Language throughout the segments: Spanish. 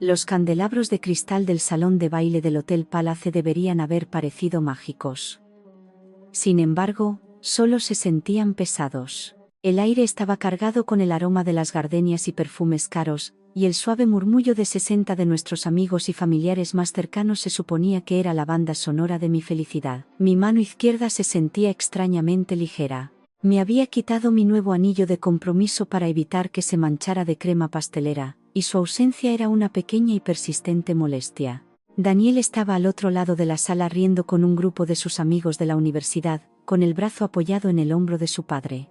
Los candelabros de cristal del salón de baile del Hotel Palace deberían haber parecido mágicos. Sin embargo, solo se sentían pesados. El aire estaba cargado con el aroma de las gardenias y perfumes caros, y el suave murmullo de 60 de nuestros amigos y familiares más cercanos se suponía que era la banda sonora de mi felicidad. Mi mano izquierda se sentía extrañamente ligera. Me había quitado mi nuevo anillo de compromiso para evitar que se manchara de crema pastelera, y su ausencia era una pequeña y persistente molestia. Daniel estaba al otro lado de la sala riendo con un grupo de sus amigos de la universidad, con el brazo apoyado en el hombro de su padre.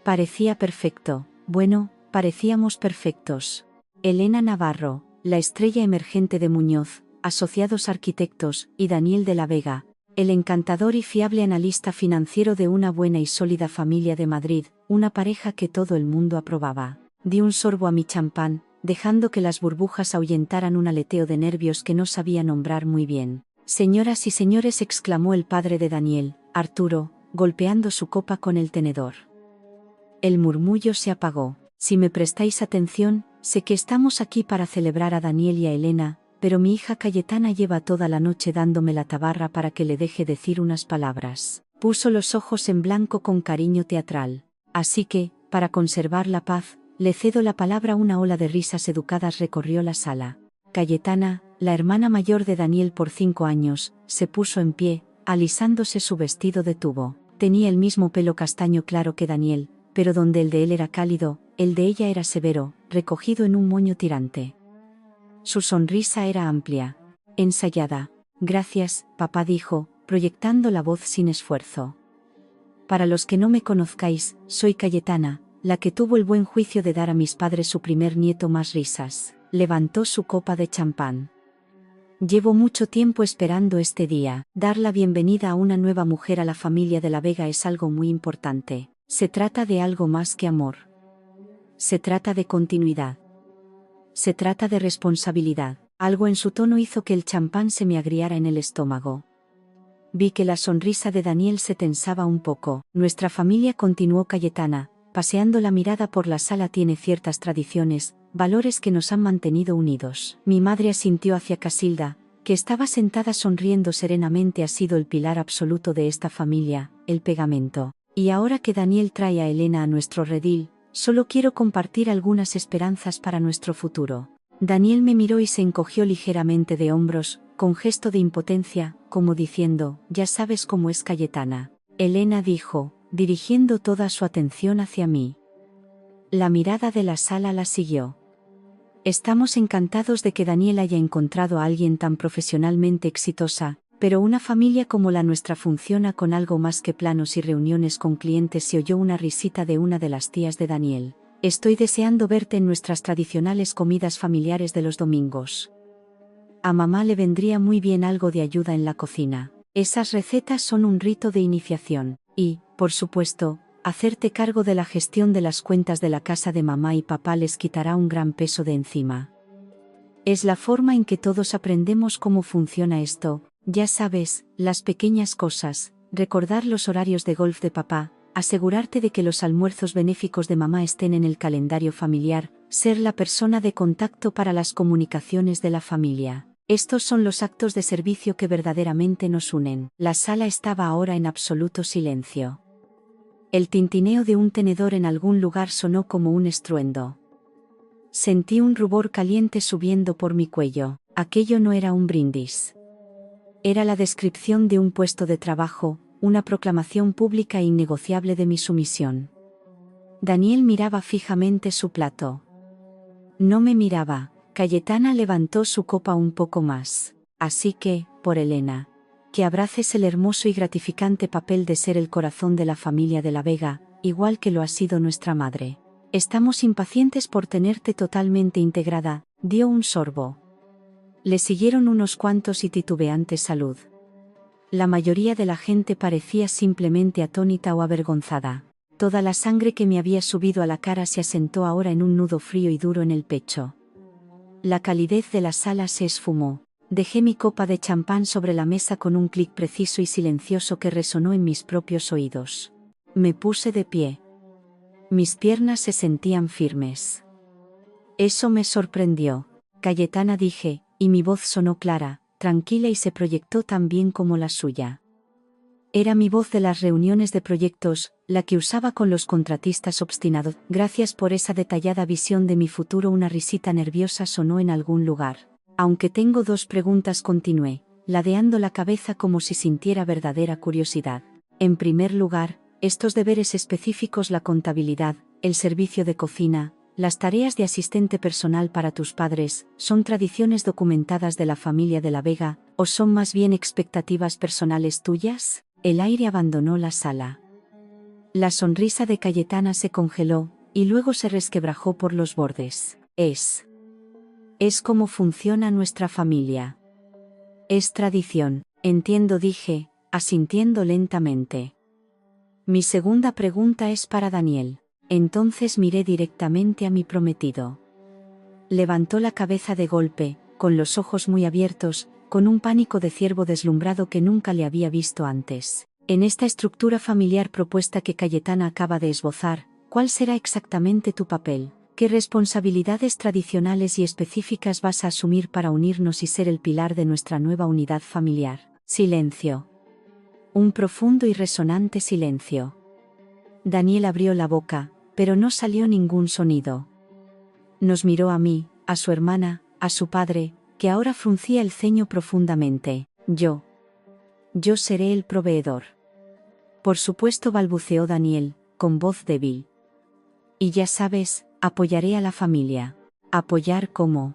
Parecía perfecto. Bueno, parecíamos perfectos. Elena Navarro, la estrella emergente de Muñoz, Asociados Arquitectos, y Daniel de la Vega, el encantador y fiable analista financiero de una buena y sólida familia de Madrid, una pareja que todo el mundo aprobaba. Di un sorbo a mi champán, dejando que las burbujas ahuyentaran un aleteo de nervios que no sabía nombrar muy bien. Señoras y señores, exclamó el padre de Daniel, Arturo, golpeando su copa con el tenedor. El murmullo se apagó. Si me prestáis atención, sé que estamos aquí para celebrar a Daniel y a Elena, pero mi hija Cayetana lleva toda la noche dándome la tabarra para que le deje decir unas palabras. Puso los ojos en blanco con cariño teatral. Así que, para conservar la paz, le cedo la palabra. Una ola de risas educadas recorrió la sala. Cayetana, la hermana mayor de Daniel por 5 años, se puso en pie, alisándose su vestido de tubo. Tenía el mismo pelo castaño claro que Daniel, pero donde el de él era cálido, el de ella era severo, recogido en un moño tirante. Su sonrisa era amplia, ensayada. Gracias, papá, dijo, proyectando la voz sin esfuerzo. Para los que no me conozcáis, soy Cayetana, la que tuvo el buen juicio de dar a mis padres su primer nieto. Más risas. Levantó su copa de champán. Llevo mucho tiempo esperando este día. Dar la bienvenida a una nueva mujer a la familia de la Vega es algo muy importante. Se trata de algo más que amor. Se trata de continuidad. Se trata de responsabilidad. Algo en su tono hizo que el champán se me agriara en el estómago. Vi que la sonrisa de Daniel se tensaba un poco. Nuestra familia, continuó Cayetana, paseando la mirada por la sala, tiene ciertas tradiciones, valores que nos han mantenido unidos. Mi madre asintió hacia Casilda, que estaba sentada sonriendo serenamente. Ha sido el pilar absoluto de esta familia, el pegamento. Y ahora que Daniel trae a Elena a nuestro redil, solo quiero compartir algunas esperanzas para nuestro futuro. Daniel me miró y se encogió ligeramente de hombros, con gesto de impotencia, como diciendo, ya sabes cómo es Cayetana. Elena dijo, dirigiendo toda su atención hacia mí. La mirada de la sala la siguió. Estamos encantados de que Daniel haya encontrado a alguien tan profesionalmente exitosa, pero una familia como la nuestra funciona con algo más que planos y reuniones con clientes. Se oyó una risita de una de las tías de Daniel. Estoy deseando verte en nuestras tradicionales comidas familiares de los domingos. A mamá le vendría muy bien algo de ayuda en la cocina. Esas recetas son un rito de iniciación. Y, por supuesto, hacerte cargo de la gestión de las cuentas de la casa de mamá y papá les quitará un gran peso de encima. Es la forma en que todos aprendemos cómo funciona esto. Ya sabes, las pequeñas cosas, recordar los horarios de golf de papá, asegurarte de que los almuerzos benéficos de mamá estén en el calendario familiar, ser la persona de contacto para las comunicaciones de la familia. Estos son los actos de servicio que verdaderamente nos unen. La sala estaba ahora en absoluto silencio. El tintineo de un tenedor en algún lugar sonó como un estruendo. Sentí un rubor caliente subiendo por mi cuello. Aquello no era un brindis. Era la descripción de un puesto de trabajo, una proclamación pública e innegociable de mi sumisión. Daniel miraba fijamente su plato. No me miraba. Cayetana levantó su copa un poco más. Así que, por Elena, que abraces el hermoso y gratificante papel de ser el corazón de la familia de la Vega, igual que lo ha sido nuestra madre. Estamos impacientes por tenerte totalmente integrada. Dio un sorbo. Le siguieron unos cuantos y titubeantes. Salud. La mayoría de la gente parecía simplemente atónita o avergonzada. Toda la sangre que me había subido a la cara se asentó ahora en un nudo frío y duro en el pecho. La calidez de la sala se esfumó. Dejé mi copa de champán sobre la mesa con un clic preciso y silencioso que resonó en mis propios oídos. Me puse de pie. Mis piernas se sentían firmes. Eso me sorprendió. Cayetana, dije, y mi voz sonó clara, tranquila y se proyectó tan bien como la suya. Era mi voz de las reuniones de proyectos, la que usaba con los contratistas obstinados. Gracias por esa detallada visión de mi futuro. Una risita nerviosa sonó en algún lugar. Aunque tengo 2 preguntas, continué, ladeando la cabeza como si sintiera verdadera curiosidad. En primer lugar, estos deberes específicos, la contabilidad, el servicio de cocina, las tareas de asistente personal para tus padres, ¿son tradiciones documentadas de la familia de la Vega, o son más bien expectativas personales tuyas? El aire abandonó la sala. La sonrisa de Cayetana se congeló, y luego se resquebrajó por los bordes. Es como funciona nuestra familia. Es tradición, entiendo, dije, asintiendo lentamente. Mi segunda pregunta es para Daniel. Entonces miré directamente a mi prometido. Levantó la cabeza de golpe, con los ojos muy abiertos, con un pánico de ciervo deslumbrado que nunca le había visto antes. En esta estructura familiar propuesta que Cayetana acaba de esbozar, ¿cuál será exactamente tu papel? ¿Qué responsabilidades tradicionales y específicas vas a asumir para unirnos y ser el pilar de nuestra nueva unidad familiar? Silencio. Un profundo y resonante silencio. Daniel abrió la boca, pero no salió ningún sonido. Nos miró a mí, a su hermana, a su padre, que ahora fruncía el ceño profundamente. Yo seré el proveedor. Por supuesto, balbuceó Daniel, con voz débil. Y ya sabes, apoyaré a la familia. ¿Apoyar cómo?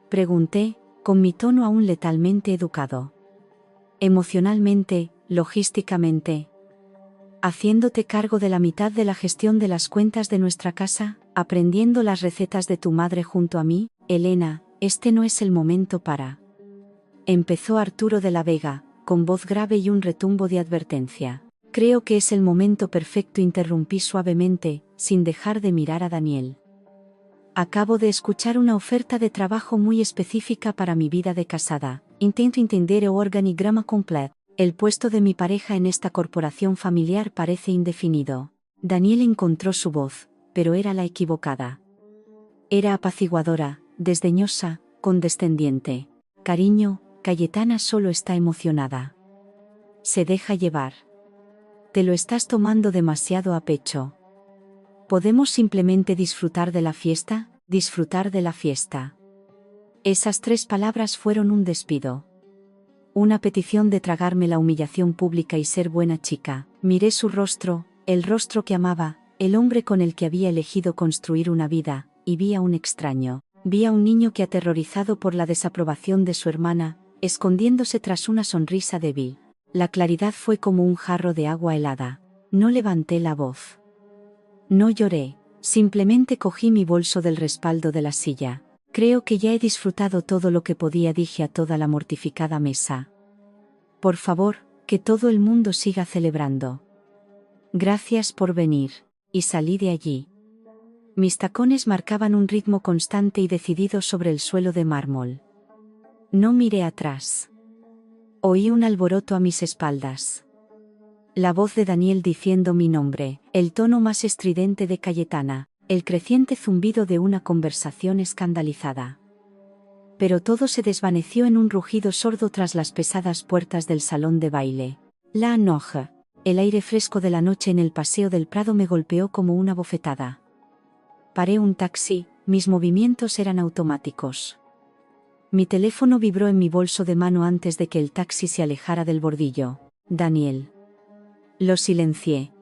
Pregunté, con mi tono aún letalmente educado. Emocionalmente, logísticamente. Haciéndote cargo de la mitad de la gestión de las cuentas de nuestra casa, aprendiendo las recetas de tu madre junto a mí. Elena, este no es el momento para... Empezó Arturo de la Vega, con voz grave y un retumbo de advertencia. Creo que es el momento perfecto, interrumpí suavemente, sin dejar de mirar a Daniel. Acabo de escuchar una oferta de trabajo muy específica para mi vida de casada. Intento entender el organigrama completo. El puesto de mi pareja en esta corporación familiar parece indefinido. Daniel encontró su voz, pero era la equivocada. Era apaciguadora, desdeñosa, condescendiente. Cariño, Cayetana solo está emocionada. Se deja llevar. Te lo estás tomando demasiado a pecho. ¿Podemos simplemente disfrutar de la fiesta? Disfrutar de la fiesta. Esas 3 palabras fueron un despido. Una petición de tragarme la humillación pública y ser buena chica. Miré su rostro, el rostro que amaba, el hombre con el que había elegido construir una vida, y vi a un extraño. Vi a un niño que, aterrorizado por la desaprobación de su hermana, escondiéndose tras una sonrisa débil. La claridad fue como un jarro de agua helada. No levanté la voz. No lloré, simplemente cogí mi bolso del respaldo de la silla. Creo que ya he disfrutado todo lo que podía, dije a toda la mortificada mesa. Por favor, que todo el mundo siga celebrando. Gracias por venir. Y salí de allí. Mis tacones marcaban un ritmo constante y decidido sobre el suelo de mármol. No miré atrás. Oí un alboroto a mis espaldas. La voz de Daniel diciendo mi nombre, el tono más estridente de Cayetana, el creciente zumbido de una conversación escandalizada. Pero todo se desvaneció en un rugido sordo tras las pesadas puertas del salón de baile. La noche. El aire fresco de la noche en el paseo del Prado me golpeó como una bofetada. Paré un taxi, mis movimientos eran automáticos. Mi teléfono vibró en mi bolso de mano antes de que el taxi se alejara del bordillo. Daniel. Lo silencié.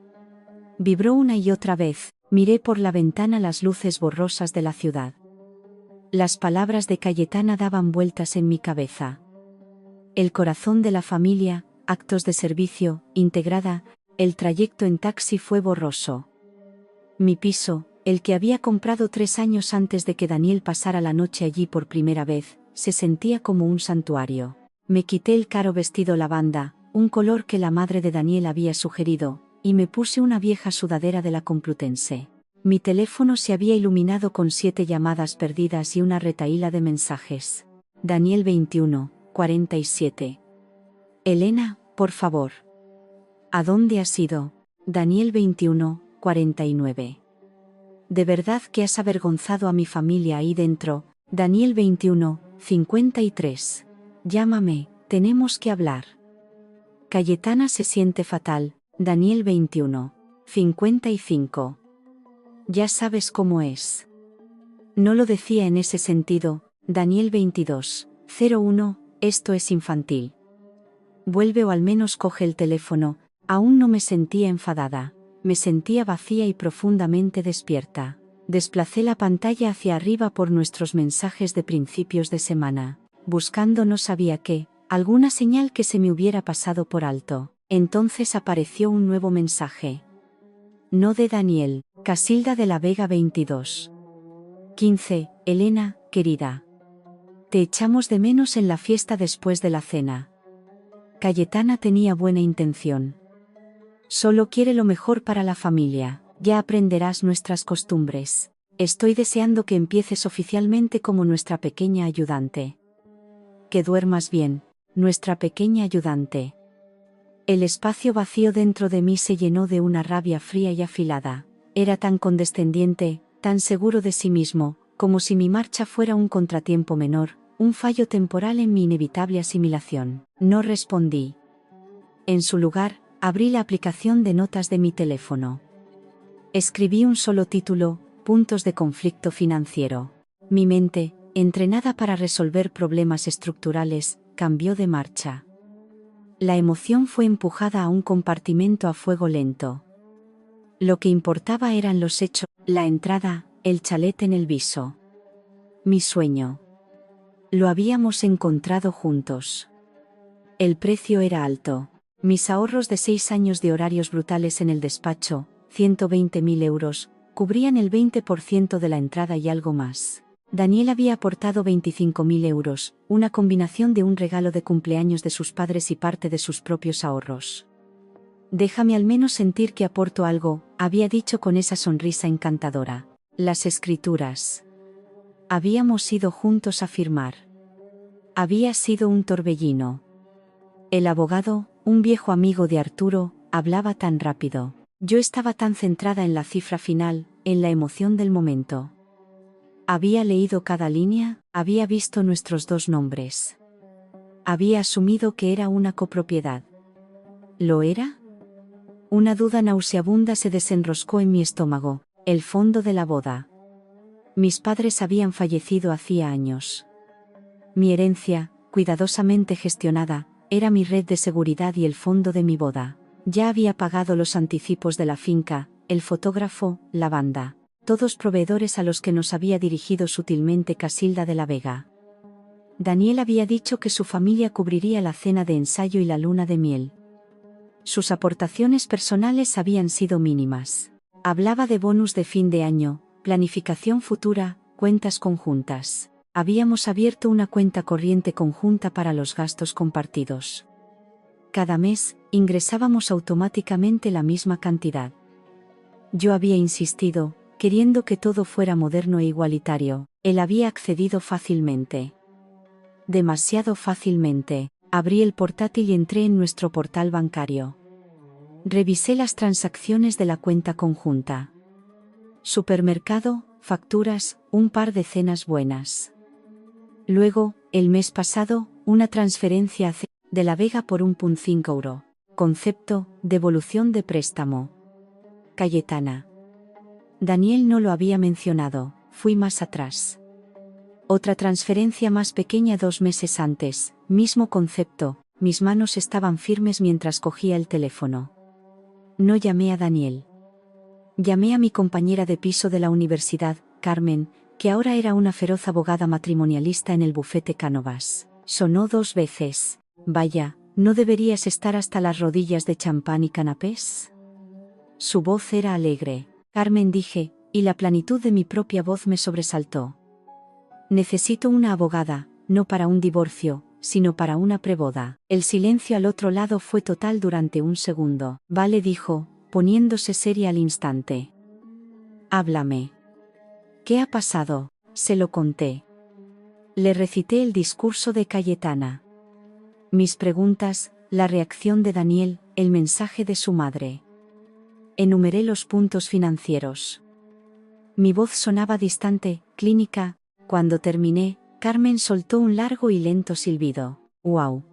Vibró una y otra vez, miré por la ventana las luces borrosas de la ciudad. Las palabras de Cayetana daban vueltas en mi cabeza. El corazón de la familia, actos de servicio, integrada, el trayecto en taxi fue borroso. Mi piso, el que había comprado 3 años antes de que Daniel pasara la noche allí por primera vez, se sentía como un santuario. Me quité el caro vestido lavanda, un color que la madre de Daniel había sugerido, y me puse una vieja sudadera de la Complutense. Mi teléfono se había iluminado con 7 llamadas perdidas y una retahíla de mensajes. Daniel 21, 47. Elena, por favor. ¿A dónde has ido? Daniel 21, 49. ¿De verdad que has avergonzado a mi familia ahí dentro? Daniel 21, 53. Llámame, tenemos que hablar. Cayetana se siente fatal. Daniel 21, 55. Ya sabes cómo es. No lo decía en ese sentido. Daniel 22, 01, esto es infantil. Vuelve o al menos coge el teléfono. Aún no me sentía enfadada. Me sentía vacía y profundamente despierta. Desplacé la pantalla hacia arriba por nuestros mensajes de principios de semana, buscando no sabía qué, alguna señal que se me hubiera pasado por alto. Entonces apareció un nuevo mensaje. No de Daniel, Casilda de la Vega 22. 15. Elena, querida. Te echamos de menos en la fiesta después de la cena. Cayetana tenía buena intención. Solo quiere lo mejor para la familia. Ya aprenderás nuestras costumbres. Estoy deseando que empieces oficialmente como nuestra pequeña ayudante. Que duermas bien, nuestra pequeña ayudante. El espacio vacío dentro de mí se llenó de una rabia fría y afilada. Era tan condescendiente, tan seguro de sí mismo, como si mi marcha fuera un contratiempo menor, un fallo temporal en mi inevitable asimilación. No respondí. En su lugar, abrí la aplicación de notas de mi teléfono. Escribí un solo título: puntos de conflicto financiero. Mi mente, entrenada para resolver problemas estructurales, cambió de marcha. La emoción fue empujada a un compartimento a fuego lento. Lo que importaba eran los hechos, la entrada, el chalet en el Viso. Mi sueño. Lo habíamos encontrado juntos. El precio era alto. Mis ahorros de 6 años de horarios brutales en el despacho, 120.000 euros, cubrían el 20% de la entrada y algo más. Daniel había aportado 25.000 euros, una combinación de un regalo de cumpleaños de sus padres y parte de sus propios ahorros. Déjame al menos sentir que aporto algo, había dicho con esa sonrisa encantadora. Las escrituras. Habíamos ido juntos a firmar. Había sido un torbellino. El abogado, un viejo amigo de Arturo, hablaba tan rápido. Yo estaba tan centrada en la cifra final, en la emoción del momento. Había leído cada línea, había visto nuestros dos nombres. Había asumido que era una copropiedad. ¿Lo era? Una duda nauseabunda se desenroscó en mi estómago, el fondo de la boda. Mis padres habían fallecido hacía años. Mi herencia, cuidadosamente gestionada, era mi red de seguridad y el fondo de mi boda. Ya había pagado los anticipos de la finca, el fotógrafo, la banda, todos proveedores a los que nos había dirigido sutilmente Casilda de la Vega. Daniel había dicho que su familia cubriría la cena de ensayo y la luna de miel. Sus aportaciones personales habían sido mínimas. Hablaba de bonus de fin de año, planificación futura, cuentas conjuntas. Habíamos abierto una cuenta corriente conjunta para los gastos compartidos. Cada mes, ingresábamos automáticamente la misma cantidad. Yo había insistido, queriendo que todo fuera moderno e igualitario. Él había accedido fácilmente. Demasiado fácilmente. Abrí el portátil y entré en nuestro portal bancario. Revisé las transacciones de la cuenta conjunta. Supermercado, facturas, un par de cenas buenas. Luego, el mes pasado, una transferencia de la Vega por 1,5 euro. Concepto, devolución de préstamo. Cayetana. Daniel no lo había mencionado, fui más atrás. Otra transferencia más pequeña 2 meses antes, mismo concepto, mis manos estaban firmes mientras cogía el teléfono. No llamé a Daniel. Llamé a mi compañera de piso de la universidad, Carmen, que ahora era una feroz abogada matrimonialista en el bufete Cánovas. Sonó 2 veces. Vaya, ¿no deberías estar hasta las rodillas de champán y canapés? Su voz era alegre. Carmen, dije, y la plenitud de mi propia voz me sobresaltó. Necesito una abogada, no para un divorcio, sino para una preboda. El silencio al otro lado fue total durante un segundo. Vale, dijo, poniéndose seria al instante. Háblame. ¿Qué ha pasado? Se lo conté. Le recité el discurso de Cayetana. Mis preguntas, la reacción de Daniel, el mensaje de su madre. Enumeré los puntos financieros. Mi voz sonaba distante, clínica, Cuando terminé, Carmen soltó un largo y lento silbido. «¡Guau!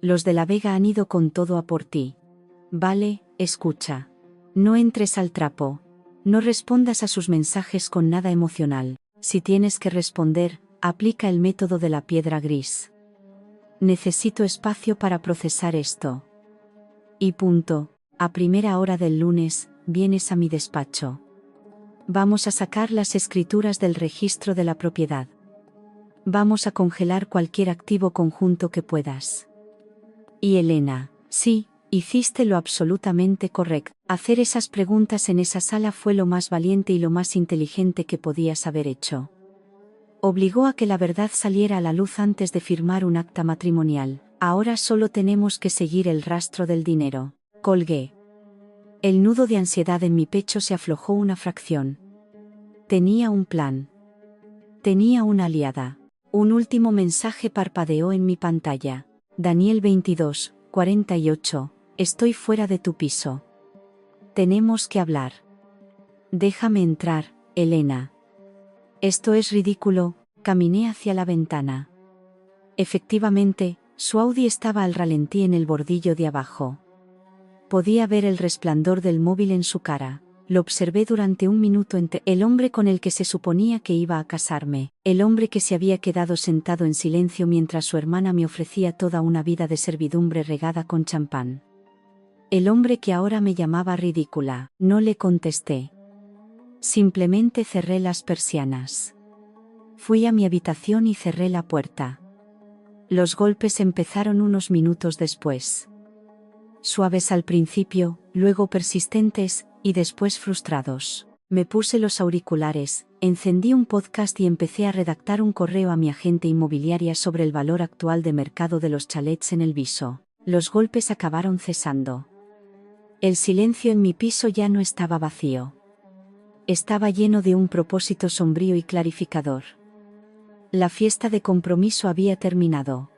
Los de la Vega han ido con todo a por ti». «Vale, escucha. No entres al trapo. No respondas a sus mensajes con nada emocional. Si tienes que responder, aplica el método de la piedra gris. Necesito espacio para procesar esto. Y punto. A primera hora del lunes, vienes a mi despacho. Vamos a sacar las escrituras del registro de la propiedad. Vamos a congelar cualquier activo conjunto que puedas». Y Elena: «Sí, hiciste lo absolutamente correcto. Hacer esas preguntas en esa sala fue lo más valiente y lo más inteligente que podías haber hecho. Obligó a que la verdad saliera a la luz antes de firmar un acta matrimonial. Ahora solo tenemos que seguir el rastro del dinero». Colgué. El nudo de ansiedad en mi pecho se aflojó una fracción. Tenía un plan. Tenía una aliada. Un último mensaje parpadeó en mi pantalla. Daniel 22, 48. Estoy fuera de tu piso. Tenemos que hablar. Déjame entrar, Elena. Esto es ridículo. Caminé hacia la ventana. Efectivamente, su Audi estaba al ralentí en el bordillo de abajo. Podía ver el resplandor del móvil en su cara. Lo observé durante un minuto entre el hombre con el que se suponía que iba a casarme, el hombre que se había quedado sentado en silencio mientras su hermana me ofrecía toda una vida de servidumbre regada con champán. El hombre que ahora me llamaba ridícula. No le contesté. Simplemente cerré las persianas. Fui a mi habitación y cerré la puerta. Los golpes empezaron unos minutos después. Suaves al principio, luego persistentes, y después frustrados. Me puse los auriculares, encendí un podcast y empecé a redactar un correo a mi agente inmobiliaria sobre el valor actual de mercado de los chalets en el Viso. Los golpes acabaron cesando. El silencio en mi piso ya no estaba vacío. Estaba lleno de un propósito sombrío y clarificador. La fiesta de compromiso había terminado.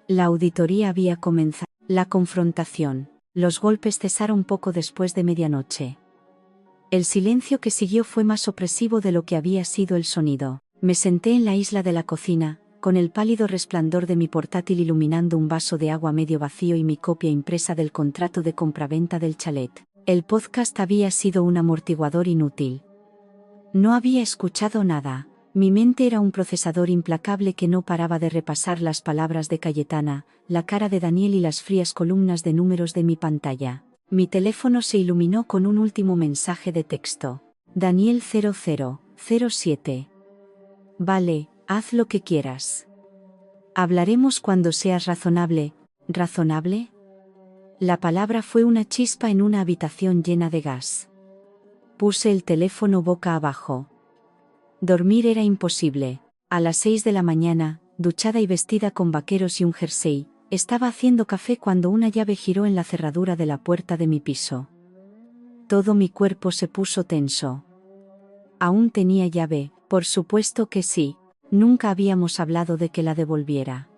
La auditoría había comenzado. La confrontación. Los golpes cesaron poco después de medianoche. El silencio que siguió fue más opresivo de lo que había sido el sonido. Me senté en la isla de la cocina, con el pálido resplandor de mi portátil iluminando un vaso de agua medio vacío y mi copia impresa del contrato de compraventa del chalet. El podcast había sido un amortiguador inútil. No había escuchado nada. Mi mente era un procesador implacable que no paraba de repasar las palabras de Cayetana, la cara de Daniel y las frías columnas de números de mi pantalla. Mi teléfono se iluminó con un último mensaje de texto. Daniel 0007. Vale, haz lo que quieras. Hablaremos cuando seas razonable. ¿Razonable? La palabra fue una chispa en una habitación llena de gas. Puse el teléfono boca abajo. Dormir era imposible. A las 6 de la mañana, duchada y vestida con vaqueros y un jersey, estaba haciendo café cuando una llave giró en la cerradura de la puerta de mi piso. Todo mi cuerpo se puso tenso. ¿Aún tenía llave? Por supuesto que sí. Nunca habíamos hablado de que la devolviera.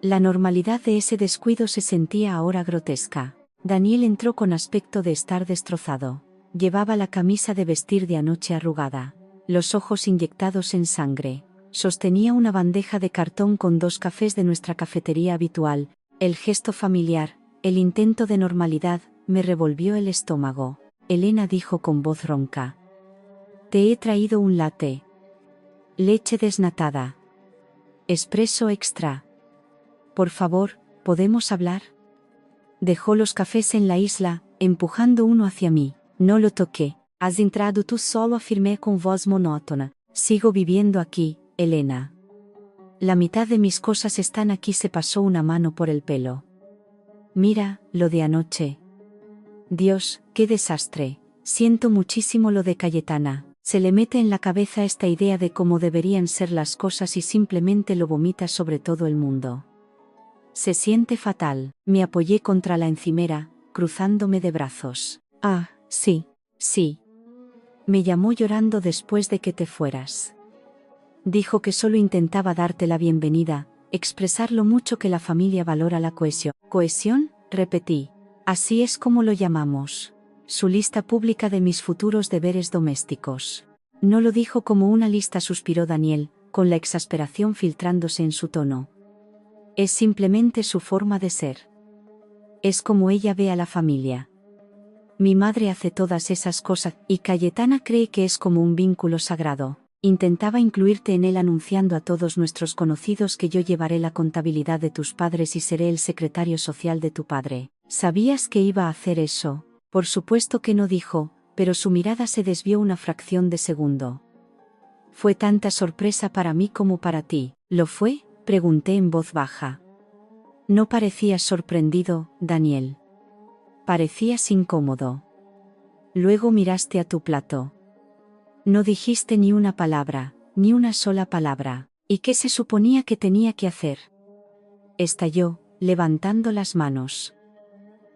La normalidad de ese descuido se sentía ahora grotesca. Daniel entró con aspecto de estar destrozado. Llevaba la camisa de vestir de anoche arrugada. Los ojos inyectados en sangre. Sostenía una bandeja de cartón con 2 cafés de nuestra cafetería habitual. El gesto familiar, el intento de normalidad, me revolvió el estómago. Elena dijo con voz ronca. Te he traído un latte. Leche desnatada. Espresso extra. Por favor, ¿podemos hablar? Dejó los cafés en la isla, empujando uno hacia mí. No lo toqué. Has entrado tú solo, afirmé con voz monótona. Sigo viviendo aquí, Elena. La mitad de mis cosas están aquí. Se pasó una mano por el pelo. Mira, lo de anoche. Dios, qué desastre. Siento muchísimo lo de Cayetana. Se le mete en la cabeza esta idea de cómo deberían ser las cosas y simplemente lo vomita sobre todo el mundo. Se siente fatal. Me apoyé contra la encimera, cruzándome de brazos. Ah, sí, sí. Me llamó llorando después de que te fueras. Dijo que solo intentaba darte la bienvenida, expresar lo mucho que la familia valora la cohesión. ¿Cohesión? Repetí. Así es como lo llamamos. Su lista pública de mis futuros deberes domésticos. No lo dijo como una lista, suspiró Daniel, con la exasperación filtrándose en su tono. Es simplemente su forma de ser. Es como ella ve a la familia. Mi madre hace todas esas cosas, y Cayetana cree que es como un vínculo sagrado. Intentaba incluirte en él anunciando a todos nuestros conocidos que yo llevaré la contabilidad de tus padres y seré el secretario social de tu padre. ¿Sabías que iba a hacer eso? Por supuesto que no dijo, pero su mirada se desvió una fracción de segundo. Fue tanta sorpresa para mí como para ti. ¿Lo fue? Pregunté en voz baja. No parecías sorprendido, Daniel. Parecías incómodo. Luego miraste a tu plato. No dijiste ni una palabra, ni una sola palabra. ¿Y qué se suponía que tenía que hacer? Estalló, levantando las manos.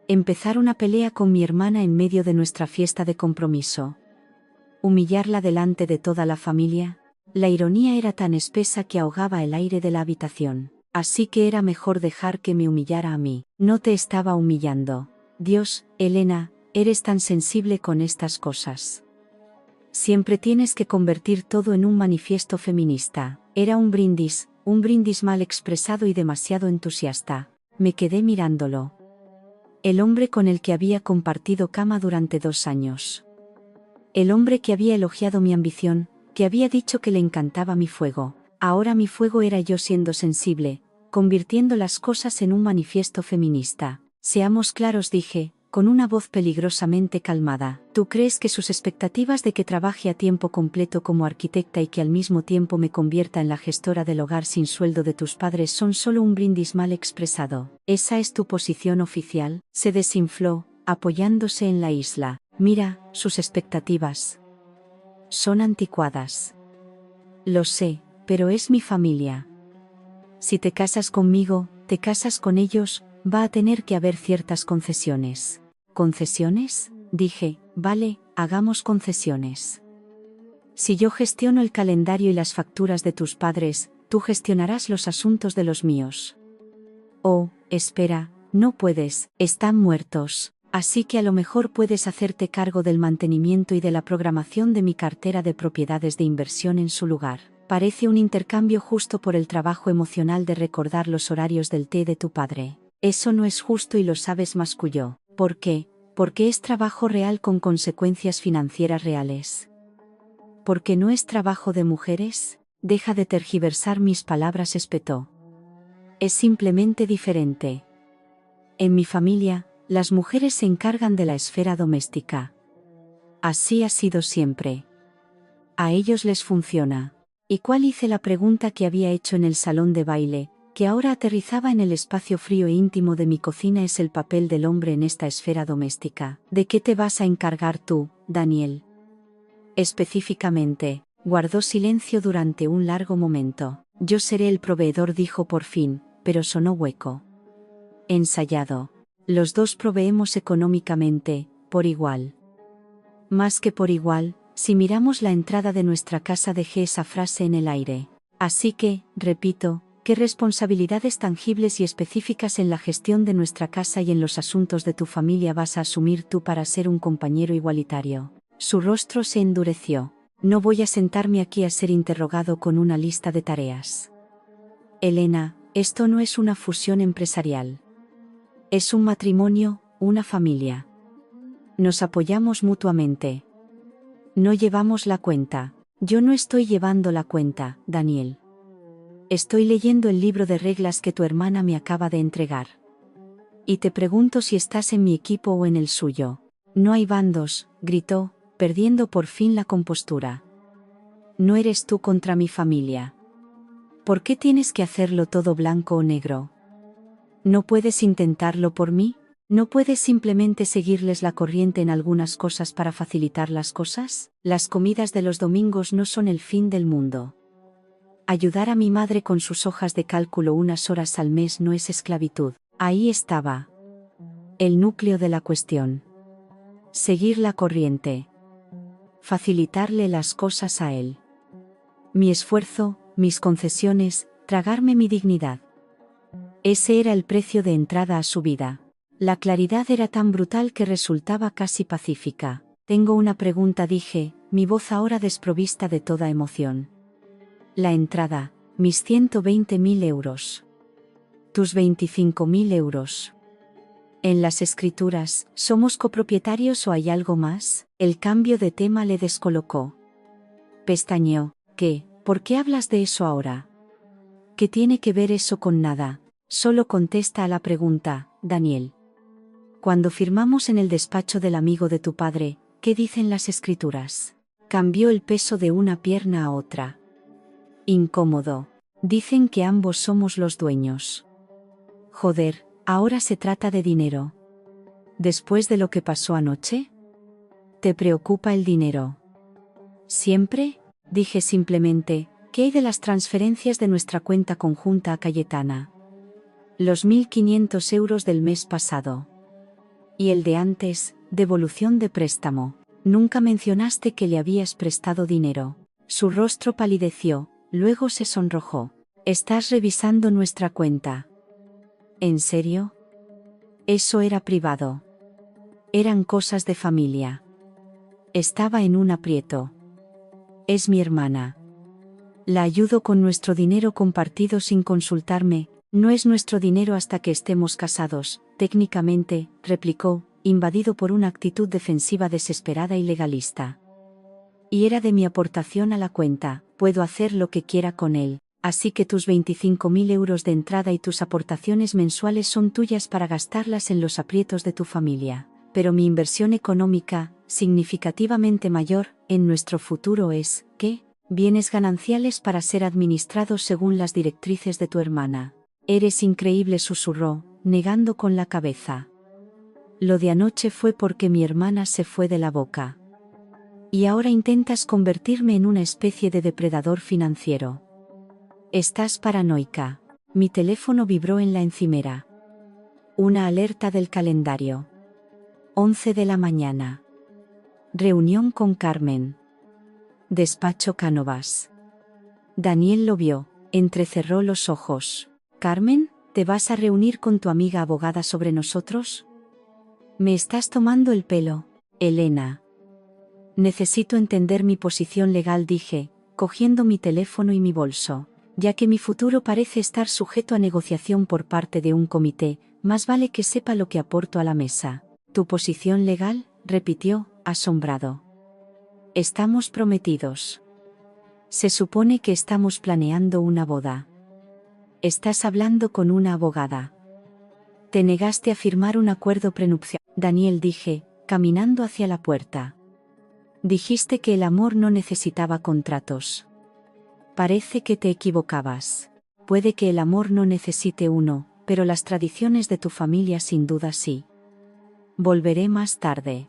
Empezar una pelea con mi hermana en medio de nuestra fiesta de compromiso. Humillarla delante de toda la familia. La ironía era tan espesa que ahogaba el aire de la habitación. Así que era mejor dejar que me humillara a mí. No te estaba humillando. Dios, Elena, eres tan sensible con estas cosas. Siempre tienes que convertir todo en un manifiesto feminista. Era un brindis mal expresado y demasiado entusiasta. Me quedé mirándolo. El hombre con el que había compartido cama durante 2 años. El hombre que había elogiado mi ambición, que había dicho que le encantaba mi fuego. Ahora mi fuego era yo siendo sensible, convirtiendo las cosas en un manifiesto feminista. Seamos claros, dije, con una voz peligrosamente calmada. ¿Tú crees que sus expectativas de que trabaje a tiempo completo como arquitecta y que al mismo tiempo me convierta en la gestora del hogar sin sueldo de tus padres son solo un brindis mal expresado? ¿Esa es tu posición oficial? Se desinfló, apoyándose en la isla. Mira, sus expectativas son anticuadas. Lo sé, pero es mi familia. Si te casas conmigo, te casas con ellos, va a tener que haber ciertas concesiones. ¿Concesiones? Dije, vale, hagamos concesiones. Si yo gestiono el calendario y las facturas de tus padres, tú gestionarás los asuntos de los míos. Oh, espera, no puedes, están muertos. Así que a lo mejor puedes hacerte cargo del mantenimiento y de la programación de mi cartera de propiedades de inversión en su lugar. Parece un intercambio justo por el trabajo emocional de recordar los horarios del té de tu padre. Eso no es justo y lo sabes más que yo. ¿Por qué? Porque es trabajo real con consecuencias financieras reales. ¿Porque no es trabajo de mujeres? Deja de tergiversar mis palabras, espetó. Es simplemente diferente. En mi familia, las mujeres se encargan de la esfera doméstica. Así ha sido siempre. A ellos les funciona. ¿Y cuál? Hice la pregunta que había hecho en el salón de baile, que ahora aterrizaba en el espacio frío e íntimo de mi cocina. Es el papel del hombre en esta esfera doméstica. ¿De qué te vas a encargar tú, Daniel? Específicamente, guardó silencio durante un largo momento. Yo seré el proveedor, dijo por fin, pero sonó hueco. Ensayado. Los dos proveemos económicamente, por igual. Más que por igual, si miramos la entrada de nuestra casa, dejé esa frase en el aire. Así que, repito, ¿qué responsabilidades tangibles y específicas en la gestión de nuestra casa y en los asuntos de tu familia vas a asumir tú para ser un compañero igualitario? Su rostro se endureció. No voy a sentarme aquí a ser interrogado con una lista de tareas. Elena, esto no es una fusión empresarial. Es un matrimonio, una familia. Nos apoyamos mutuamente. No llevamos la cuenta. Yo no estoy llevando la cuenta, Daniel. Estoy leyendo el libro de reglas que tu hermana me acaba de entregar. Y te pregunto si estás en mi equipo o en el suyo. No hay bandos, gritó, perdiendo por fin la compostura. No eres tú contra mi familia. ¿Por qué tienes que hacerlo todo blanco o negro? ¿No puedes intentarlo por mí? ¿No puedes simplemente seguirles la corriente en algunas cosas para facilitar las cosas? Las comidas de los domingos no son el fin del mundo. Ayudar a mi madre con sus hojas de cálculo unas horas al mes no es esclavitud. Ahí estaba el núcleo de la cuestión. Seguir la corriente. Facilitarle las cosas a él. Mi esfuerzo, mis concesiones, tragarme mi dignidad. Ese era el precio de entrada a su vida. La claridad era tan brutal que resultaba casi pacífica. Tengo una pregunta, dije, mi voz ahora desprovista de toda emoción. La entrada, mis 120.000 euros. Tus 25.000 euros. En las escrituras, ¿somos copropietarios o hay algo más? El cambio de tema le descolocó. Pestañeó. ¿Qué? ¿Por qué hablas de eso ahora? ¿Qué tiene que ver eso con nada? Solo contesta a la pregunta, Daniel. Cuando firmamos en el despacho del amigo de tu padre, ¿qué dicen las escrituras? Cambió el peso de una pierna a otra. Incómodo. Dicen que ambos somos los dueños. Joder, ahora se trata de dinero. ¿Después de lo que pasó anoche? ¿Te preocupa el dinero? ¿Siempre? Dije simplemente, ¿qué hay de las transferencias de nuestra cuenta conjunta a Cayetana? Los 1.500 euros del mes pasado. Y el de antes, devolución de préstamo. Nunca mencionaste que le habías prestado dinero. Su rostro palideció, luego se sonrojó. ¿Estás revisando nuestra cuenta? ¿En serio? Eso era privado. Eran cosas de familia. Estaba en un aprieto. Es mi hermana. La ayudo con nuestro dinero compartido sin consultarme. No es nuestro dinero hasta que estemos casados, técnicamente, replicó, invadido por una actitud defensiva desesperada y legalista. Y era de mi aportación a la cuenta, puedo hacer lo que quiera con él, así que tus 25.000 euros de entrada y tus aportaciones mensuales son tuyas para gastarlas en los aprietos de tu familia. Pero mi inversión económica, significativamente mayor, en nuestro futuro es, ¿qué? Bienes gananciales para ser administrados según las directrices de tu hermana. Eres increíble, susurró, negando con la cabeza. Lo de anoche fue porque mi hermana se fue de la boca. Y ahora intentas convertirme en una especie de depredador financiero. Estás paranoica. Mi teléfono vibró en la encimera. Una alerta del calendario. 11 de la mañana. Reunión con Carmen. Despacho Cánovas. Daniel lo vio, entrecerró los ojos. ¿Carmen, te vas a reunir con tu amiga abogada sobre nosotros? Me estás tomando el pelo, Elena. Necesito entender mi posición legal, dije, cogiendo mi teléfono y mi bolso. Ya que mi futuro parece estar sujeto a negociación por parte de un comité, más vale que sepa lo que aporto a la mesa. ¿Tu posición legal?, repitió, asombrado. Estamos prometidos. Se supone que estamos planeando una boda. Estás hablando con una abogada. Te negaste a firmar un acuerdo prenupcial, Daniel, dije, caminando hacia la puerta. Dijiste que el amor no necesitaba contratos. Parece que te equivocabas. Puede que el amor no necesite uno, pero las tradiciones de tu familia sin duda sí. Volveré más tarde.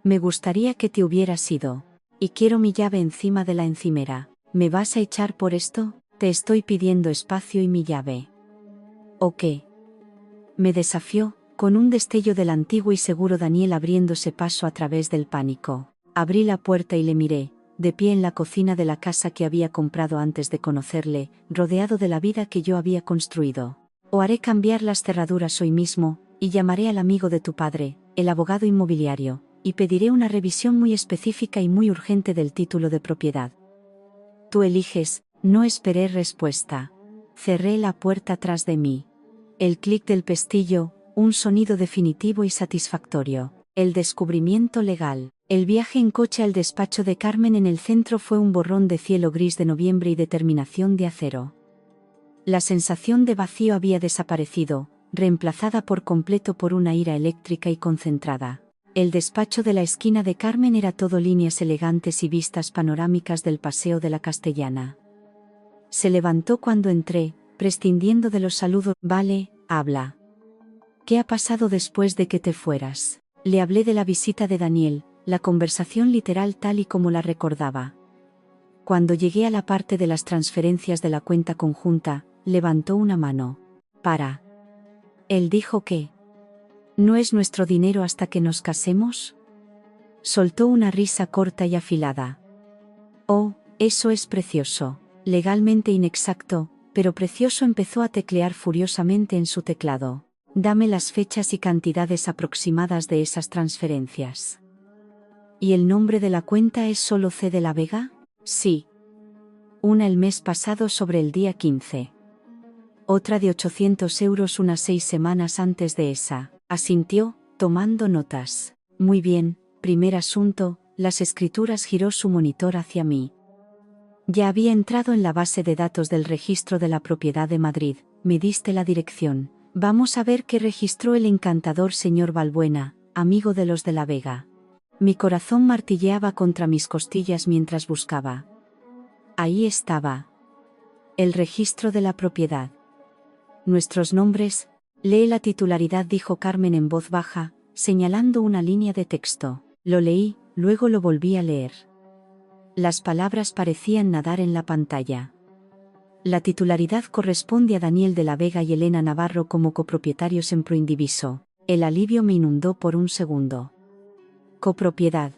Me gustaría que te hubieras ido. Y quiero mi llave encima de la encimera. ¿Me vas a echar por esto? Te estoy pidiendo espacio y mi llave. ¿O qué? Me desafió, con un destello del antiguo y seguro Daniel abriéndose paso a través del pánico. Abrí la puerta y le miré, de pie en la cocina de la casa que había comprado antes de conocerle, rodeado de la vida que yo había construido. O haré cambiar las cerraduras hoy mismo, y llamaré al amigo de tu padre, el abogado inmobiliario, y pediré una revisión muy específica y muy urgente del título de propiedad. Tú eliges. No esperé respuesta. Cerré la puerta tras de mí. El clic del pestillo, un sonido definitivo y satisfactorio. El descubrimiento legal. El viaje en coche al despacho de Carmen en el centro fue un borrón de cielo gris de noviembre y determinación de acero. La sensación de vacío había desaparecido, reemplazada por completo por una ira eléctrica y concentrada. El despacho de la esquina de Carmen era todo líneas elegantes y vistas panorámicas del Paseo de la Castellana. Se levantó cuando entré, prescindiendo de los saludos. Vale, habla. ¿Qué ha pasado después de que te fueras? Le hablé de la visita de Daniel, la conversación literal tal y como la recordaba. Cuando llegué a la parte de las transferencias de la cuenta conjunta, levantó una mano. Para. Él dijo que ¿no es nuestro dinero hasta que nos casemos? Soltó una risa corta y afilada. Oh, eso es precioso. Legalmente inexacto, pero precioso. Empezó a teclear furiosamente en su teclado. Dame las fechas y cantidades aproximadas de esas transferencias. ¿Y el nombre de la cuenta es solo C de la Vega? Sí. Una el mes pasado sobre el día 15. Otra de 800 euros unas 6 semanas antes de esa. Asintió, tomando notas. Muy bien, primer asunto, las escrituras. Giró su monitor hacia mí. Ya había entrado en la base de datos del registro de la propiedad de Madrid. Me diste la dirección. Vamos a ver qué registró el encantador señor Balbuena, amigo de los de la Vega. Mi corazón martilleaba contra mis costillas mientras buscaba. Ahí estaba. El registro de la propiedad. Nuestros nombres. Lee la titularidad, dijo Carmen en voz baja, señalando una línea de texto. Lo leí, luego lo volví a leer. Las palabras parecían nadar en la pantalla. La titularidad corresponde a Daniel de la Vega y Elena Navarro como copropietarios en Proindiviso. El alivio me inundó por un segundo. Copropiedad.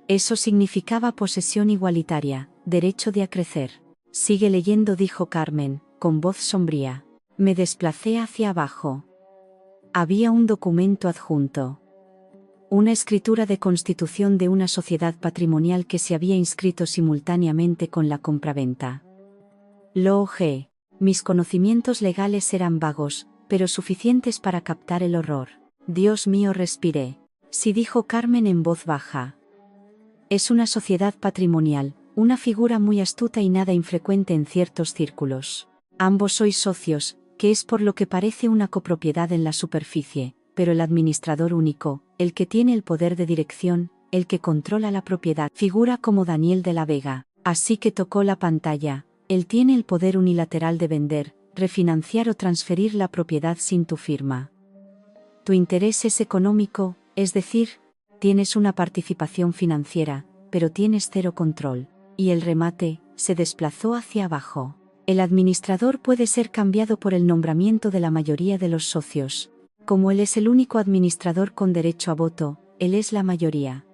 Eso significaba posesión igualitaria, derecho de acrecer. Sigue leyendo, dijo Carmen, con voz sombría. Me desplacé hacia abajo. Había un documento adjunto. Una escritura de constitución de una sociedad patrimonial que se había inscrito simultáneamente con la compraventa. Lo ojeé. Mis conocimientos legales eran vagos, pero suficientes para captar el horror. Dios mío, respiré. Sí, dijo Carmen en voz baja. Es una sociedad patrimonial, una figura muy astuta y nada infrecuente en ciertos círculos. Ambos sois socios, que es por lo que parece una copropiedad en la superficie, pero el administrador único, el que tiene el poder de dirección, el que controla la propiedad, figura como Daniel de la Vega. Así que tocó la pantalla. Él tiene el poder unilateral de vender, refinanciar o transferir la propiedad sin tu firma. Tu interés es económico, es decir, tienes una participación financiera, pero tienes cero control. Y el remate, se desplazó hacia abajo. El administrador puede ser cambiado por el nombramiento de la mayoría de los socios. Como él es el único administrador con derecho a voto, él es la mayoría.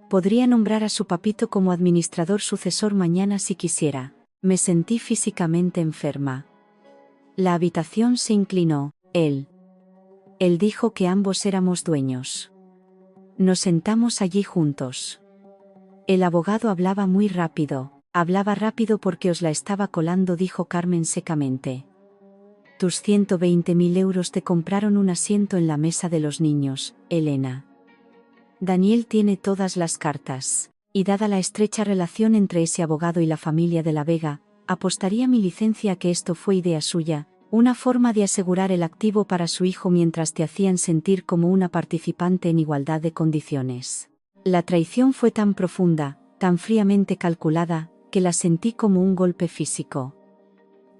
Podría nombrar a su papito como administrador sucesor mañana si quisiera. Me sentí físicamente enferma. La habitación se inclinó. Él dijo que ambos éramos dueños. Nos sentamos allí juntos. El abogado hablaba muy rápido. Hablaba rápido porque os la estaba colando, dijo Carmen secamente. Tus 120.000 euros te compraron un asiento en la mesa de los niños, Elena. Daniel tiene todas las cartas. Y dada la estrecha relación entre ese abogado y la familia de la Vega, apostaría mi licencia a que esto fue idea suya, una forma de asegurar el activo para su hijo mientras te hacían sentir como una participante en igualdad de condiciones. La traición fue tan profunda, tan fríamente calculada, que la sentí como un golpe físico.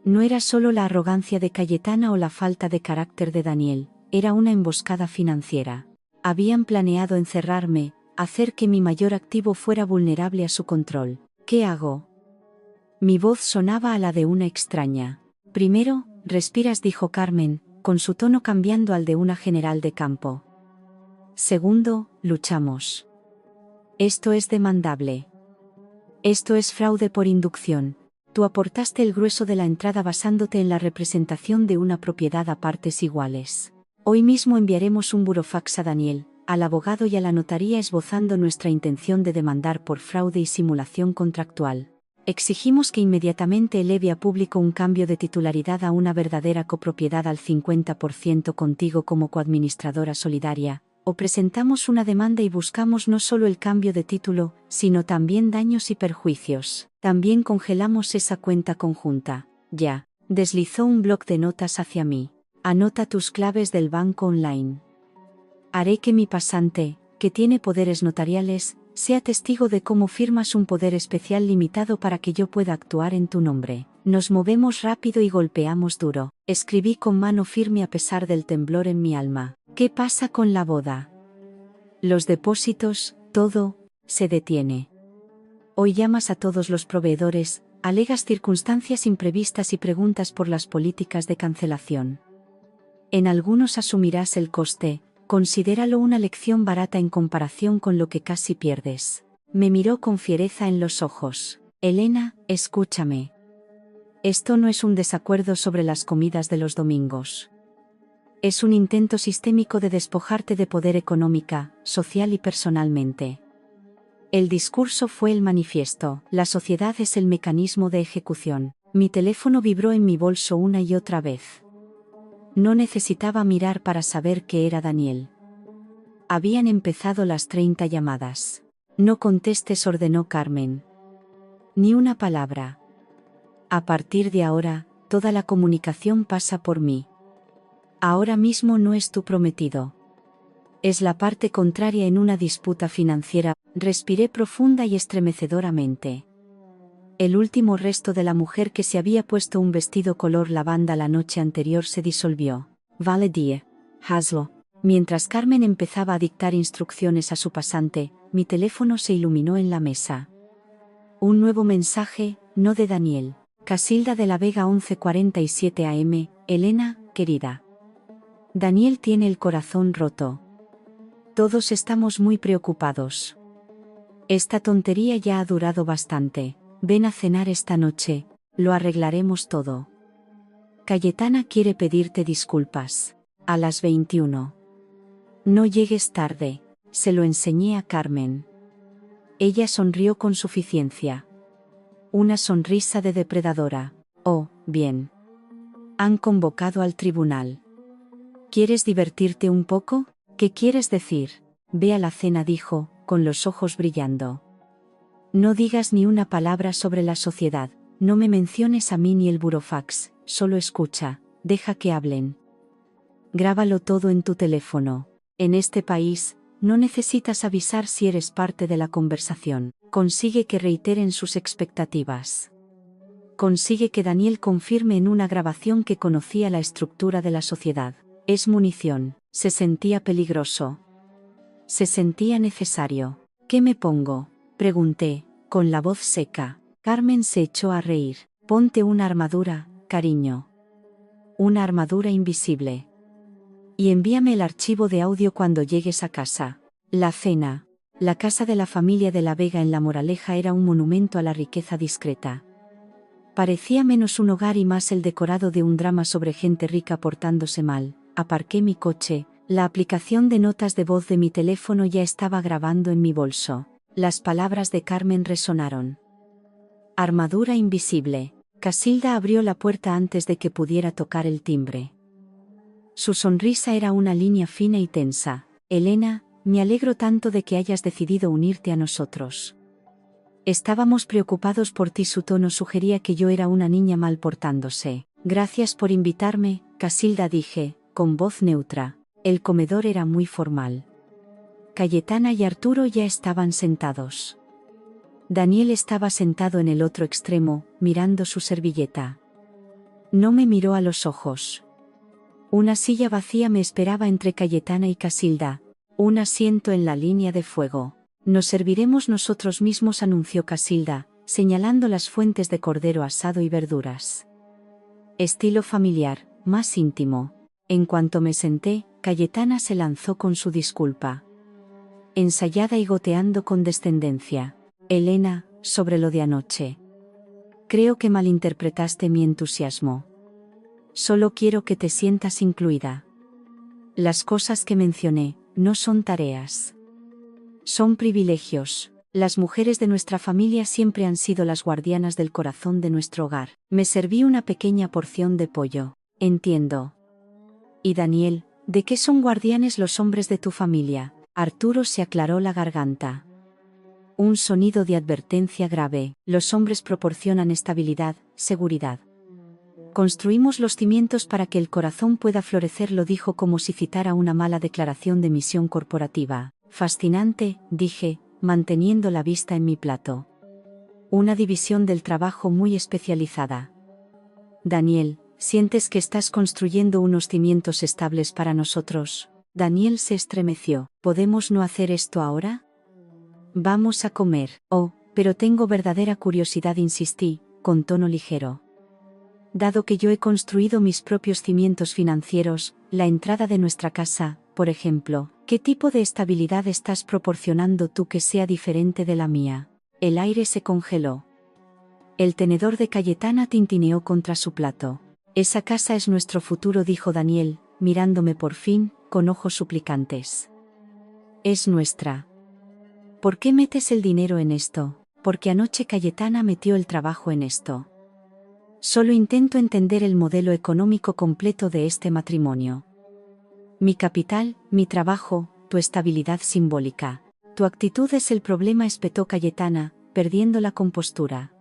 No era solo la arrogancia de Cayetana o la falta de carácter de Daniel, era una emboscada financiera. Habían planeado encerrarme, hacer que mi mayor activo fuera vulnerable a su control. ¿Qué hago? Mi voz sonaba a la de una extraña. Primero, respiras, dijo Carmen, con su tono cambiando al de una general de campo. Segundo, luchamos. Esto es demandable. Esto es fraude por inducción. Tú aportaste el grueso de la entrada basándote en la representación de una propiedad a partes iguales. Hoy mismo enviaremos un burofax a Daniel, al abogado y a la notaría esbozando nuestra intención de demandar por fraude y simulación contractual. Exigimos que inmediatamente eleve a público un cambio de titularidad a una verdadera copropiedad al 50% contigo como coadministradora solidaria, o presentamos una demanda y buscamos no solo el cambio de título, sino también daños y perjuicios. También congelamos esa cuenta conjunta. Ya. Deslizó un bloc de notas hacia mí. Anota tus claves del banco online. Haré que mi pasante, que tiene poderes notariales, sea testigo de cómo firmas un poder especial limitado para que yo pueda actuar en tu nombre. Nos movemos rápido y golpeamos duro. Escribí con mano firme a pesar del temblor en mi alma. ¿Qué pasa con la boda? Los depósitos, todo, se detiene. Hoy llamas a todos los proveedores, alegas circunstancias imprevistas y preguntas por las políticas de cancelación. En algunos asumirás el coste, considéralo una lección barata en comparación con lo que casi pierdes. Me miró con fiereza en los ojos. Elena, escúchame. Esto no es un desacuerdo sobre las comidas de los domingos. Es un intento sistémico de despojarte de poder económica, social y personalmente. El discurso fue el manifiesto. La sociedad es el mecanismo de ejecución. Mi teléfono vibró en mi bolso una y otra vez. No necesitaba mirar para saber que era Daniel. Habían empezado las 30 llamadas. No contestes, ordenó Carmen. Ni una palabra. A partir de ahora, toda la comunicación pasa por mí. Ahora mismo no es tu prometido. Es la parte contraria en una disputa financiera. Respiré profunda y estremecedoramente. El último resto de la mujer que se había puesto un vestido color lavanda la noche anterior se disolvió. Vale die, hazlo. Mientras Carmen empezaba a dictar instrucciones a su pasante, mi teléfono se iluminó en la mesa. Un nuevo mensaje, no de Daniel. Casilda de la Vega 11:47 am, Elena, querida. Daniel tiene el corazón roto. Todos estamos muy preocupados. Esta tontería ya ha durado bastante. Ven a cenar esta noche, lo arreglaremos todo. Cayetana quiere pedirte disculpas. A las 21. No llegues tarde, se lo enseñé a Carmen. Ella sonrió con suficiencia. Una sonrisa de depredadora. Oh, bien. Han convocado al tribunal. ¿Quieres divertirte un poco? ¿Qué quieres decir? Ve a la cena, dijo, con los ojos brillando. No digas ni una palabra sobre la sociedad, no me menciones a mí ni el burofax, solo escucha, deja que hablen. Grábalo todo en tu teléfono. En este país, no necesitas avisar si eres parte de la conversación. Consigue que reiteren sus expectativas. Consigue que Daniel confirme en una grabación que conocía la estructura de la sociedad. Es munición. Se sentía peligroso. Se sentía necesario. ¿Qué me pongo?, pregunté, con la voz seca. Carmen se echó a reír. Ponte una armadura, cariño. Una armadura invisible. Y envíame el archivo de audio cuando llegues a casa. La cena. La casa de la familia de la Vega en La Moraleja era un monumento a la riqueza discreta. Parecía menos un hogar y más el decorado de un drama sobre gente rica portándose mal. Aparqué mi coche, la aplicación de notas de voz de mi teléfono ya estaba grabando en mi bolso. Las palabras de Carmen resonaron. Armadura invisible. Casilda abrió la puerta antes de que pudiera tocar el timbre. Su sonrisa era una línea fina y tensa. Elena, me alegro tanto de que hayas decidido unirte a nosotros. Estábamos preocupados por ti. Su tono sugería que yo era una niña mal portándose. Gracias por invitarme, Casilda, dije, con voz neutra. El comedor era muy formal. Cayetana y Arturo ya estaban sentados. Daniel estaba sentado en el otro extremo, mirando su servilleta. No me miró a los ojos. Una silla vacía me esperaba entre Cayetana y Casilda, un asiento en la línea de fuego. Nos serviremos nosotros mismos, anunció Casilda, señalando las fuentes de cordero asado y verduras. Estilo familiar, más íntimo. En cuanto me senté, Cayetana se lanzó con su disculpa. Ensayada y goteando con descendencia. Elena, sobre lo de anoche. Creo que malinterpretaste mi entusiasmo. Solo quiero que te sientas incluida. Las cosas que mencioné no son tareas. Son privilegios. Las mujeres de nuestra familia siempre han sido las guardianas del corazón de nuestro hogar. Me serví una pequeña porción de pollo. Entiendo. Y Daniel, ¿de qué son guardianes los hombres de tu familia? Arturo se aclaró la garganta. Un sonido de advertencia grave. Los hombres proporcionan estabilidad, seguridad. Construimos los cimientos para que el corazón pueda florecer, lo dijo como si citara una mala declaración de misión corporativa. Fascinante, dije, manteniendo la vista en mi plato. Una división del trabajo muy especializada. Daniel, ¿sientes que estás construyendo unos cimientos estables para nosotros? Daniel se estremeció. ¿Podemos no hacer esto ahora? Vamos a comer. Oh, pero tengo verdadera curiosidad, insistí, con tono ligero. Dado que yo he construido mis propios cimientos financieros, la entrada de nuestra casa, por ejemplo, ¿qué tipo de estabilidad estás proporcionando tú que sea diferente de la mía? El aire se congeló. El tenedor de Cayetana tintineó contra su plato. Esa casa es nuestro futuro, dijo Daniel, mirándome por fin, con ojos suplicantes. Es nuestra ¿Por qué metes el dinero en esto? Porque anoche Cayetana metió el trabajo en esto. Solo intento entender el modelo económico completo de este matrimonio. Mi capital, mi trabajo, tu estabilidad simbólica. Tu actitud es el problema, espetó Cayetana, perdiendo la compostura.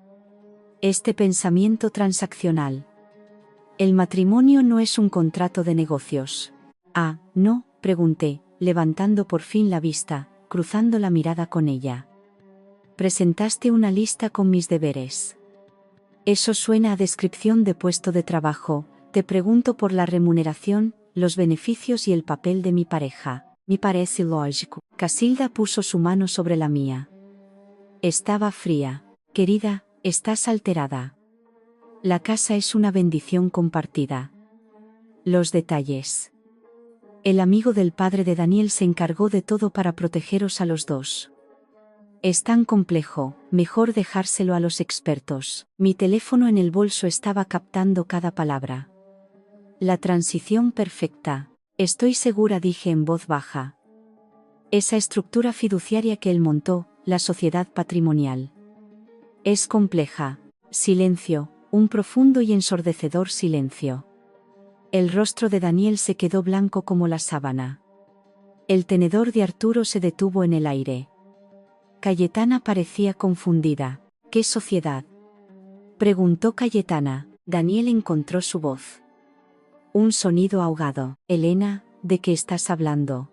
Este pensamiento transaccional. El matrimonio no es un contrato de negocios. Ah, ¿no? Pregunté, levantando por fin la vista, cruzando la mirada con ella. Presentaste una lista con mis deberes. Eso suena a descripción de puesto de trabajo. Te pregunto por la remuneración, los beneficios y el papel de mi pareja. Me parece lógico. Casilda puso su mano sobre la mía. Estaba fría. Querida, estás alterada. La casa es una bendición compartida. Los detalles. El amigo del padre de Daniel se encargó de todo para protegeros a los dos. Es tan complejo, mejor dejárselo a los expertos. Mi teléfono en el bolso estaba captando cada palabra. La transición perfecta. Estoy segura, dije en voz baja. Esa estructura fiduciaria que él montó, la sociedad patrimonial. Es compleja. Silencio, un profundo y ensordecedor silencio. El rostro de Daniel se quedó blanco como la sábana. El tenedor de Arturo se detuvo en el aire. Cayetana parecía confundida. ¿Qué sociedad? Preguntó Cayetana. Daniel encontró su voz. Un sonido ahogado. Elena, ¿de qué estás hablando?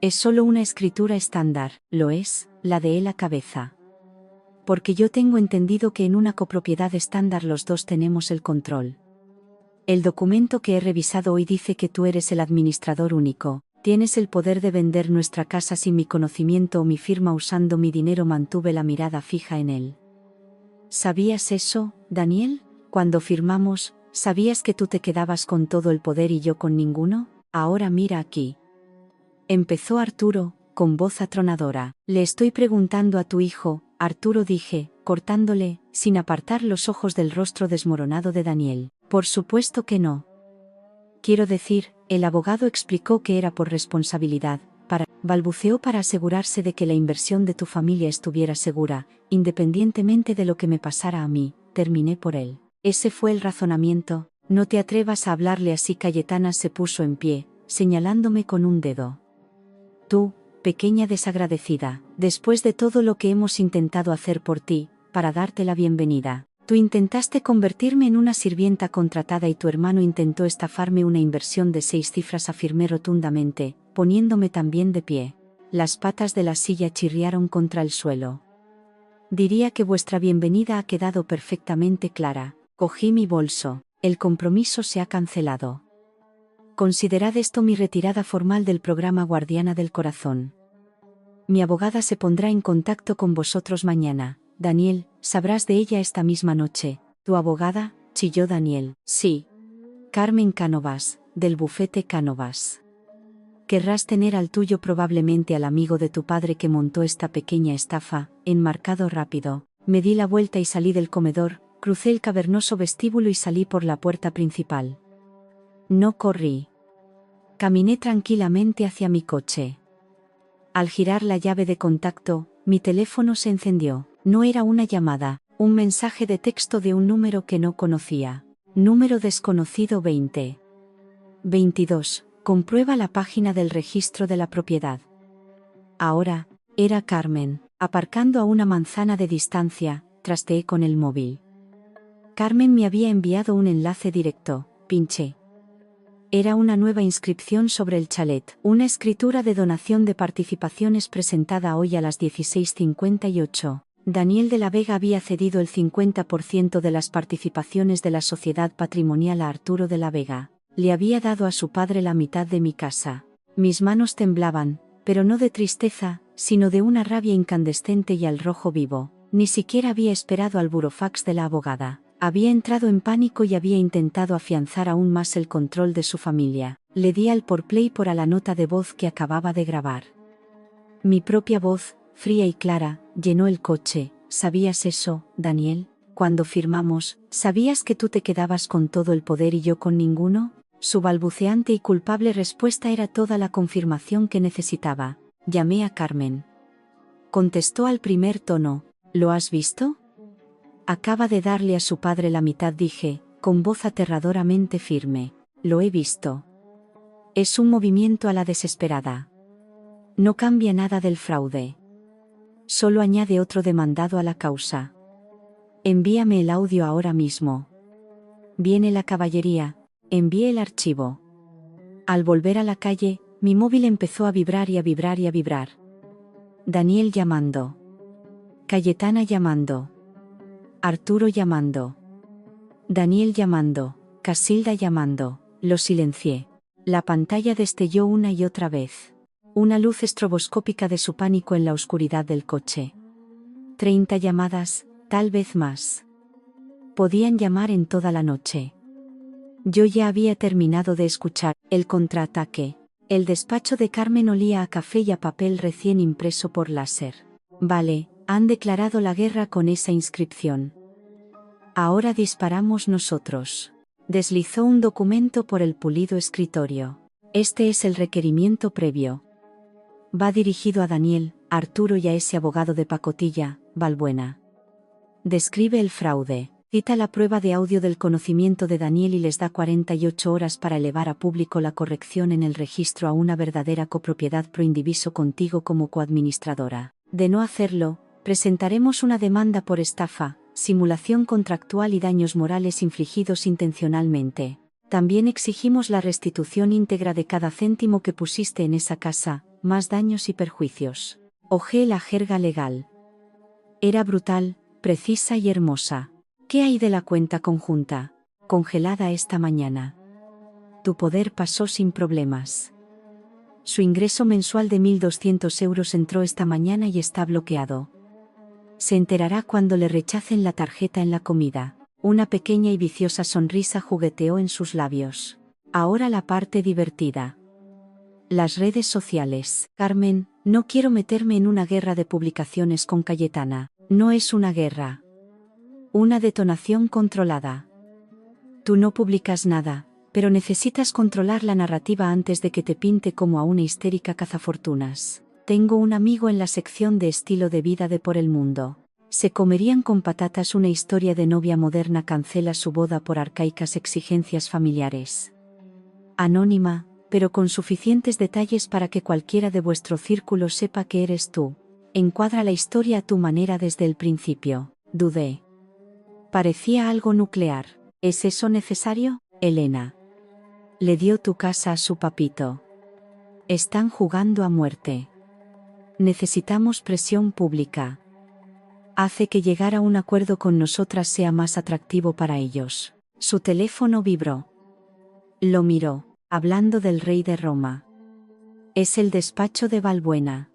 Es solo una escritura estándar, lo es, la de él a cabeza. Porque yo tengo entendido que en una copropiedad estándar los dos tenemos el control. El documento que he revisado hoy dice que tú eres el administrador único, tienes el poder de vender nuestra casa sin mi conocimiento o mi firma usando mi dinero. Mantuve la mirada fija en él. ¿Sabías eso, Daniel? Cuando firmamos, ¿sabías que tú te quedabas con todo el poder y yo con ninguno? Ahora mira aquí. Empezó Arturo, con voz atronadora. Le estoy preguntando a tu hijo, Arturo, dije, cortándole, sin apartar los ojos del rostro desmoronado de Daniel. Por supuesto que no. Quiero decir, el abogado explicó que era por responsabilidad, balbuceó para asegurarse de que la inversión de tu familia estuviera segura, independientemente de lo que me pasara a mí, terminé por él. Ese fue el razonamiento. No te atrevas a hablarle así. Cayetana se puso en pie, señalándome con un dedo. Tú, pequeña desagradecida, después de todo lo que hemos intentado hacer por ti, para darte la bienvenida. Tú intentaste convertirme en una sirvienta contratada y tu hermano intentó estafarme una inversión de 6 cifras, afirmé rotundamente, poniéndome también de pie. Las patas de la silla chirriaron contra el suelo. Diría que vuestra bienvenida ha quedado perfectamente clara. Cogí mi bolso. El compromiso se ha cancelado. Considerad esto mi retirada formal del programa Guardiana del Corazón. Mi abogada se pondrá en contacto con vosotros mañana. Daniel, sabrás de ella esta misma noche. ¿Tu abogada? Chilló Daniel. Sí. Carmen Cánovas, del bufete Cánovas. Querrás tener al tuyo, probablemente al amigo de tu padre que montó esta pequeña estafa. Enmarcado rápido. Me di la vuelta y salí del comedor, crucé el cavernoso vestíbulo y salí por la puerta principal. No corrí. Caminé tranquilamente hacia mi coche. Al girar la llave de contacto, mi teléfono se encendió. No era una llamada, un mensaje de texto de un número que no conocía. Número desconocido 22. Comprueba la página del registro de la propiedad. Ahora, era Carmen, aparcando a una manzana de distancia, trasteé con el móvil. Carmen me había enviado un enlace directo, pinché. Era una nueva inscripción sobre el chalet, una escritura de donación de participaciones presentada hoy a las 16:58. Daniel de la Vega había cedido el 50% de las participaciones de la sociedad patrimonial a Arturo de la Vega. Le había dado a su padre la mitad de mi casa. Mis manos temblaban, pero no de tristeza, sino de una rabia incandescente y al rojo vivo. Ni siquiera había esperado al burofax de la abogada. Había entrado en pánico y había intentado afianzar aún más el control de su familia. Le di al por play a la nota de voz que acababa de grabar. Mi propia voz, fría y clara, llenó el coche. ¿Sabías eso, Daniel? Cuando firmamos, ¿sabías que tú te quedabas con todo el poder y yo con ninguno? Su balbuceante y culpable respuesta era toda la confirmación que necesitaba. Llamé a Carmen. Contestó al primer tono. ¿Lo has visto? Acaba de darle a su padre la mitad, dije, con voz aterradoramente firme. Lo he visto. Es un movimiento a la desesperada. No cambia nada del fraude. Solo añade otro demandado a la causa. Envíame el audio ahora mismo. Viene la caballería. Envié el archivo. Al volver a la calle, mi móvil empezó a vibrar y a vibrar y a vibrar. Daniel llamando. Cayetana llamando. Arturo llamando. Daniel llamando. Casilda llamando. Lo silencié. La pantalla destelló una y otra vez. Una luz estroboscópica de su pánico en la oscuridad del coche. 30 llamadas, tal vez más. Podían llamar en toda la noche. Yo ya había terminado de escuchar el contraataque. El despacho de Carmen olía a café y a papel recién impreso por láser. Vale, han declarado la guerra con esa inscripción. Ahora disparamos nosotros. Deslizó un documento por el pulido escritorio. Este es el requerimiento previo. Va dirigido a Daniel, Arturo y a ese abogado de pacotilla, Balbuena. Describe el fraude. Cita la prueba de audio del conocimiento de Daniel y les da 48 horas para elevar a público la corrección en el registro a una verdadera copropiedad pro indiviso contigo como coadministradora. De no hacerlo, presentaremos una demanda por estafa, simulación contractual y daños morales infligidos intencionalmente. También exigimos la restitución íntegra de cada céntimo que pusiste en esa casa, más daños y perjuicios. Hojeé la jerga legal. Era brutal, precisa y hermosa. ¿Qué hay de la cuenta conjunta? Congelada esta mañana. Tu poder pasó sin problemas. Su ingreso mensual de 1.200 euros entró esta mañana y está bloqueado. Se enterará cuando le rechacen la tarjeta en la comida. Una pequeña y viciosa sonrisa jugueteó en sus labios. Ahora la parte divertida. Las redes sociales. Carmen, no quiero meterme en una guerra de publicaciones con Cayetana. No es una guerra. Una detonación controlada. Tú no publicas nada, pero necesitas controlar la narrativa antes de que te pinte como a una histérica cazafortunas. Tengo un amigo en la sección de estilo de vida de Por el Mundo. Se comerían con patatas una historia de novia moderna cancela su boda por arcaicas exigencias familiares. Anónima, pero con suficientes detalles para que cualquiera de vuestro círculo sepa que eres tú. Encuadra la historia a tu manera desde el principio. Dudé. Parecía algo nuclear. ¿Es eso necesario, Elena? Le dio tu casa a su papito. Están jugando a muerte. Necesitamos presión pública. Hace que llegar a un acuerdo con nosotras sea más atractivo para ellos. Su teléfono vibró. Lo miró, hablando del rey de Roma. Es el despacho de Balbuena.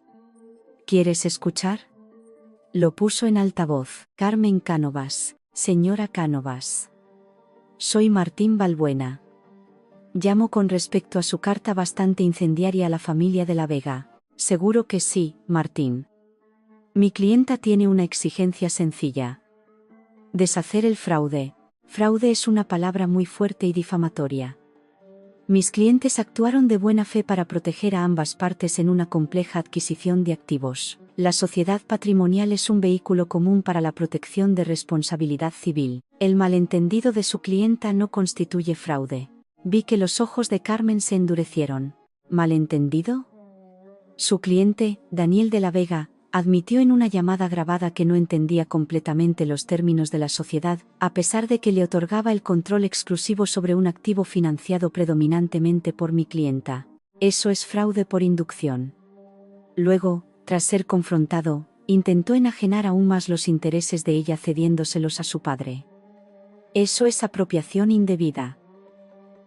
¿Quieres escuchar? Lo puso en altavoz. Carmen Cánovas. Señora Cánovas. Soy Martín Balbuena. Llamo con respecto a su carta bastante incendiaria a la familia de la Vega. Seguro que sí, Martín. Mi clienta tiene una exigencia sencilla. Deshacer el fraude. Fraude es una palabra muy fuerte y difamatoria. Mis clientes actuaron de buena fe para proteger a ambas partes en una compleja adquisición de activos. La sociedad patrimonial es un vehículo común para la protección de responsabilidad civil. El malentendido de su clienta no constituye fraude. Vi que los ojos de Carmen se endurecieron. ¿Malentendido? Su cliente, Daniel de la Vega, admitió en una llamada grabada que no entendía completamente los términos de la sociedad, a pesar de que le otorgaba el control exclusivo sobre un activo financiado predominantemente por mi clienta. Eso es fraude por inducción. Luego, tras ser confrontado, intentó enajenar aún más los intereses de ella cediéndoselos a su padre. Eso es apropiación indebida.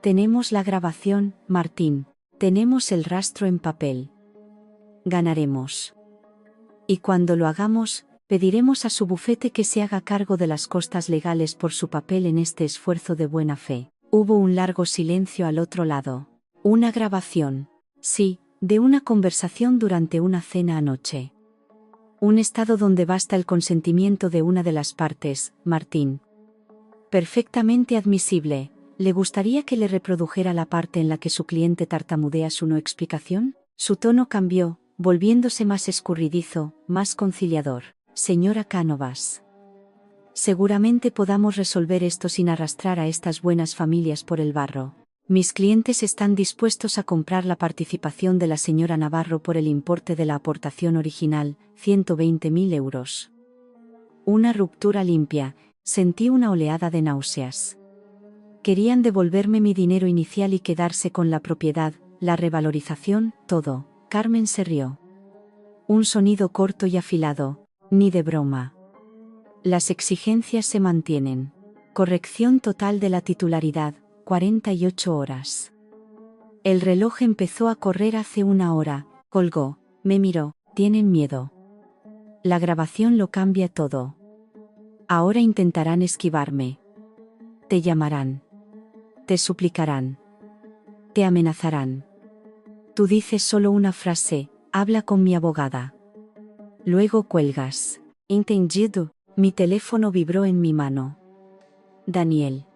Tenemos la grabación, Martín. Tenemos el rastro en papel. Ganaremos. Y cuando lo hagamos, pediremos a su bufete que se haga cargo de las costas legales por su papel en este esfuerzo de buena fe. Hubo un largo silencio al otro lado. Una grabación. Sí, de una conversación durante una cena anoche. Un estado donde basta el consentimiento de una de las partes, Martín. Perfectamente admisible. ¿Le gustaría que le reprodujera la parte en la que su cliente tartamudea su no explicación? Su tono cambió, volviéndose más escurridizo, más conciliador. Señora Cánovas. Seguramente podamos resolver esto sin arrastrar a estas buenas familias por el barro. Mis clientes están dispuestos a comprar la participación de la señora Navarro por el importe de la aportación original, 120.000 euros. Una ruptura limpia, sentí una oleada de náuseas. Querían devolverme mi dinero inicial y quedarse con la propiedad, la revalorización, todo. Carmen se rió. Un sonido corto y afilado, ni de broma. Las exigencias se mantienen. Corrección total de la titularidad, 48 horas. El reloj empezó a correr hace una hora, colgó, me miró, tienen miedo. La grabación lo cambia todo. Ahora intentarán esquivarme. Te llamarán. Te suplicarán. Te amenazarán. Tú dices solo una frase, habla con mi abogada. Luego cuelgas. Entendido. Mi teléfono vibró en mi mano. Daniel.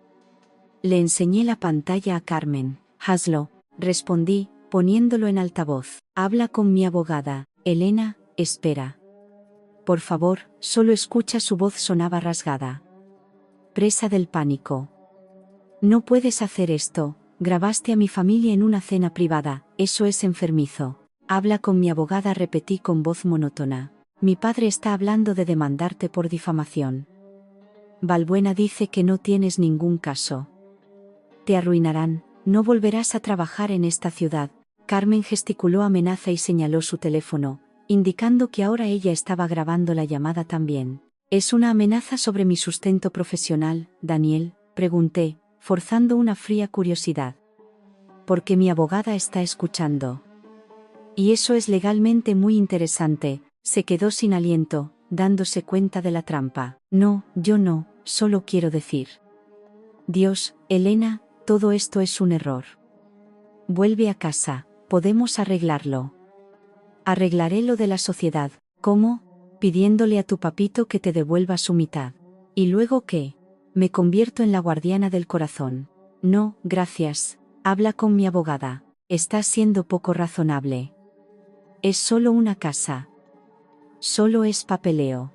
Le enseñé la pantalla a Carmen. Hazlo, respondí, poniéndolo en altavoz. Habla con mi abogada. Elena, espera. Por favor, solo escucha, su voz sonaba rasgada. Presa del pánico. No puedes hacer esto, grabaste a mi familia en una cena privada, eso es enfermizo. Habla con mi abogada, repetí con voz monótona. Mi padre está hablando de demandarte por difamación. Balbuena dice que no tienes ningún caso. Te arruinarán, no volverás a trabajar en esta ciudad. Carmen gesticuló amenaza y señaló su teléfono, indicando que ahora ella estaba grabando la llamada también. ¿Es una amenaza sobre mi sustento profesional, Daniel?, pregunté, forzando una fría curiosidad. Porque mi abogada está escuchando. Y eso es legalmente muy interesante. Se quedó sin aliento, dándose cuenta de la trampa. No, yo no, solo quiero decir. Dios, Elena, todo esto es un error. Vuelve a casa, podemos arreglarlo. Arreglaré lo de la sociedad. ¿Cómo? Pidiéndole a tu papito que te devuelva su mitad. ¿Y luego qué? Me convierto en la guardiana del corazón. No, gracias. Habla con mi abogada. Estás siendo poco razonable. Es solo una casa. Solo es papeleo.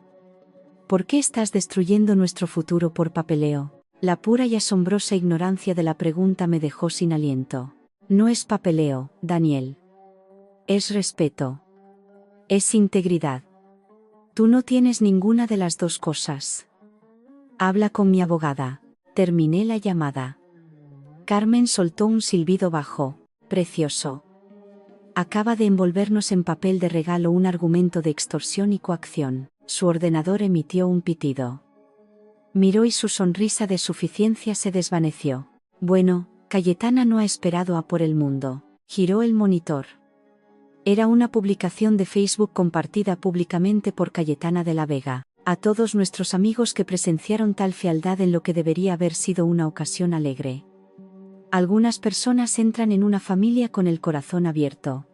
¿Por qué estás destruyendo nuestro futuro por papeleo? La pura y asombrosa ignorancia de la pregunta me dejó sin aliento. No es papeleo, Daniel. Es respeto. Es integridad. Tú no tienes ninguna de las dos cosas. Habla con mi abogada. Terminé la llamada. Carmen soltó un silbido bajo. Precioso. Acaba de envolvernos en papel de regalo un argumento de extorsión y coacción. Su ordenador emitió un pitido. Miró y su sonrisa de suficiencia se desvaneció. Bueno, Cayetana no ha esperado a por el mundo. Giró el monitor. Era una publicación de Facebook compartida públicamente por Cayetana de la Vega. A todos nuestros amigos que presenciaron tal fealdad en lo que debería haber sido una ocasión alegre. Algunas personas entran en una familia con el corazón abierto.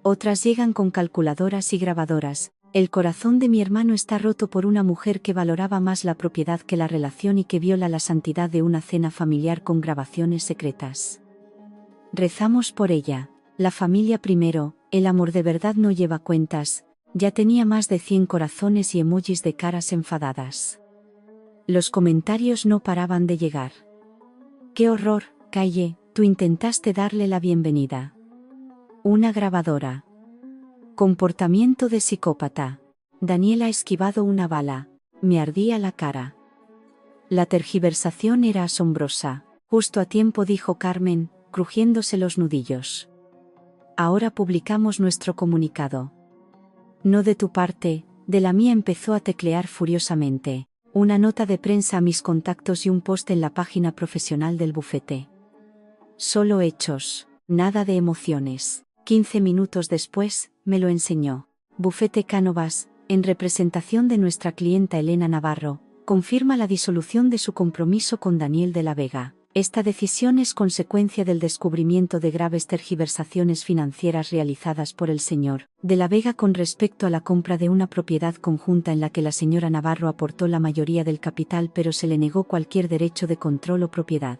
Otras llegan con calculadoras y grabadoras. El corazón de mi hermano está roto por una mujer que valoraba más la propiedad que la relación y que viola la santidad de una cena familiar con grabaciones secretas. Rezamos por ella. La familia primero, el amor de verdad no lleva cuentas. Ya tenía más de 100 corazones y emojis de caras enfadadas. Los comentarios no paraban de llegar. ¡Qué horror, Calle! Tú intentaste darle la bienvenida. Una grabadora. Comportamiento de psicópata. Daniel ha esquivado una bala. Me ardía la cara. La tergiversación era asombrosa. Justo a tiempo, dijo Carmen, crujiéndose los nudillos. Ahora publicamos nuestro comunicado. No de tu parte, de la mía, empezó a teclear furiosamente. Una nota de prensa a mis contactos y un post en la página profesional del bufete. Solo hechos, nada de emociones. 15 minutos después, me lo enseñó. Bufete Cánovas, en representación de nuestra clienta Elena Navarro, confirma la disolución de su compromiso con Daniel de la Vega. Esta decisión es consecuencia del descubrimiento de graves tergiversaciones financieras realizadas por el señor de la Vega con respecto a la compra de una propiedad conjunta en la que la señora Navarro aportó la mayoría del capital, pero se le negó cualquier derecho de control o propiedad.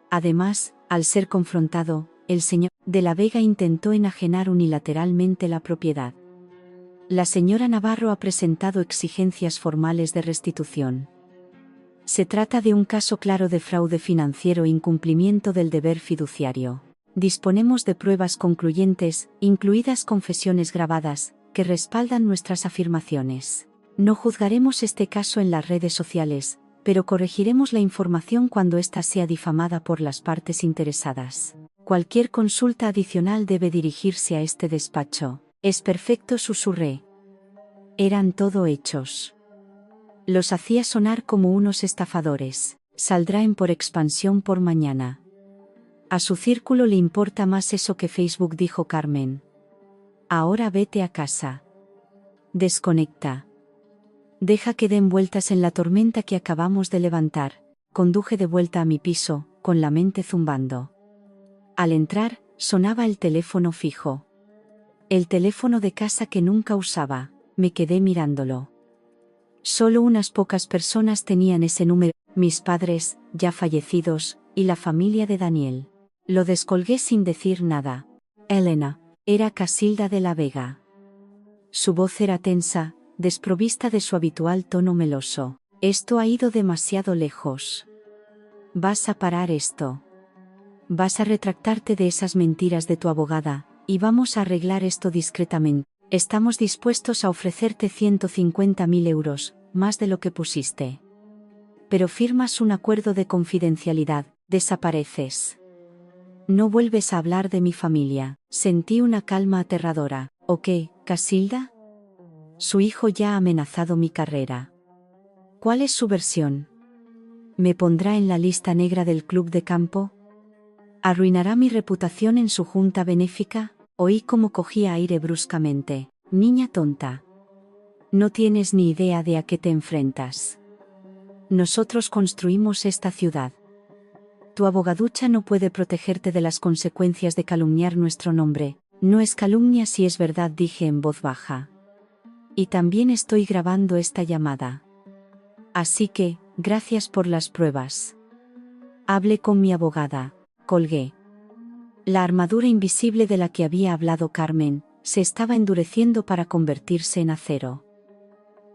Además, al ser confrontado, el señor de la Vega intentó enajenar unilateralmente la propiedad. La señora Navarro ha presentado exigencias formales de restitución. Se trata de un caso claro de fraude financiero e incumplimiento del deber fiduciario. Disponemos de pruebas concluyentes, incluidas confesiones grabadas, que respaldan nuestras afirmaciones. No juzgaremos este caso en las redes sociales, pero corregiremos la información cuando ésta sea difamada por las partes interesadas. Cualquier consulta adicional debe dirigirse a este despacho. Es perfecto, susurré. Eran todo hechos. Los hacía sonar como unos estafadores. Saldrá en Por Expansión por mañana. A su círculo le importa más eso que Facebook, dijo Carmen. Ahora vete a casa. Desconecta. Deja que den vueltas en la tormenta que acabamos de levantar. Conduje de vuelta a mi piso, con la mente zumbando. Al entrar, sonaba el teléfono fijo. El teléfono de casa que nunca usaba. Me quedé mirándolo. Solo unas pocas personas tenían ese número, mis padres, ya fallecidos, y la familia de Daniel. Lo descolgué sin decir nada. Elena, era Casilda de la Vega. Su voz era tensa, desprovista de su habitual tono meloso. Esto ha ido demasiado lejos. Vas a parar esto. Vas a retractarte de esas mentiras de tu abogada, y vamos a arreglar esto discretamente. Estamos dispuestos a ofrecerte 150.000 euros, más de lo que pusiste. Pero firmas un acuerdo de confidencialidad, desapareces. No vuelves a hablar de mi familia. Sentí una calma aterradora. ¿O qué, Casilda? Su hijo ya ha amenazado mi carrera. ¿Cuál es su versión? ¿Me pondrá en la lista negra del club de campo? ¿Arruinará mi reputación en su junta benéfica? Oí cómo cogía aire bruscamente. Niña tonta. No tienes ni idea de a qué te enfrentas. Nosotros construimos esta ciudad. Tu abogaducha no puede protegerte de las consecuencias de calumniar nuestro nombre. No es calumnia si es verdad, dije en voz baja. Y también estoy grabando esta llamada. Así que, gracias por las pruebas. Hablé con mi abogada. Colgué. La armadura invisible de la que había hablado Carmen, se estaba endureciendo para convertirse en acero.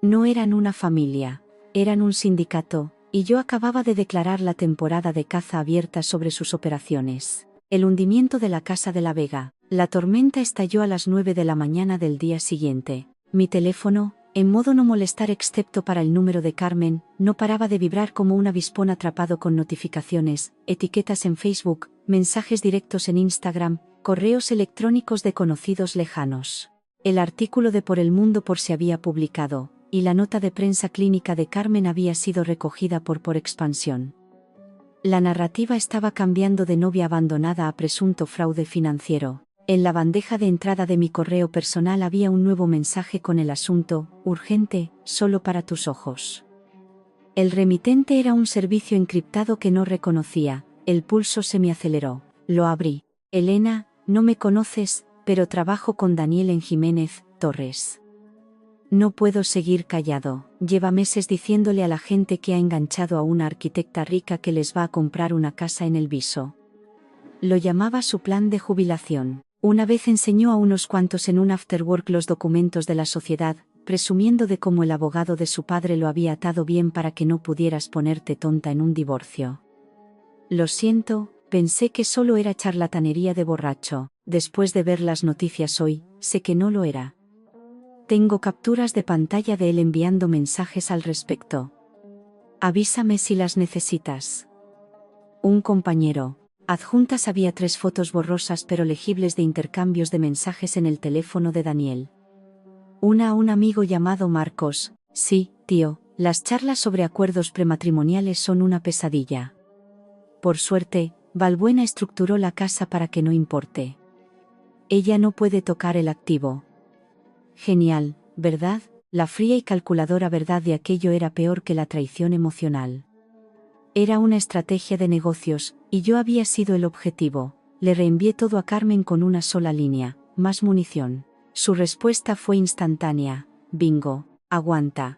No eran una familia, eran un sindicato, y yo acababa de declarar la temporada de caza abierta sobre sus operaciones. El hundimiento de la Casa de la Vega. La tormenta estalló a las 9 de la mañana del día siguiente. Mi teléfono, en modo no molestar excepto para el número de Carmen, no paraba de vibrar como un avispón atrapado con notificaciones, etiquetas en Facebook, mensajes directos en Instagram, correos electrónicos de conocidos lejanos. El artículo de Por el Mundo se había publicado, y la nota de prensa clínica de Carmen había sido recogida Por Expansión. La narrativa estaba cambiando de novia abandonada a presunto fraude financiero. En la bandeja de entrada de mi correo personal había un nuevo mensaje con el asunto: urgente, solo para tus ojos. El remitente era un servicio encriptado que no reconocía. El pulso se me aceleró. Lo abrí. Elena, no me conoces, pero trabajo con Daniel en Jiménez Torres. No puedo seguir callado. Lleva meses diciéndole a la gente que ha enganchado a una arquitecta rica que les va a comprar una casa en El Viso. Lo llamaba su plan de jubilación. Una vez enseñó a unos cuantos en un afterwork los documentos de la sociedad, presumiendo de cómo el abogado de su padre lo había atado bien para que no pudieras ponerte tonta en un divorcio. Lo siento, pensé que solo era charlatanería de borracho. Después de ver las noticias hoy, sé que no lo era. Tengo capturas de pantalla de él enviando mensajes al respecto. Avísame si las necesitas. Un compañero. Adjuntas había 3 fotos borrosas pero legibles de intercambios de mensajes en el teléfono de Daniel. Una a un amigo llamado Marcos. Sí, tío, las charlas sobre acuerdos prematrimoniales son una pesadilla. Por suerte, Valbuena estructuró la casa para que no importe. Ella no puede tocar el activo. Genial, ¿verdad? La fría y calculadora verdad de aquello era peor que la traición emocional. Era una estrategia de negocios, y yo había sido el objetivo. Le reenvié todo a Carmen con una sola línea: más munición. Su respuesta fue instantánea: bingo, aguanta.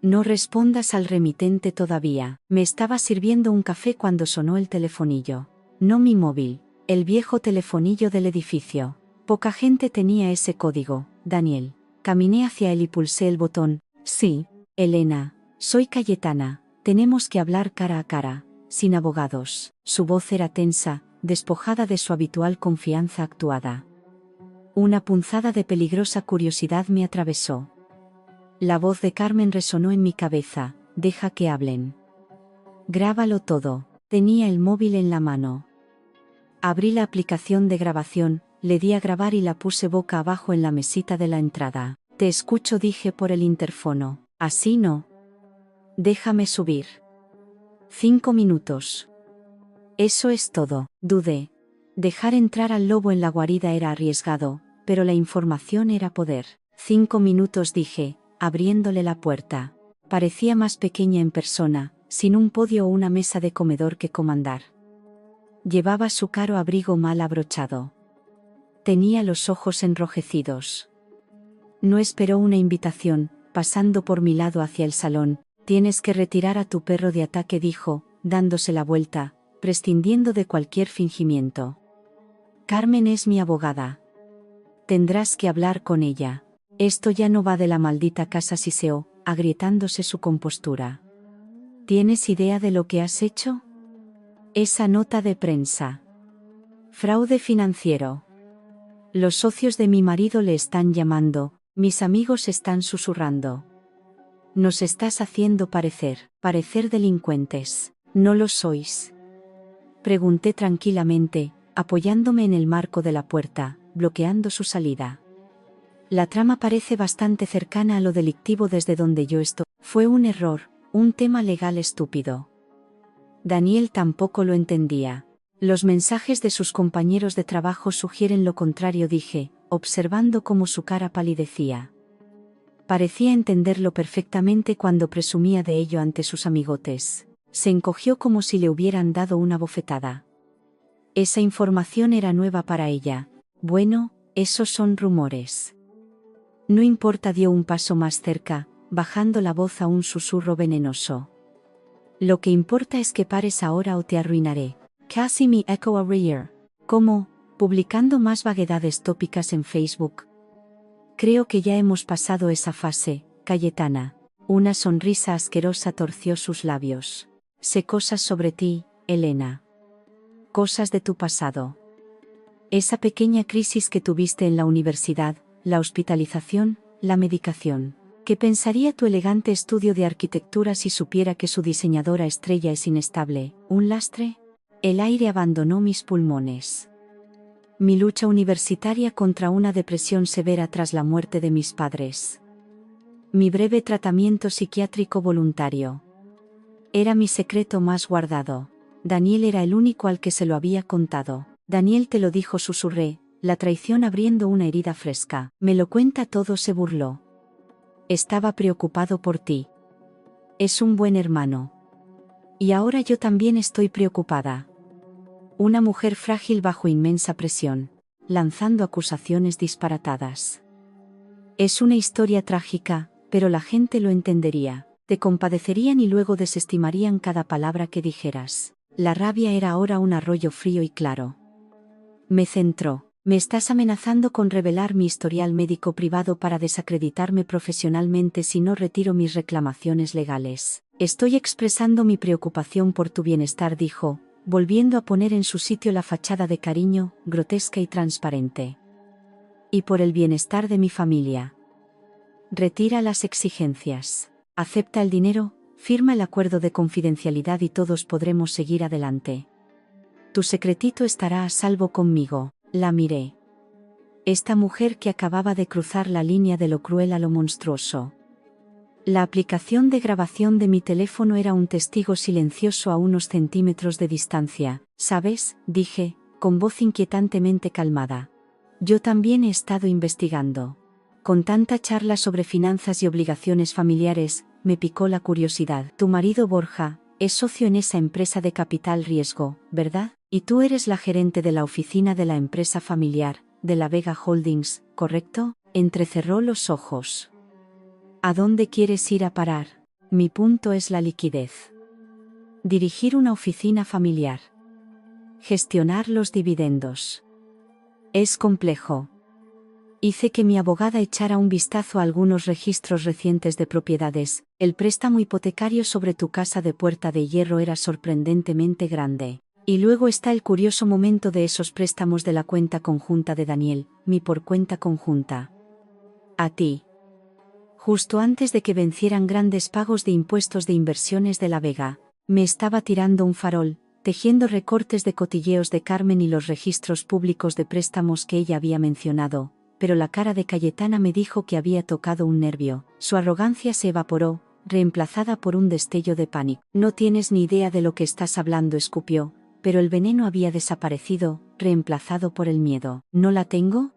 No respondas al remitente todavía. Me estaba sirviendo un café cuando sonó el telefonillo. No mi móvil. El viejo telefonillo del edificio. Poca gente tenía ese código, Daniel. Caminé hacia él y pulsé el botón. Sí, Elena, soy Cayetana. Tenemos que hablar cara a cara, sin abogados. Su voz era tensa, despojada de su habitual confianza actuada. Una punzada de peligrosa curiosidad me atravesó. La voz de Carmen resonó en mi cabeza. Deja que hablen. Grábalo todo. Tenía el móvil en la mano. Abrí la aplicación de grabación, le di a grabar y la puse boca abajo en la mesita de la entrada. Te escucho, dije por el interfono. Así no. Déjame subir. 5 minutos. Eso es todo. Dudé. Dejar entrar al lobo en la guarida era arriesgado, pero la información era poder. 5 minutos, dije, abriéndole la puerta. Parecía más pequeña en persona, sin un podio o una mesa de comedor que comandar. Llevaba su caro abrigo mal abrochado. Tenía los ojos enrojecidos. No esperó una invitación, pasando por mi lado hacia el salón. Tienes que retirar a tu perro de ataque, dijo, dándose la vuelta, prescindiendo de cualquier fingimiento. Carmen es mi abogada. Tendrás que hablar con ella. Esto ya no va de la maldita casa, siseó, agrietándose su compostura. ¿Tienes idea de lo que has hecho? Esa nota de prensa. Fraude financiero. Los socios de mi marido le están llamando, mis amigos están susurrando. Nos estás haciendo parecer delincuentes. ¿No lo sois? Pregunté tranquilamente, apoyándome en el marco de la puerta, bloqueando su salida. La trama parece bastante cercana a lo delictivo desde donde yo estoy. Fue un error, un tema legal estúpido. Daniel tampoco lo entendía. Los mensajes de sus compañeros de trabajo sugieren lo contrario, dije, observando cómo su cara palidecía. Parecía entenderlo perfectamente cuando presumía de ello ante sus amigotes. Se encogió como si le hubieran dado una bofetada. Esa información era nueva para ella. Bueno, esos son rumores. No importa, dio un paso más cerca, bajando la voz a un susurro venenoso. Lo que importa es que pares ahora o te arruinaré. Casi me echo a reír. ¿Cómo? Publicando más vaguedades tópicas en Facebook. Creo que ya hemos pasado esa fase, Cayetana. Una sonrisa asquerosa torció sus labios. Sé cosas sobre ti, Elena. Cosas de tu pasado. Esa pequeña crisis que tuviste en la universidad, la hospitalización, la medicación. ¿Qué pensaría tu elegante estudio de arquitectura si supiera que su diseñadora estrella es inestable? ¿Un lastre? El aire abandonó mis pulmones. Mi lucha universitaria contra una depresión severa tras la muerte de mis padres. Mi breve tratamiento psiquiátrico voluntario. Era mi secreto más guardado. Daniel era el único al que se lo había contado. Daniel te lo dijo, susurré, la traición abriendo una herida fresca. Me lo cuenta todo, se burló. Estaba preocupado por ti. Es un buen hermano. Y ahora yo también estoy preocupada. Una mujer frágil bajo inmensa presión, lanzando acusaciones disparatadas. Es una historia trágica, pero la gente lo entendería. Te compadecerían y luego desestimarían cada palabra que dijeras. La rabia era ahora un arroyo frío y claro. Me centró. Me estás amenazando con revelar mi historial médico privado para desacreditarme profesionalmente si no retiro mis reclamaciones legales. Estoy expresando mi preocupación por tu bienestar, dijo, volviendo a poner en su sitio la fachada de cariño, grotesca y transparente. Y por el bienestar de mi familia. Retira las exigencias. Acepta el dinero, firma el acuerdo de confidencialidad y todos podremos seguir adelante. Tu secretito estará a salvo conmigo. La miré. Esta mujer que acababa de cruzar la línea de lo cruel a lo monstruoso. La aplicación de grabación de mi teléfono era un testigo silencioso a unos centímetros de distancia. ¿Sabes?, dije, con voz inquietantemente calmada. Yo también he estado investigando. Con tanta charla sobre finanzas y obligaciones familiares, me picó la curiosidad. Tu marido Borja es socio en esa empresa de capital riesgo, ¿verdad? Y tú eres la gerente de la oficina de la empresa familiar, de la Vega Holdings, ¿correcto? Entrecerró los ojos. ¿A dónde quieres ir a parar? Mi punto es la liquidez. Dirigir una oficina familiar. Gestionar los dividendos. Es complejo. Hice que mi abogada echara un vistazo a algunos registros recientes de propiedades. El préstamo hipotecario sobre tu casa de Puerta de Hierro era sorprendentemente grande. Y luego está el curioso momento de esos préstamos de la cuenta conjunta de Daniel, mi por cuenta conjunta. A ti. Justo antes de que vencieran grandes pagos de impuestos de inversiones de La Vega, me estaba tirando un farol, tejiendo recortes de cotilleos de Carmen y los registros públicos de préstamos que ella había mencionado, pero la cara de Cayetana me dijo que había tocado un nervio. Su arrogancia se evaporó, reemplazada por un destello de pánico. No tienes ni idea de lo que estás hablando, escupió, pero el veneno había desaparecido, reemplazado por el miedo. ¿No la tengo?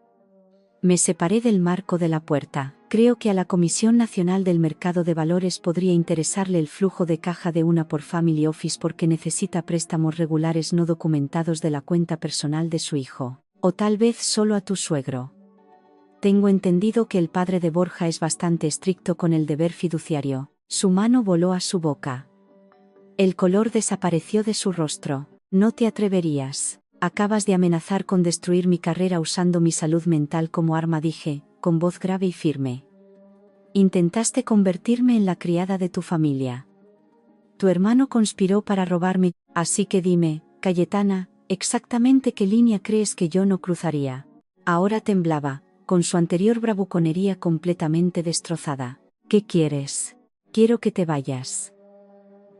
Me separé del marco de la puerta. Creo que a la Comisión Nacional del Mercado de Valores podría interesarle el flujo de caja de una por Family Office porque necesita préstamos regulares no documentados de la cuenta personal de su hijo. O tal vez solo a tu suegro. Tengo entendido que el padre de Borja es bastante estricto con el deber fiduciario. Su mano voló a su boca. El color desapareció de su rostro. No te atreverías. Acabas de amenazar con destruir mi carrera usando mi salud mental como arma, dije, con voz grave y firme. Intentaste convertirme en la criada de tu familia. Tu hermano conspiró para robarme, así que dime, Cayetana, exactamente qué línea crees que yo no cruzaría. Ahora temblaba, con su anterior bravuconería completamente destrozada. ¿Qué quieres? Quiero que te vayas.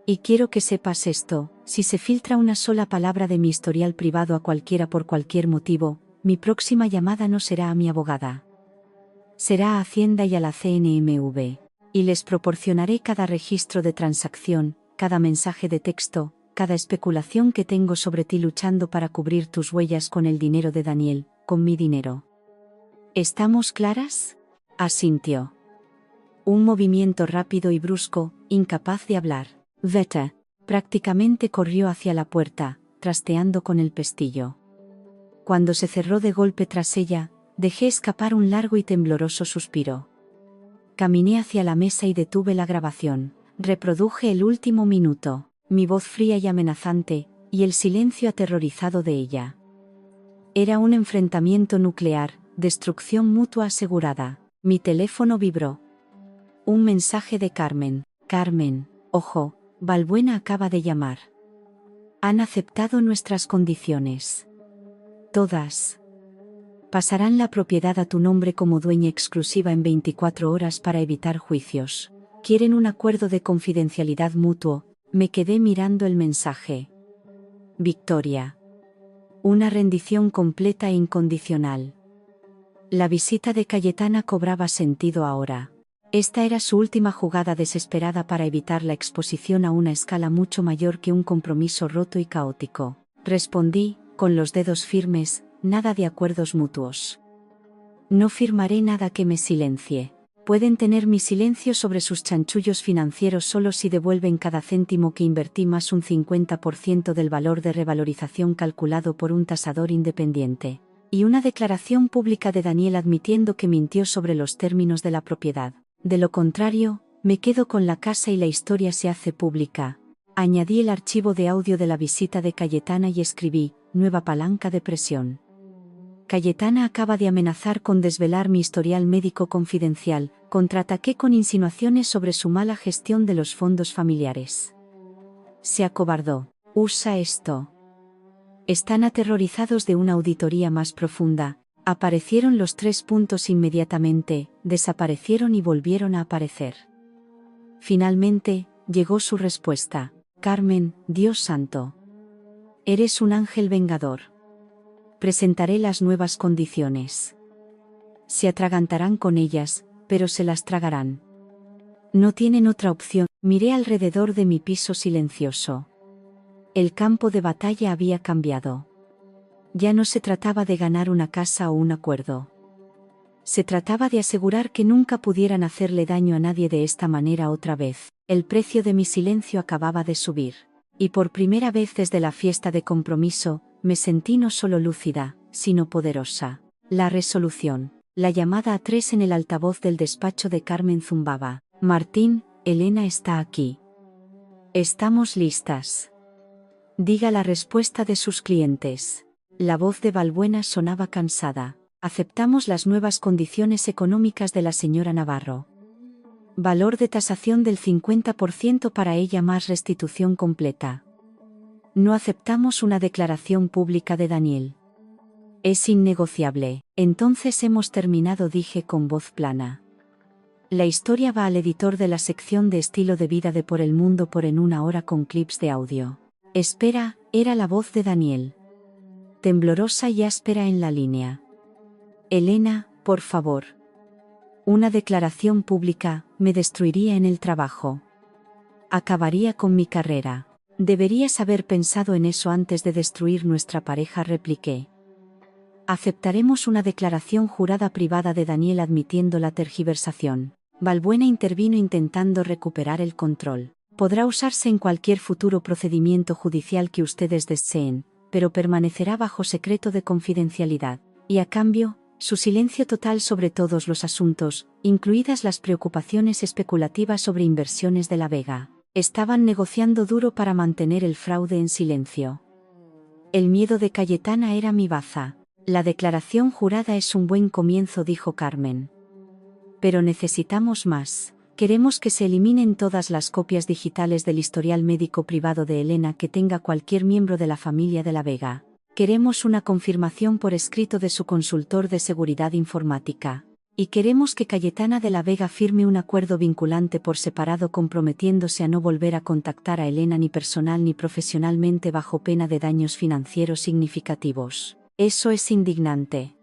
Y quiero que sepas esto, si se filtra una sola palabra de mi historial privado a cualquiera por cualquier motivo, mi próxima llamada no será a mi abogada. Será a Hacienda y a la CNMV. Y les proporcionaré cada registro de transacción, cada mensaje de texto, cada especulación que tengo sobre ti luchando para cubrir tus huellas con el dinero de Daniel, con mi dinero. ¿Estamos claras? Asintió. Un movimiento rápido y brusco, incapaz de hablar. Vete. Prácticamente corrió hacia la puerta, trasteando con el pestillo. Cuando se cerró de golpe tras ella, dejé escapar un largo y tembloroso suspiro. Caminé hacia la mesa y detuve la grabación. Reproduje el último minuto, mi voz fría y amenazante, y el silencio aterrorizado de ella. Era un enfrentamiento nuclear, destrucción mutua asegurada. Mi teléfono vibró. Un mensaje de Carmen. Carmen, ojo, Balbuena acaba de llamar. Han aceptado nuestras condiciones. Todas. Pasarán la propiedad a tu nombre como dueña exclusiva en 24 horas para evitar juicios. Quieren un acuerdo de confidencialidad mutuo. Me quedé mirando el mensaje. Victoria. Una rendición completa e incondicional. La visita de Cayetana cobraba sentido ahora. Esta era su última jugada desesperada para evitar la exposición a una escala mucho mayor que un compromiso roto y caótico. Respondí, con los dedos firmes, nada de acuerdos mutuos. No firmaré nada que me silencie. Pueden tener mi silencio sobre sus chanchullos financieros solo si devuelven cada céntimo que invertí más un 50% del valor de revalorización calculado por un tasador independiente. Y una declaración pública de Daniel admitiendo que mintió sobre los términos de la propiedad. De lo contrario, me quedo con la casa y la historia se hace pública. Añadí el archivo de audio de la visita de Cayetana y escribí, nueva palanca de presión. Cayetana acaba de amenazar con desvelar mi historial médico confidencial, contraataqué con insinuaciones sobre su mala gestión de los fondos familiares. Se acobardó. Usa esto. Están aterrorizados de una auditoría más profunda. Aparecieron los 3 puntos inmediatamente, desaparecieron y volvieron a aparecer. Finalmente, llegó su respuesta. Carmen, Dios santo. Eres un ángel vengador. Presentaré las nuevas condiciones. Se atragantarán con ellas, pero se las tragarán. No tienen otra opción. Miré alrededor de mi piso silencioso. El campo de batalla había cambiado. Ya no se trataba de ganar una casa o un acuerdo. Se trataba de asegurar que nunca pudieran hacerle daño a nadie de esta manera otra vez. El precio de mi silencio acababa de subir. Y por primera vez desde la fiesta de compromiso, me sentí no solo lúcida, sino poderosa. La resolución. La llamada a 3 en el altavoz del despacho de Carmen zumbaba. Martín, Elena está aquí. Estamos listas. Diga la respuesta de sus clientes. La voz de Balbuena sonaba cansada. Aceptamos las nuevas condiciones económicas de la señora Navarro. Valor de tasación del 50% para ella más restitución completa. No aceptamos una declaración pública de Daniel. Es innegociable. Entonces hemos terminado, dije con voz plana. La historia va al editor de la sección de estilo de vida de Por el Mundo por en una hora con clips de audio. Espera, era la voz de Daniel. Temblorosa y áspera en la línea. Elena, por favor. Una declaración pública me destruiría en el trabajo. Acabaría con mi carrera. Deberías haber pensado en eso antes de destruir nuestra pareja, repliqué. Aceptaremos una declaración jurada privada de Daniel admitiendo la tergiversación. Balbuena intervino intentando recuperar el control. Podrá usarse en cualquier futuro procedimiento judicial que ustedes deseen, pero permanecerá bajo secreto de confidencialidad. Y a cambio, su silencio total sobre todos los asuntos, incluidas las preocupaciones especulativas sobre inversiones de La Vega. Estaban negociando duro para mantener el fraude en silencio. El miedo de Cayetana era mi baza. La declaración jurada es un buen comienzo, dijo Carmen. Pero necesitamos más. Queremos que se eliminen todas las copias digitales del historial médico privado de Elena que tenga cualquier miembro de la familia de La Vega. Queremos una confirmación por escrito de su consultor de seguridad informática. Y queremos que Cayetana de la Vega firme un acuerdo vinculante por separado comprometiéndose a no volver a contactar a Elena ni personal ni profesionalmente bajo pena de daños financieros significativos. Eso es indignante.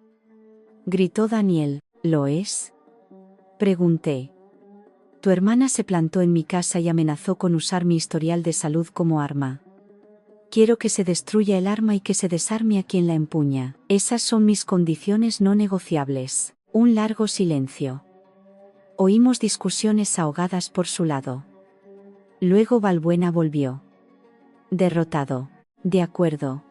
Gritó Daniel. ¿Lo es? Pregunté. Tu hermana se plantó en mi casa y amenazó con usar mi historial de salud como arma. Quiero que se destruya el arma y que se desarme a quien la empuña. Esas son mis condiciones no negociables. Un largo silencio. Oímos discusiones ahogadas por su lado. Luego Balbuena volvió. Derrotado. De acuerdo.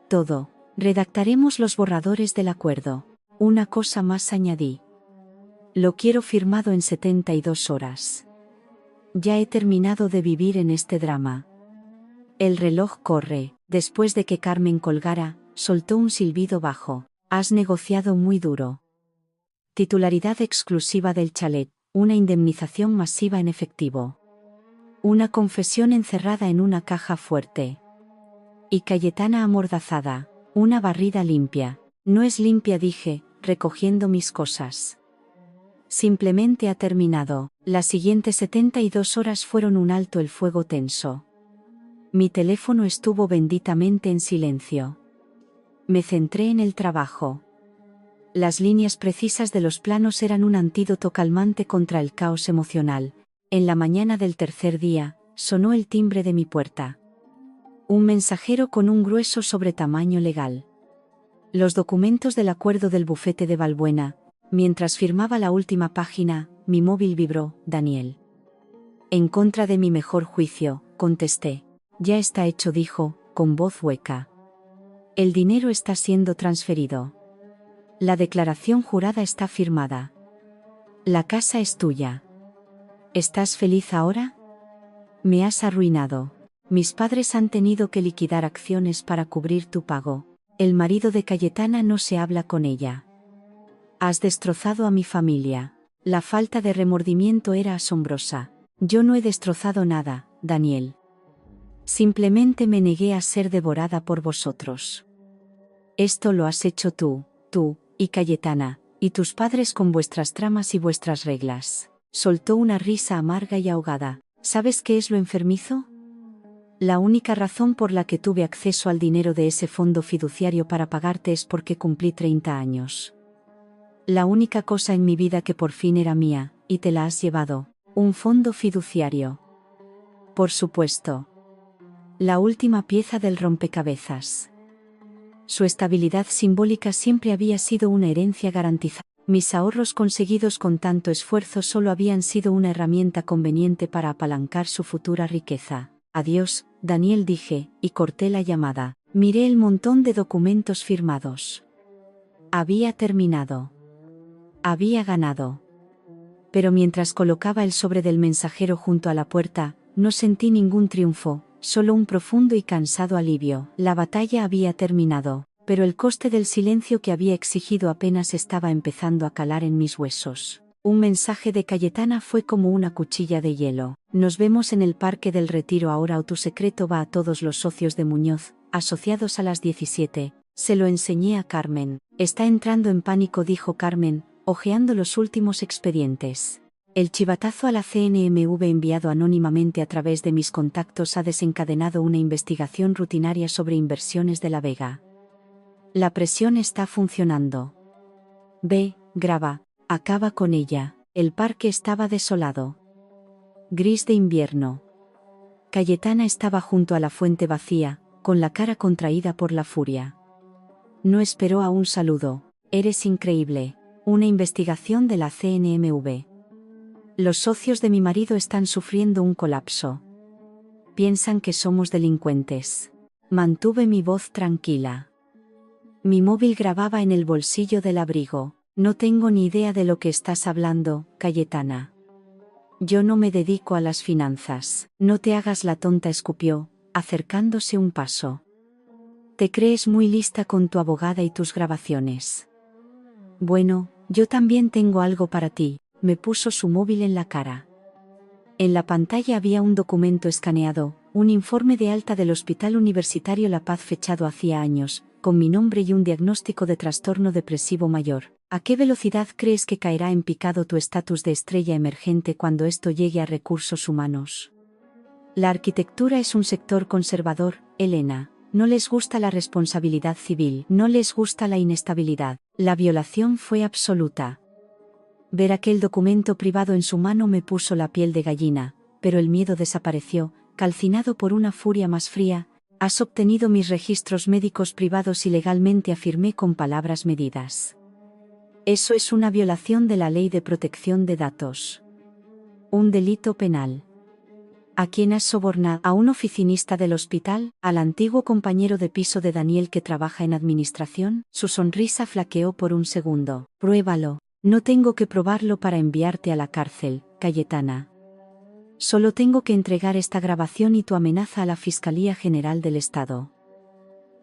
Todo. Redactaremos los borradores del acuerdo. Una cosa más añadí. Lo quiero firmado en 72 horas. Ya he terminado de vivir en este drama. El reloj corre. Después de que Carmen colgara, soltó un silbido bajo. Has negociado muy duro. Titularidad exclusiva del chalet, una indemnización masiva en efectivo. Una confesión encerrada en una caja fuerte. Y Cayetana amordazada, una barrida limpia. No es limpia, dije, recogiendo mis cosas. Simplemente ha terminado. Las siguientes 72 horas fueron un alto el fuego tenso. Mi teléfono estuvo benditamente en silencio. Me centré en el trabajo. Las líneas precisas de los planos eran un antídoto calmante contra el caos emocional. En la mañana del tercer día, sonó el timbre de mi puerta. Un mensajero con un grueso sobretamaño legal. Los documentos del acuerdo del bufete de Balbuena. Mientras firmaba la última página, mi móvil vibró. Daniel. En contra de mi mejor juicio, contesté. Ya está hecho, dijo, con voz hueca. El dinero está siendo transferido. La declaración jurada está firmada. La casa es tuya. ¿Estás feliz ahora? Me has arruinado. Mis padres han tenido que liquidar acciones para cubrir tu pago. El marido de Cayetana no se habla con ella. Has destrozado a mi familia. La falta de remordimiento era asombrosa. Yo no he destrozado nada, Daniel. Simplemente me negué a ser devorada por vosotros. Esto lo has hecho tú y Cayetana, y tus padres con vuestras tramas y vuestras reglas. Soltó una risa amarga y ahogada. ¿Sabes qué es lo enfermizo? La única razón por la que tuve acceso al dinero de ese fondo fiduciario para pagarte es porque cumplí 30 años. La única cosa en mi vida que por fin era mía, y te la has llevado, un fondo fiduciario. Por supuesto. La última pieza del rompecabezas. Su estabilidad simbólica siempre había sido una herencia garantizada. Mis ahorros conseguidos con tanto esfuerzo solo habían sido una herramienta conveniente para apalancar su futura riqueza. Adiós, Daniel, dije, y corté la llamada. Miré el montón de documentos firmados. Había terminado. Había ganado. Pero mientras colocaba el sobre del mensajero junto a la puerta, no sentí ningún triunfo, solo un profundo y cansado alivio. La batalla había terminado, pero el coste del silencio que había exigido apenas estaba empezando a calar en mis huesos. Un mensaje de Cayetana fue como una cuchilla de hielo. Nos vemos en el Parque del Retiro ahora o tu secreto va a todos los socios de Muñoz, asociados a las 17. Se lo enseñé a Carmen. Está entrando en pánico, dijo Carmen, hojeando los últimos expedientes. El chivatazo a la CNMV enviado anónimamente a través de mis contactos ha desencadenado una investigación rutinaria sobre inversiones de La Vega. La presión está funcionando. Ve, graba, acaba con ella. El parque estaba desolado. Gris de invierno. Cayetana estaba junto a la fuente vacía, con la cara contraída por la furia. No esperó a un saludo. Eres increíble. Una investigación de la CNMV. Los socios de mi marido están sufriendo un colapso. Piensan que somos delincuentes. Mantuve mi voz tranquila. Mi móvil grababa en el bolsillo del abrigo. No tengo ni idea de lo que estás hablando, Cayetana. Yo no me dedico a las finanzas. No te hagas la tonta, escupió, acercándose un paso. Te crees muy lista con tu abogada y tus grabaciones. Bueno, yo también tengo algo para ti. Me puso su móvil en la cara. En la pantalla había un documento escaneado, un informe de alta del Hospital Universitario La Paz fechado hacía años, con mi nombre y un diagnóstico de trastorno depresivo mayor. ¿A qué velocidad crees que caerá en picado tu estatus de estrella emergente cuando esto llegue a recursos humanos? La arquitectura es un sector conservador, Elena. No les gusta la responsabilidad civil, no les gusta la inestabilidad. La violación fue absoluta. Ver aquel documento privado en su mano me puso la piel de gallina, pero el miedo desapareció, calcinado por una furia más fría. Has obtenido mis registros médicos privados ilegalmente, afirmé con palabras medidas. Eso es una violación de la Ley de Protección de Datos. Un delito penal. ¿A quién has sobornado? ¿A un oficinista del hospital? ¿Al antiguo compañero de piso de Daniel que trabaja en administración? Su sonrisa flaqueó por un segundo. Pruébalo. No tengo que probarlo para enviarte a la cárcel, Cayetana. Solo tengo que entregar esta grabación y tu amenaza a la Fiscalía General del Estado.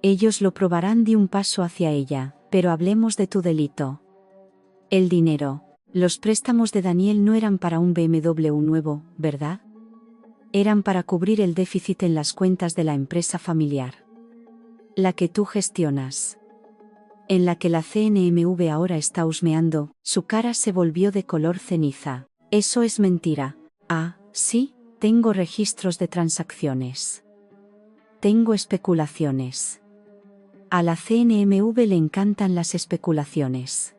Ellos lo probarán. Di un paso hacia ella, pero hablemos de tu delito. El dinero. Los préstamos de Daniel no eran para un BMW nuevo, ¿verdad? Eran para cubrir el déficit en las cuentas de la empresa familiar. La que tú gestionas. En la que la CNMV ahora está husmeando. Su cara se volvió de color ceniza. Eso es mentira. Ah, sí, tengo registros de transacciones. Tengo especulaciones. A la CNMV le encantan las especulaciones.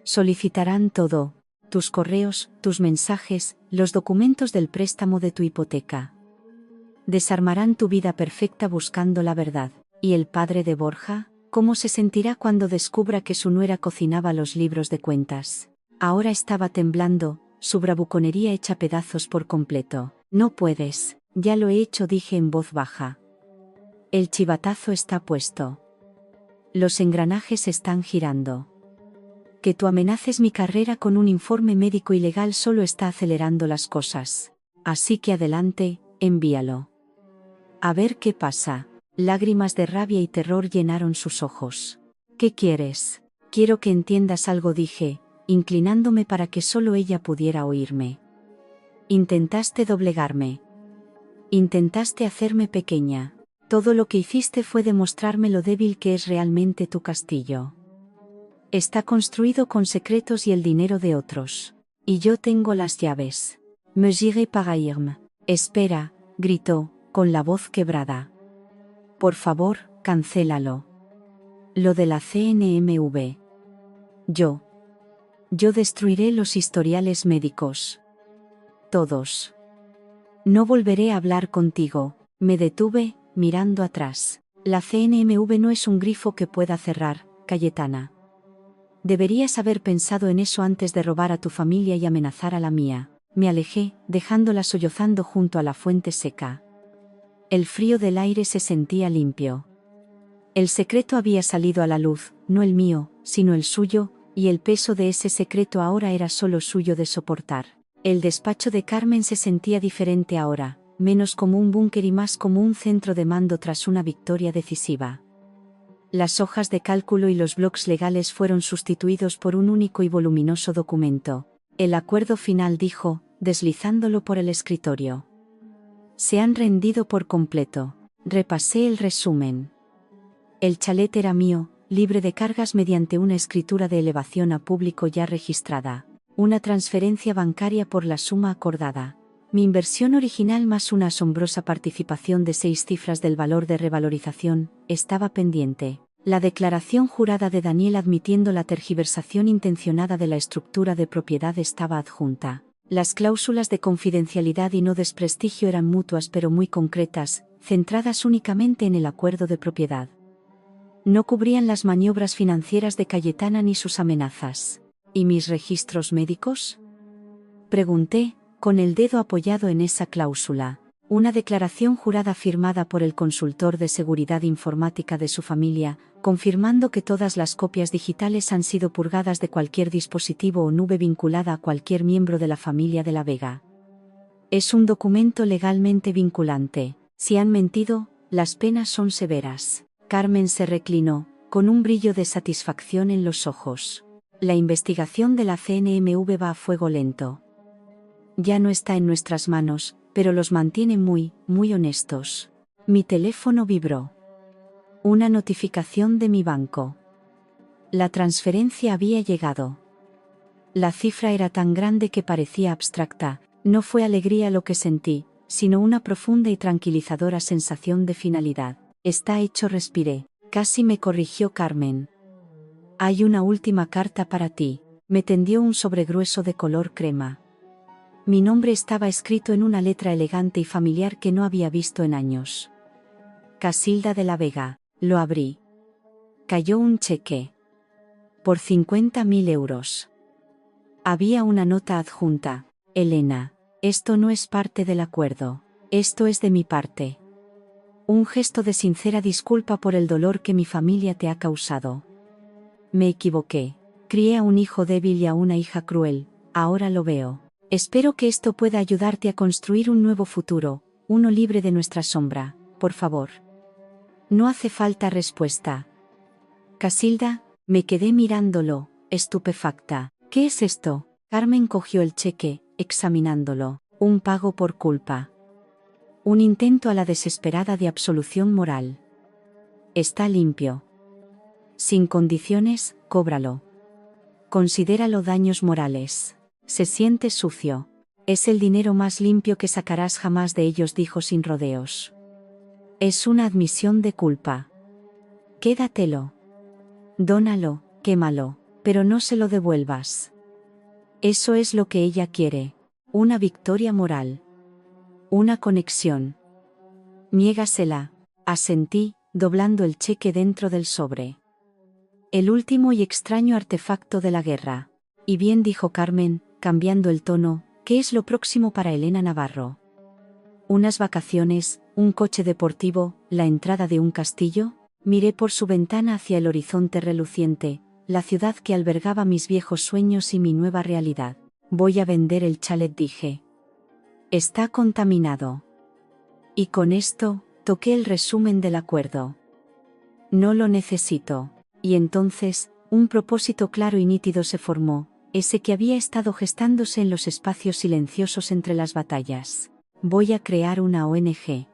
Solicitarán todo, tus correos, tus mensajes, los documentos del préstamo de tu hipoteca. Desarmarán tu vida perfecta buscando la verdad. ¿Y el padre de Borja? ¿Cómo se sentirá cuando descubra que su nuera cocinaba los libros de cuentas? Ahora estaba temblando, su bravuconería hecha pedazos por completo. No puedes, ya lo he hecho, dije en voz baja. El chivatazo está puesto. Los engranajes están girando. Que tú amenaces mi carrera con un informe médico ilegal solo está acelerando las cosas. Así que adelante, envíalo. A ver qué pasa. Lágrimas de rabia y terror llenaron sus ojos. ¿Qué quieres? Quiero que entiendas algo, dije, inclinándome para que solo ella pudiera oírme. Intentaste doblegarme. Intentaste hacerme pequeña. Todo lo que hiciste fue demostrarme lo débil que es realmente tu castillo. Está construido con secretos y el dinero de otros. Y yo tengo las llaves. Me j'irai para irme. Espera, gritó, con la voz quebrada. Por favor, cancélalo. Lo de la CNMV. Yo destruiré los historiales médicos. Todos. No volveré a hablar contigo. Me detuve, mirando atrás. La CNMV no es un grifo que pueda cerrar, Cayetana. Deberías haber pensado en eso antes de robar a tu familia y amenazar a la mía. Me alejé, dejándola sollozando junto a la fuente seca. El frío del aire se sentía limpio. El secreto había salido a la luz, no el mío, sino el suyo, y el peso de ese secreto ahora era solo suyo de soportar. El despacho de Carmen se sentía diferente ahora, menos como un búnker y más como un centro de mando tras una victoria decisiva. Las hojas de cálculo y los blocs legales fueron sustituidos por un único y voluminoso documento. El acuerdo final, dijo, deslizándolo por el escritorio. Se han rendido por completo. Repasé el resumen. El chalet era mío, libre de cargas mediante una escritura de elevación a público ya registrada. Una transferencia bancaria por la suma acordada. Mi inversión original más una asombrosa participación de 6 cifras del valor de revalorización, estaba pendiente. La declaración jurada de Daniel admitiendo la tergiversación intencionada de la estructura de propiedad estaba adjunta. Las cláusulas de confidencialidad y no desprestigio eran mutuas pero muy concretas, centradas únicamente en el acuerdo de propiedad. No cubrían las maniobras financieras de Cayetana ni sus amenazas. ¿Y mis registros médicos? Pregunté, con el dedo apoyado en esa cláusula. Una declaración jurada firmada por el consultor de seguridad informática de su familia, confirmando que todas las copias digitales han sido purgadas de cualquier dispositivo o nube vinculada a cualquier miembro de la familia de la Vega. Es un documento legalmente vinculante. Si han mentido, las penas son severas. Carmen se reclinó, con un brillo de satisfacción en los ojos. La investigación de la CNMV va a fuego lento. Ya no está en nuestras manos, pero los mantiene muy honestos. Mi teléfono vibró. Una notificación de mi banco. La transferencia había llegado. La cifra era tan grande que parecía abstracta. No fue alegría lo que sentí, sino una profunda y tranquilizadora sensación de finalidad. Está hecho, respiré. Casi me corrigió Carmen. Hay una última carta para ti. Me tendió un sobregrueso de color crema. Mi nombre estaba escrito en una letra elegante y familiar que no había visto en años. Casilda de la Vega. Lo abrí. Cayó un cheque. Por 50.000 euros. Había una nota adjunta. Elena, esto no es parte del acuerdo. Esto es de mi parte. Un gesto de sincera disculpa por el dolor que mi familia te ha causado. Me equivoqué. Crié a un hijo débil y a una hija cruel. Ahora lo veo. Espero que esto pueda ayudarte a construir un nuevo futuro, uno libre de nuestra sombra, por favor. No hace falta respuesta. Casilda, me quedé mirándolo, estupefacta. ¿Qué es esto? Carmen cogió el cheque, examinándolo. Un pago por culpa. Un intento a la desesperada de absolución moral. Está limpio. Sin condiciones, cóbralo. Considéralo daños morales. Se siente sucio. Es el dinero más limpio que sacarás jamás de ellos, dijo sin rodeos. Es una admisión de culpa. Quédatelo. Dónalo, quémalo, pero no se lo devuelvas. Eso es lo que ella quiere. Una victoria moral. Una conexión. Niégasela, asentí, doblando el cheque dentro del sobre. El último y extraño artefacto de la guerra. Y bien, dijo Carmen, cambiando el tono, ¿qué es lo próximo para Elena Navarro? ¿Unas vacaciones, un coche deportivo, la entrada de un castillo? Miré por su ventana hacia el horizonte reluciente, la ciudad que albergaba mis viejos sueños y mi nueva realidad. Voy a vender el chalet, dije. Está contaminado. Y con esto, toqué el resumen del acuerdo. No lo necesito. Y entonces, un propósito claro y nítido se formó, ese que había estado gestándose en los espacios silenciosos entre las batallas. Voy a crear una ONG.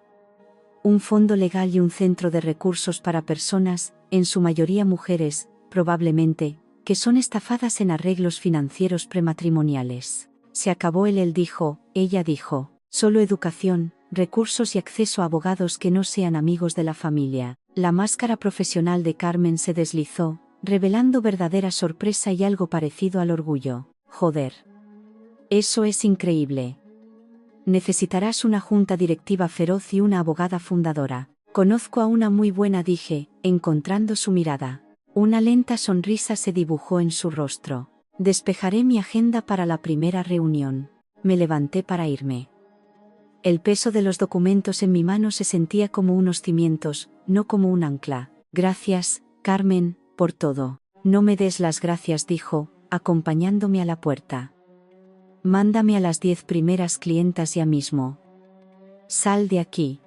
Un fondo legal y un centro de recursos para personas, en su mayoría mujeres, probablemente, que son estafadas en arreglos financieros prematrimoniales. Se acabó él dijo, ella dijo, solo educación, recursos y acceso a abogados que no sean amigos de la familia. La máscara profesional de Carmen se deslizó, revelando verdadera sorpresa y algo parecido al orgullo. Joder. Eso es increíble. Necesitarás una junta directiva feroz y una abogada fundadora. Conozco a una muy buena, dije, encontrando su mirada. Una lenta sonrisa se dibujó en su rostro. Despejaré mi agenda para la primera reunión. Me levanté para irme. El peso de los documentos en mi mano se sentía como unos cimientos, no como un ancla. Gracias, Carmen, por todo. No me des las gracias, dijo, acompañándome a la puerta. Mándame a las 10 primeras clientas ya mismo. Sal de aquí.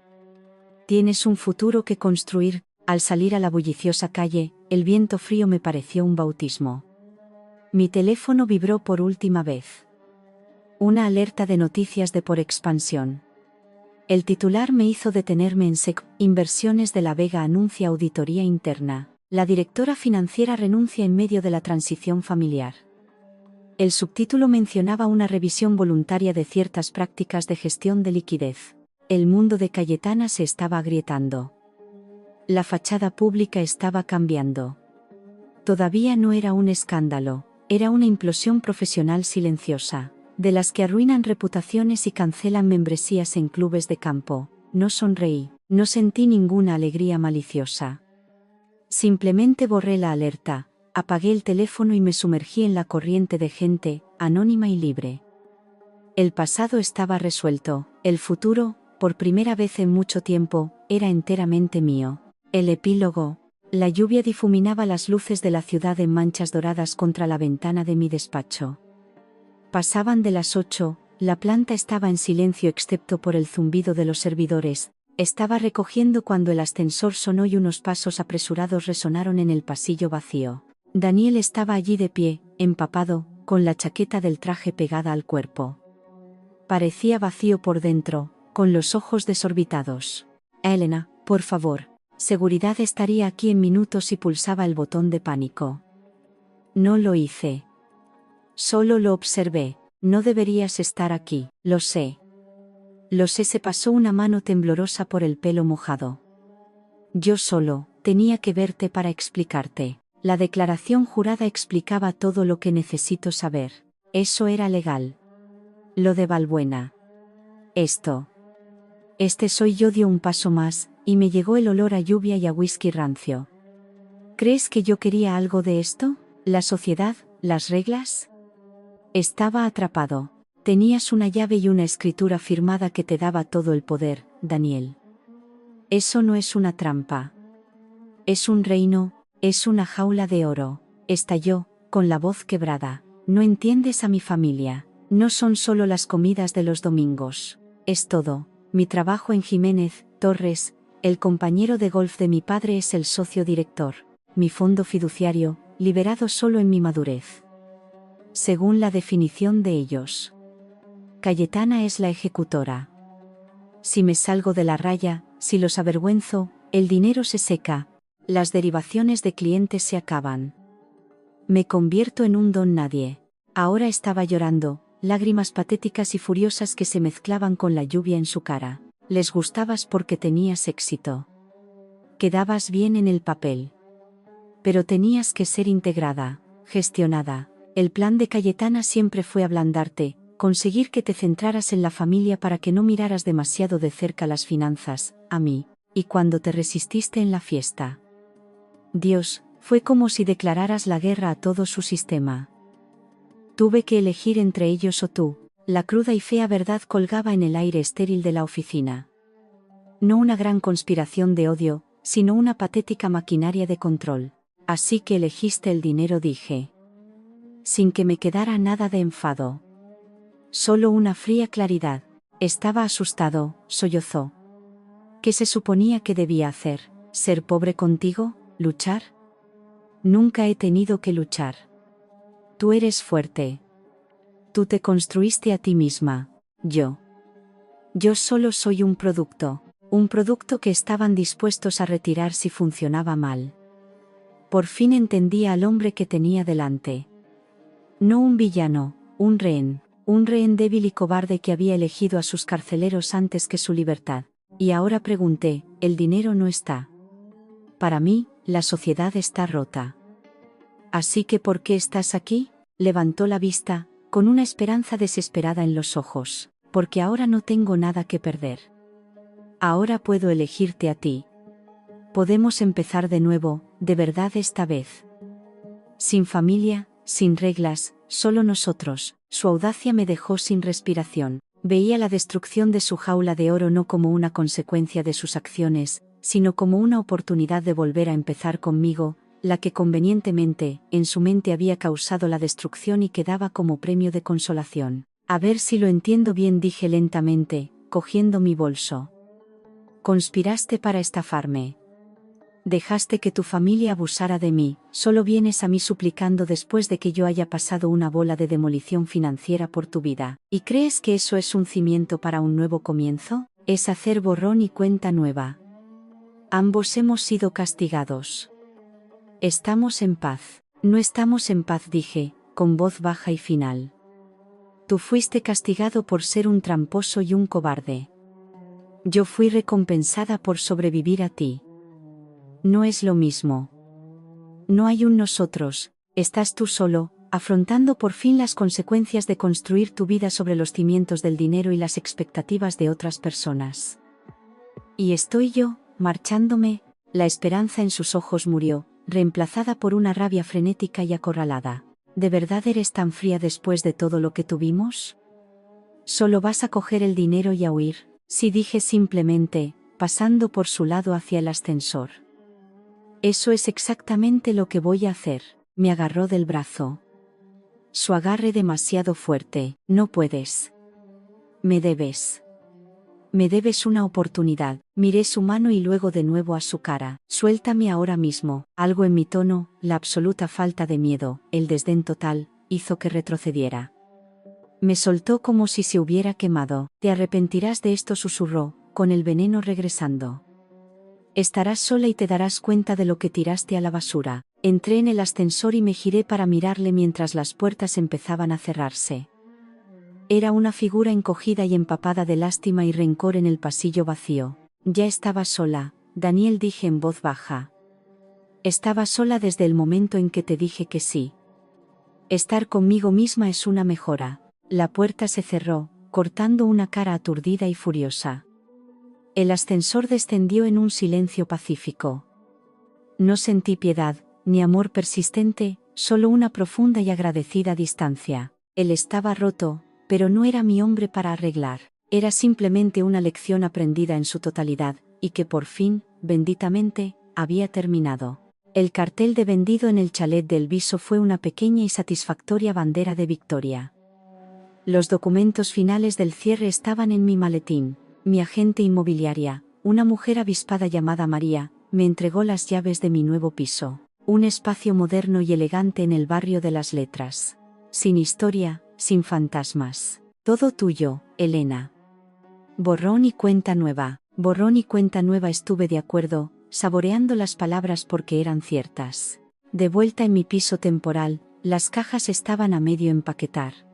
Tienes un futuro que construir. Al salir a la bulliciosa calle, el viento frío me pareció un bautismo. Mi teléfono vibró por última vez. Una alerta de noticias de por expansión. El titular me hizo detenerme en seco. Inversiones de La Vega anuncia auditoría interna. La directora financiera renuncia en medio de la transición familiar. El subtítulo mencionaba una revisión voluntaria de ciertas prácticas de gestión de liquidez. El mundo de Cayetana se estaba agrietando. La fachada pública estaba cambiando. Todavía no era un escándalo, era una implosión profesional silenciosa, de las que arruinan reputaciones y cancelan membresías en clubes de campo. No sonreí, no sentí ninguna alegría maliciosa. Simplemente borré la alerta, apagué el teléfono y me sumergí en la corriente de gente, anónima y libre. El pasado estaba resuelto, el futuro, por primera vez en mucho tiempo, era enteramente mío. El epílogo. La lluvia difuminaba las luces de la ciudad en manchas doradas contra la ventana de mi despacho. Pasaban de las 8, la planta estaba en silencio excepto por el zumbido de los servidores. Estaba recogiendo cuando el ascensor sonó y unos pasos apresurados resonaron en el pasillo vacío. Daniel estaba allí de pie, empapado, con la chaqueta del traje pegada al cuerpo. Parecía vacío por dentro, con los ojos desorbitados. Elena, por favor. Seguridad estaría aquí en minutos y pulsaba el botón de pánico. No lo hice. Solo lo observé. No deberías estar aquí. Lo sé. Lo sé. Se pasó una mano temblorosa por el pelo mojado. Yo solo tenía que verte para explicarte. La declaración jurada explicaba todo lo que necesito saber. Eso era legal. Lo de Valbuena. Este soy yo. Dio un paso más, y me llegó el olor a lluvia y a whisky rancio. ¿Crees que yo quería algo de esto? ¿La sociedad? ¿Las reglas? Estaba atrapado. Tenías una llave y una escritura firmada que te daba todo el poder, Daniel. Eso no es una trampa. Es un reino, es una jaula de oro. Estalló, con la voz quebrada. No entiendes a mi familia. No son solo las comidas de los domingos. Es todo. Mi trabajo en Jiménez, Torres, el compañero de golf de mi padre es el socio director. Mi fondo fiduciario, liberado solo en mi madurez. Según la definición de ellos. Cayetana es la ejecutora. Si me salgo de la raya, si los avergüenzo, el dinero se seca, las derivaciones de clientes se acaban. Me convierto en un don nadie. Ahora estaba llorando, lágrimas patéticas y furiosas que se mezclaban con la lluvia en su cara. Les gustabas porque tenías éxito. Quedabas bien en el papel. Pero tenías que ser integrada, gestionada. El plan de Cayetana siempre fue ablandarte, conseguir que te centraras en la familia para que no miraras demasiado de cerca las finanzas, a mí, y cuando te resististe en la fiesta. Dios, fue como si declararas la guerra a todo su sistema. Tuve que elegir entre ellos o tú. La cruda y fea verdad colgaba en el aire estéril de la oficina. No una gran conspiración de odio, sino una patética maquinaria de control. Así que elegiste el dinero, dije. Sin que me quedara nada de enfado. Solo una fría claridad. Estaba asustado, sollozó. ¿Qué se suponía que debía hacer? ¿Ser pobre contigo? ¿Luchar? Nunca he tenido que luchar. Tú eres fuerte. Tú te construiste a ti misma. Yo solo soy un producto que estaban dispuestos a retirar si funcionaba mal. Por fin entendía al hombre que tenía delante. No un villano, un rehén débil y cobarde que había elegido a sus carceleros antes que su libertad. Y ahora pregunté, el dinero no está. Para mí, la sociedad está rota. Así que ¿por qué estás aquí? Levantó la vista, con una esperanza desesperada en los ojos. Porque ahora no tengo nada que perder. Ahora puedo elegirte a ti. Podemos empezar de nuevo, de verdad esta vez. Sin familia, sin reglas, solo nosotros. Su audacia me dejó sin respiración. Veía la destrucción de su jaula de oro no como una consecuencia de sus acciones, sino como una oportunidad de volver a empezar conmigo, la que convenientemente, en su mente había causado la destrucción y quedaba como premio de consolación. A ver si lo entiendo bien, dije lentamente, cogiendo mi bolso. Conspiraste para estafarme. Dejaste que tu familia abusara de mí, solo vienes a mí suplicando después de que yo haya pasado una bola de demolición financiera por tu vida. ¿Y crees que eso es un cimiento para un nuevo comienzo? Es hacer borrón y cuenta nueva. Ambos hemos sido castigados. Estamos en paz. No estamos en paz, dije, con voz baja y final. Tú fuiste castigado por ser un tramposo y un cobarde. Yo fui recompensada por sobrevivir a ti. No es lo mismo. No hay un nosotros, estás tú solo, afrontando por fin las consecuencias de construir tu vida sobre los cimientos del dinero y las expectativas de otras personas. Y estoy yo, marchándome. La esperanza en sus ojos murió, reemplazada por una rabia frenética y acorralada. ¿De verdad eres tan fría después de todo lo que tuvimos? ¿Solo vas a coger el dinero y a huir? Sí, dije simplemente, pasando por su lado hacia el ascensor. Eso es exactamente lo que voy a hacer. Me agarró del brazo. Su agarre demasiado fuerte. No puedes. Me debes. Me debes una oportunidad. Miré su mano y luego de nuevo a su cara. Suéltame ahora mismo. Algo en mi tono, la absoluta falta de miedo, el desdén total, hizo que retrocediera. Me soltó como si se hubiera quemado. Te arrepentirás de esto, susurró, con el veneno regresando. Estarás sola y te darás cuenta de lo que tiraste a la basura. Entré en el ascensor y me giré para mirarle mientras las puertas empezaban a cerrarse. Era una figura encogida y empapada de lástima y rencor en el pasillo vacío. Ya estaba sola, Daniel, dije en voz baja. Estaba sola desde el momento en que te dije que sí. Estar conmigo misma es una mejora. La puerta se cerró, cortando una cara aturdida y furiosa. El ascensor descendió en un silencio pacífico. No sentí piedad, ni amor persistente, solo una profunda y agradecida distancia. Él estaba roto, pero no era mi hombre para arreglar. Era simplemente una lección aprendida en su totalidad, y que por fin, benditamente, había terminado. El cartel de vendido en el chalet del Viso fue una pequeña y satisfactoria bandera de victoria. Los documentos finales del cierre estaban en mi maletín. Mi agente inmobiliaria, una mujer avispada llamada María, me entregó las llaves de mi nuevo piso. Un espacio moderno y elegante en el barrio de las Letras. Sin historia, sin fantasmas. Todo tuyo, Elena. Borrón y cuenta nueva. Borrón y cuenta nueva, estuve de acuerdo, saboreando las palabras porque eran ciertas. De vuelta en mi piso temporal, las cajas estaban a medio empaquetar.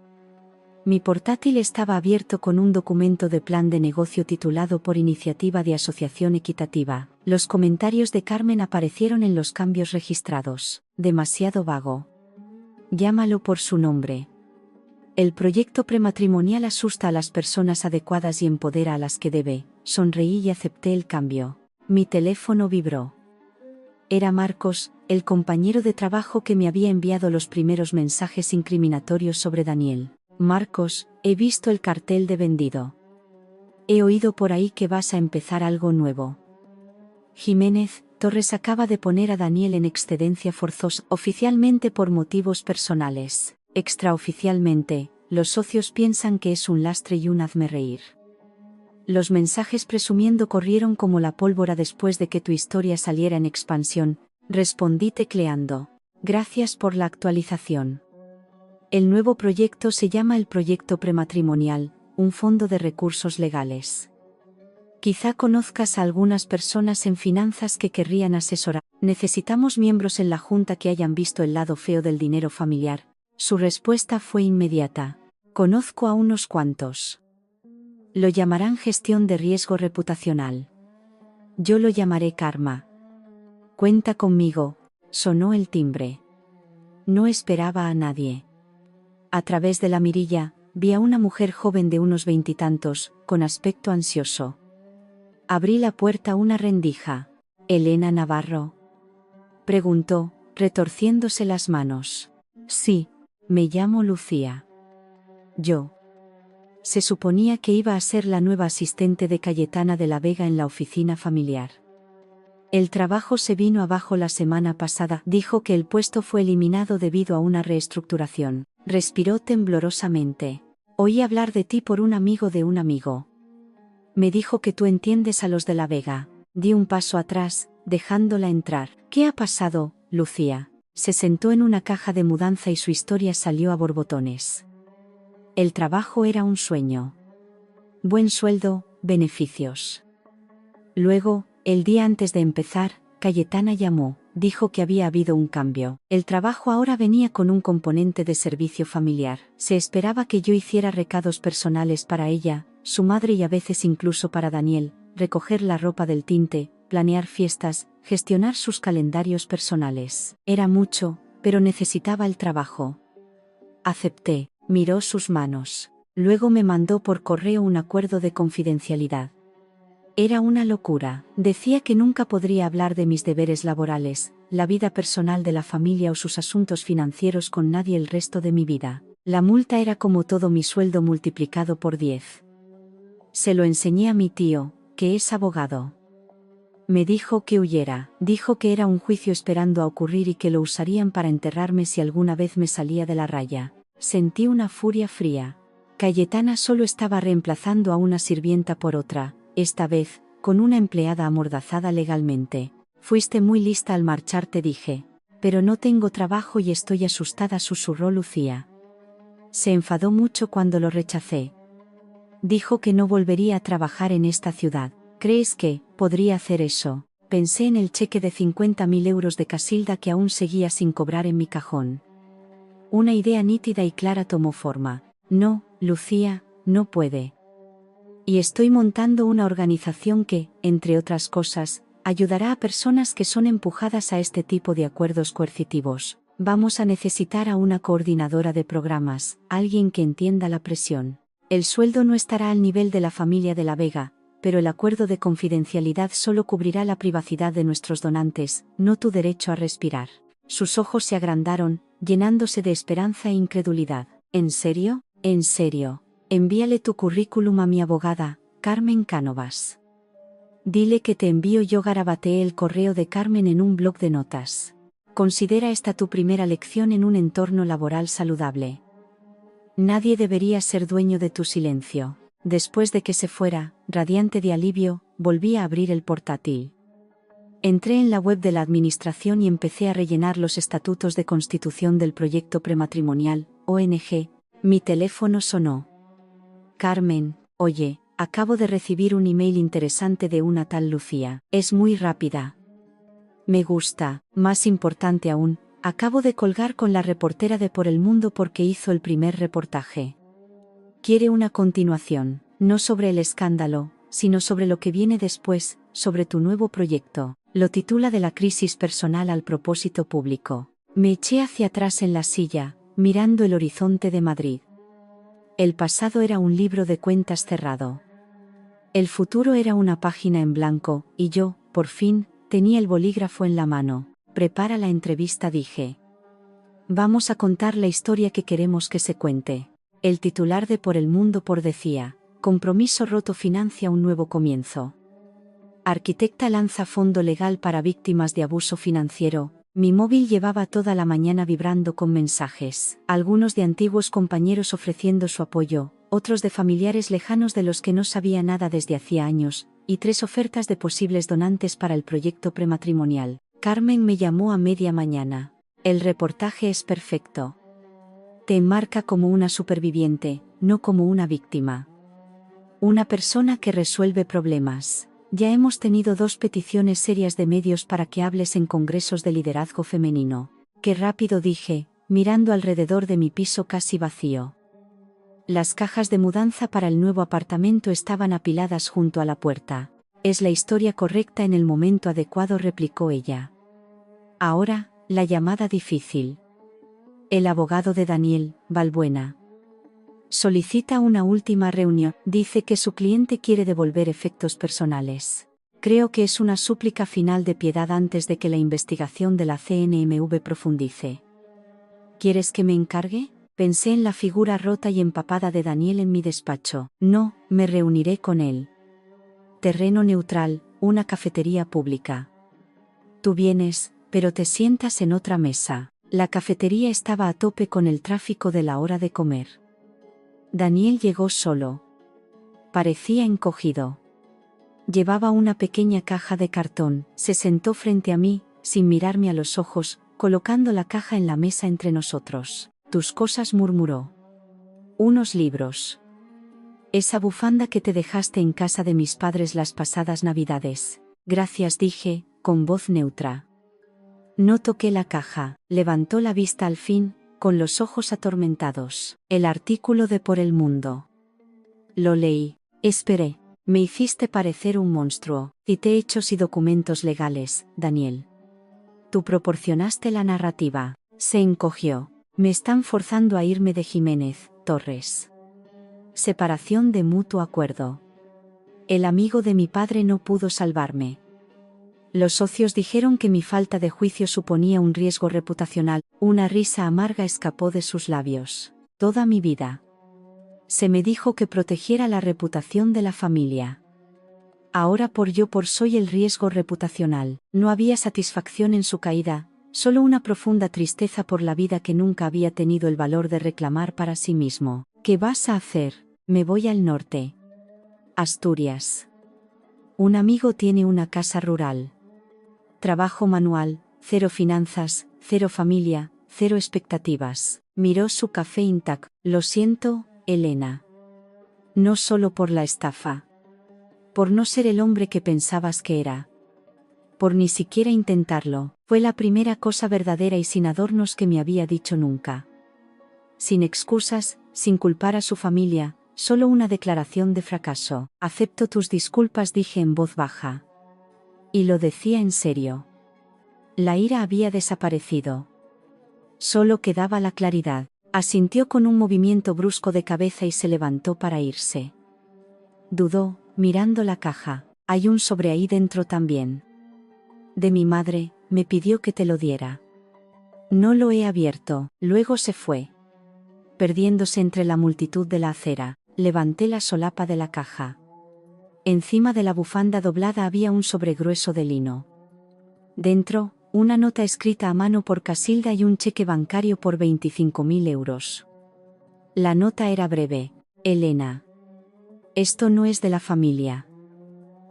Mi portátil estaba abierto con un documento de plan de negocio titulado por iniciativa de asociación equitativa. Los comentarios de Carmen aparecieron en los cambios registrados. Demasiado vago. Llámalo por su nombre. El proyecto prematrimonial asusta a las personas adecuadas y empodera a las que debe. Sonreí y acepté el cambio. Mi teléfono vibró. Era Marcos, el compañero de trabajo que me había enviado los primeros mensajes incriminatorios sobre Daniel. Marcos, he visto el cartel de vendido. He oído por ahí que vas a empezar algo nuevo. Jiménez Torres acaba de poner a Daniel en excedencia forzosa, oficialmente por motivos personales. Extraoficialmente, los socios piensan que es un lastre y un hazmerreír. Los mensajes presumiendo corrieron como la pólvora después de que tu historia saliera en expansión, respondí tecleando. Gracias por la actualización. El nuevo proyecto se llama el Proyecto Prematrimonial, un fondo de recursos legales. Quizá conozcas a algunas personas en finanzas que querrían asesorar. Necesitamos miembros en la junta que hayan visto el lado feo del dinero familiar. Su respuesta fue inmediata. Conozco a unos cuantos. Lo llamarán gestión de riesgo reputacional. Yo lo llamaré karma. Cuenta conmigo, sonó el timbre. No esperaba a nadie. A través de la mirilla, vi a una mujer joven de unos veintitantos, con aspecto ansioso. Abrí la puerta a una rendija. ¿Elena Navarro?, preguntó, retorciéndose las manos. Sí, me llamo Lucía. Yo. Se suponía que iba a ser la nueva asistente de Cayetana de la Vega en la oficina familiar. El trabajo se vino abajo la semana pasada. Dijo que el puesto fue eliminado debido a una reestructuración. Respiró temblorosamente. Oí hablar de ti por un amigo de un amigo. Me dijo que tú entiendes a los de La Vega. Di un paso atrás, dejándola entrar. ¿Qué ha pasado, Lucía? Se sentó en una caja de mudanza y su historia salió a borbotones. El trabajo era un sueño. Buen sueldo, beneficios. Luego, el día antes de empezar, Cayetana llamó, dijo que había habido un cambio. El trabajo ahora venía con un componente de servicio familiar. Se esperaba que yo hiciera recados personales para ella, su madre y a veces incluso para Daniel, recoger la ropa del tinte, planear fiestas, gestionar sus calendarios personales. Era mucho, pero necesitaba el trabajo. Acepté, miró sus manos. Luego me mandó por correo un acuerdo de confidencialidad. Era una locura. Decía que nunca podría hablar de mis deberes laborales, la vida personal de la familia o sus asuntos financieros con nadie el resto de mi vida. La multa era como todo mi sueldo multiplicado por 10. Se lo enseñé a mi tío, que es abogado. Me dijo que huyera, dijo que era un juicio esperando a ocurrir y que lo usarían para enterrarme si alguna vez me salía de la raya. Sentí una furia fría. Cayetana solo estaba reemplazando a una sirvienta por otra, esta vez, con una empleada amordazada legalmente. Fuiste muy lista al marcharte, dije. Pero no tengo trabajo y estoy asustada, susurró Lucía. Se enfadó mucho cuando lo rechacé. Dijo que no volvería a trabajar en esta ciudad. ¿Crees que podría hacer eso? Pensé en el cheque de 50.000 euros de Casilda que aún seguía sin cobrar en mi cajón. Una idea nítida y clara tomó forma. No, Lucía, no puede. Y estoy montando una organización que, entre otras cosas, ayudará a personas que son empujadas a este tipo de acuerdos coercitivos. Vamos a necesitar a una coordinadora de programas, alguien que entienda la presión. El sueldo no estará al nivel de la familia de La Vega, pero el acuerdo de confidencialidad solo cubrirá la privacidad de nuestros donantes, no tu derecho a respirar. Sus ojos se agrandaron, llenándose de esperanza e incredulidad. ¿En serio? ¿En serio? Envíale tu currículum a mi abogada, Carmen Cánovas. Dile que te envío yo. Garabateé el correo de Carmen en un bloc de notas. Considera esta tu primera lección en un entorno laboral saludable. Nadie debería ser dueño de tu silencio. Después de que se fuera, radiante de alivio, volví a abrir el portátil. Entré en la web de la administración y empecé a rellenar los estatutos de constitución del proyecto prematrimonial, ONG. Mi teléfono sonó. Carmen, oye, acabo de recibir un email interesante de una tal Lucía. Es muy rápida. Me gusta. Más importante aún, acabo de colgar con la reportera de Por el Mundo porque hizo el primer reportaje. Quiere una continuación, no sobre el escándalo, sino sobre lo que viene después, sobre tu nuevo proyecto. Lo titula De la crisis personal al propósito público. Me eché hacia atrás en la silla, mirando el horizonte de Madrid. El pasado era un libro de cuentas cerrado. El futuro era una página en blanco, y yo, por fin, tenía el bolígrafo en la mano. Prepara la entrevista, dije. Vamos a contar la historia que queremos que se cuente. El titular de Por el Mundo decía, compromiso roto financia un nuevo comienzo. Arquitecta lanza fondo legal para víctimas de abuso financiero. Mi móvil llevaba toda la mañana vibrando con mensajes, algunos de antiguos compañeros ofreciendo su apoyo, otros de familiares lejanos de los que no sabía nada desde hacía años, y 3 ofertas de posibles donantes para el proyecto prematrimonial. Carmen me llamó a media mañana. El reportaje es perfecto. Te enmarca como una superviviente, no como una víctima. Una persona que resuelve problemas. Ya hemos tenido 2 peticiones serias de medios para que hables en congresos de liderazgo femenino. Qué rápido, dije, mirando alrededor de mi piso casi vacío. Las cajas de mudanza para el nuevo apartamento estaban apiladas junto a la puerta. Es la historia correcta en el momento adecuado, replicó ella. Ahora, la llamada difícil. El abogado de Daniel, Balbuena. Solicita una última reunión. Dice que su cliente quiere devolver efectos personales. Creo que es una súplica final de piedad antes de que la investigación de la CNMV profundice. ¿Quieres que me encargue? Pensé en la figura rota y empapada de Daniel en mi despacho. No, me reuniré con él. Terreno neutral, una cafetería pública. Tú vienes, pero te sientas en otra mesa. La cafetería estaba a tope con el tráfico de la hora de comer. Daniel llegó solo. Parecía encogido. Llevaba una pequeña caja de cartón. Se sentó frente a mí, sin mirarme a los ojos, colocando la caja en la mesa entre nosotros. Tus cosas, murmuró. Unos libros. Esa bufanda que te dejaste en casa de mis padres las pasadas Navidades. Gracias, dije, con voz neutra. No toqué la caja. Levantó la vista al fin, con los ojos atormentados. El artículo de Por el Mundo. Lo leí. Esperé. Me hiciste parecer un monstruo. Cité hechos y documentos legales, Daniel. Tú proporcionaste la narrativa. Se encogió. Me están forzando a irme de Jiménez, Torres. Separación de mutuo acuerdo. El amigo de mi padre no pudo salvarme. Los socios dijeron que mi falta de juicio suponía un riesgo reputacional. Una risa amarga escapó de sus labios. Toda mi vida se me dijo que protegiera la reputación de la familia. Ahora por soy el riesgo reputacional. No había satisfacción en su caída, solo una profunda tristeza por la vida que nunca había tenido el valor de reclamar para sí mismo. ¿Qué vas a hacer? Me voy al norte. Asturias. Un amigo tiene una casa rural. Trabajo manual, cero finanzas, cero familia, cero expectativas. Miró su café intacto. Lo siento, Elena. No solo por la estafa. Por no ser el hombre que pensabas que era. Por ni siquiera intentarlo. Fue la primera cosa verdadera y sin adornos que me había dicho nunca. Sin excusas, sin culpar a su familia, solo una declaración de fracaso. Acepto tus disculpas, dije en voz baja. Y lo decía en serio. La ira había desaparecido. Solo quedaba la claridad. Asintió con un movimiento brusco de cabeza y se levantó para irse. Dudó, mirando la caja. Hay un sobre ahí dentro también. De mi madre, me pidió que te lo diera. No lo he abierto. Luego se fue. Perdiéndose entre la multitud de la acera, levanté la solapa de la caja. Encima de la bufanda doblada había un sobre grueso de lino. Dentro, una nota escrita a mano por Casilda y un cheque bancario por 25.000 euros. La nota era breve. Elena. Esto no es de la familia.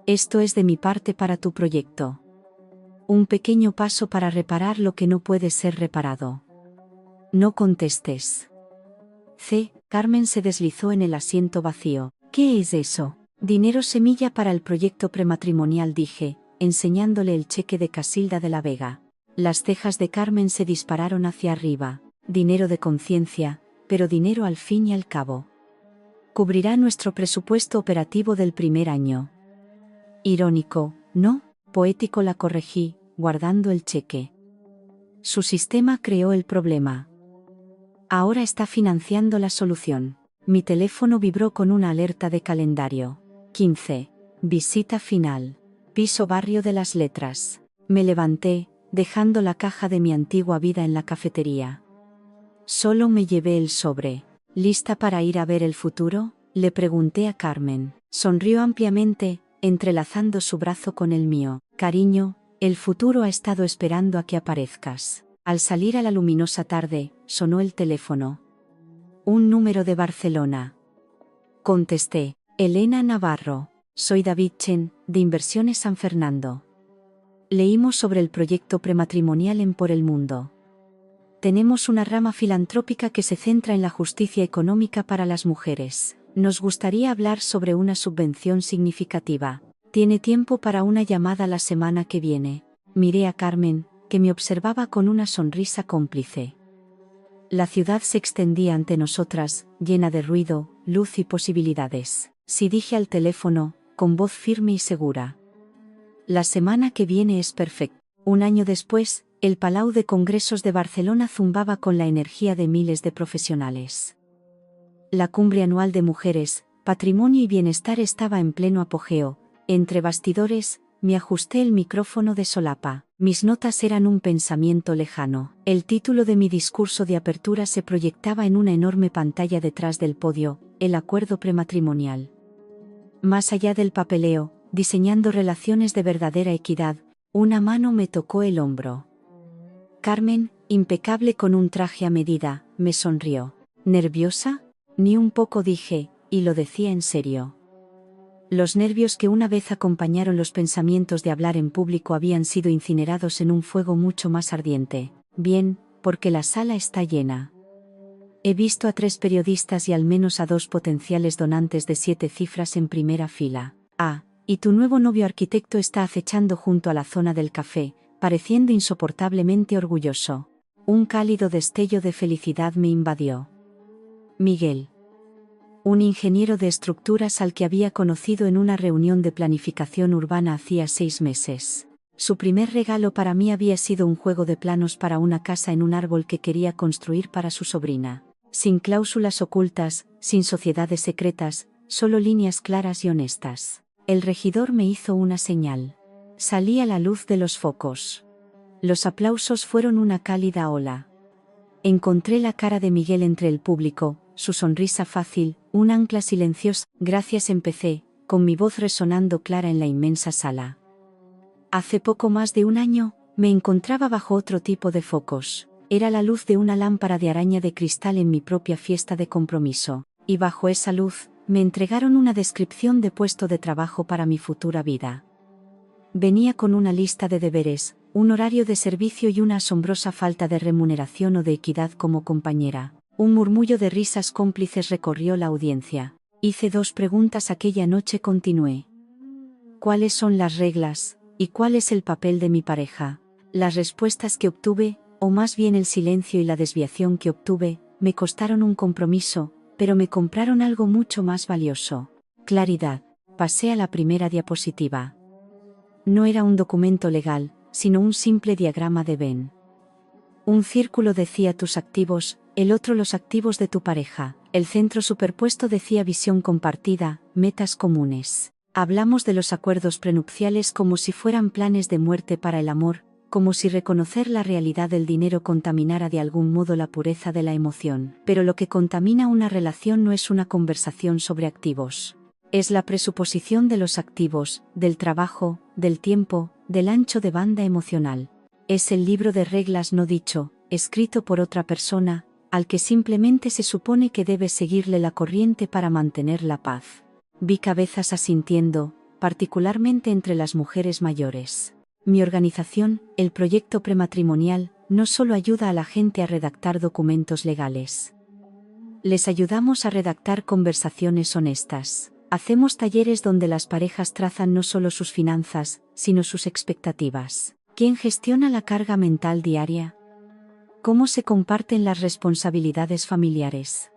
Esto es de mi parte para tu proyecto. Un pequeño paso para reparar lo que no puede ser reparado. No contestes. Carmen se deslizó en el asiento vacío. ¿Qué es eso? Dinero semilla para el proyecto prematrimonial, dije, enseñándole el cheque de Casilda de la Vega. Las cejas de Carmen se dispararon hacia arriba. Dinero de conciencia, pero dinero al fin y al cabo. Cubrirá nuestro presupuesto operativo del primer año. Irónico, ¿no? Poético, la corregí, guardando el cheque. Su sistema creó el problema. Ahora está financiando la solución. Mi teléfono vibró con una alerta de calendario. 15. Visita final. Piso Barrio de las Letras. Me levanté, dejando la caja de mi antigua vida en la cafetería. Solo me llevé el sobre. ¿Lista para ir a ver el futuro?, le pregunté a Carmen. Sonrió ampliamente, entrelazando su brazo con el mío. Cariño, el futuro ha estado esperando a que aparezcas. Al salir a la luminosa tarde, sonó el teléfono. Un número de Barcelona. Contesté. Elena Navarro. Soy David Chen, de Inversiones San Fernando. Leímos sobre el proyecto prematrimonial en Por el Mundo. Tenemos una rama filantrópica que se centra en la justicia económica para las mujeres. Nos gustaría hablar sobre una subvención significativa. ¿Tiene tiempo para una llamada la semana que viene? Miré a Carmen, que me observaba con una sonrisa cómplice. La ciudad se extendía ante nosotras, llena de ruido, luz y posibilidades. Sí, dije al teléfono, con voz firme y segura. La semana que viene es perfecta. Un año después, el Palau de Congresos de Barcelona zumbaba con la energía de miles de profesionales. La cumbre anual de mujeres, patrimonio y bienestar estaba en pleno apogeo. Entre bastidores, me ajusté el micrófono de solapa. Mis notas eran un pensamiento lejano. El título de mi discurso de apertura se proyectaba en una enorme pantalla detrás del podio: el acuerdo prematrimonial. Más allá del papeleo, diseñando relaciones de verdadera equidad, una mano me tocó el hombro. Carmen, impecable con un traje a medida, me sonrió. ¿Nerviosa? Ni un poco, dije, y lo decía en serio. Los nervios que una vez acompañaron los pensamientos de hablar en público habían sido incinerados en un fuego mucho más ardiente. Bien, porque la sala está llena. He visto a 3 periodistas y al menos a 2 potenciales donantes de 7 cifras en primera fila. Ah, y tu nuevo novio arquitecto está acechando junto a la zona del café, pareciendo insoportablemente orgulloso. Un cálido destello de felicidad me invadió. Miguel. Un ingeniero de estructuras al que había conocido en una reunión de planificación urbana hacía 6 meses. Su primer regalo para mí había sido un juego de planos para una casa en un árbol que quería construir para su sobrina. Sin cláusulas ocultas, sin sociedades secretas, solo líneas claras y honestas. El regidor me hizo una señal. Salí a la luz de los focos. Los aplausos fueron una cálida ola. Encontré la cara de Miguel entre el público, su sonrisa fácil, un ancla silenciosa. Gracias, empecé, con mi voz resonando clara en la inmensa sala. Hace poco más de un año, me encontraba bajo otro tipo de focos. Era la luz de una lámpara de araña de cristal en mi propia fiesta de compromiso, y bajo esa luz, me entregaron una descripción de puesto de trabajo para mi futura vida. Venía con una lista de deberes, un horario de servicio y una asombrosa falta de remuneración o de equidad como compañera. Un murmullo de risas cómplices recorrió la audiencia. Hice 2 preguntas aquella noche, continué. ¿Cuáles son las reglas, y cuál es el papel de mi pareja? Las respuestas que obtuve, o más bien el silencio y la desviación que obtuve, me costaron un compromiso, pero me compraron algo mucho más valioso. Claridad. Pasé a la primera diapositiva. No era un documento legal, sino un simple diagrama de Venn. Un círculo decía tus activos, el otro los activos de tu pareja, el centro superpuesto decía visión compartida, metas comunes. Hablamos de los acuerdos prenupciales como si fueran planes de muerte para el amor, como si reconocer la realidad del dinero contaminara de algún modo la pureza de la emoción. Pero lo que contamina una relación no es una conversación sobre activos. Es la presuposición de los activos, del trabajo, del tiempo, del ancho de banda emocional. Es el libro de reglas no dicho, escrito por otra persona, al que simplemente se supone que debes seguirle la corriente para mantener la paz. Vi cabezas asintiendo, particularmente entre las mujeres mayores. Mi organización, el proyecto prematrimonial, no solo ayuda a la gente a redactar documentos legales. Les ayudamos a redactar conversaciones honestas. Hacemos talleres donde las parejas trazan no solo sus finanzas, sino sus expectativas. ¿Quién gestiona la carga mental diaria? ¿Cómo se comparten las responsabilidades familiares?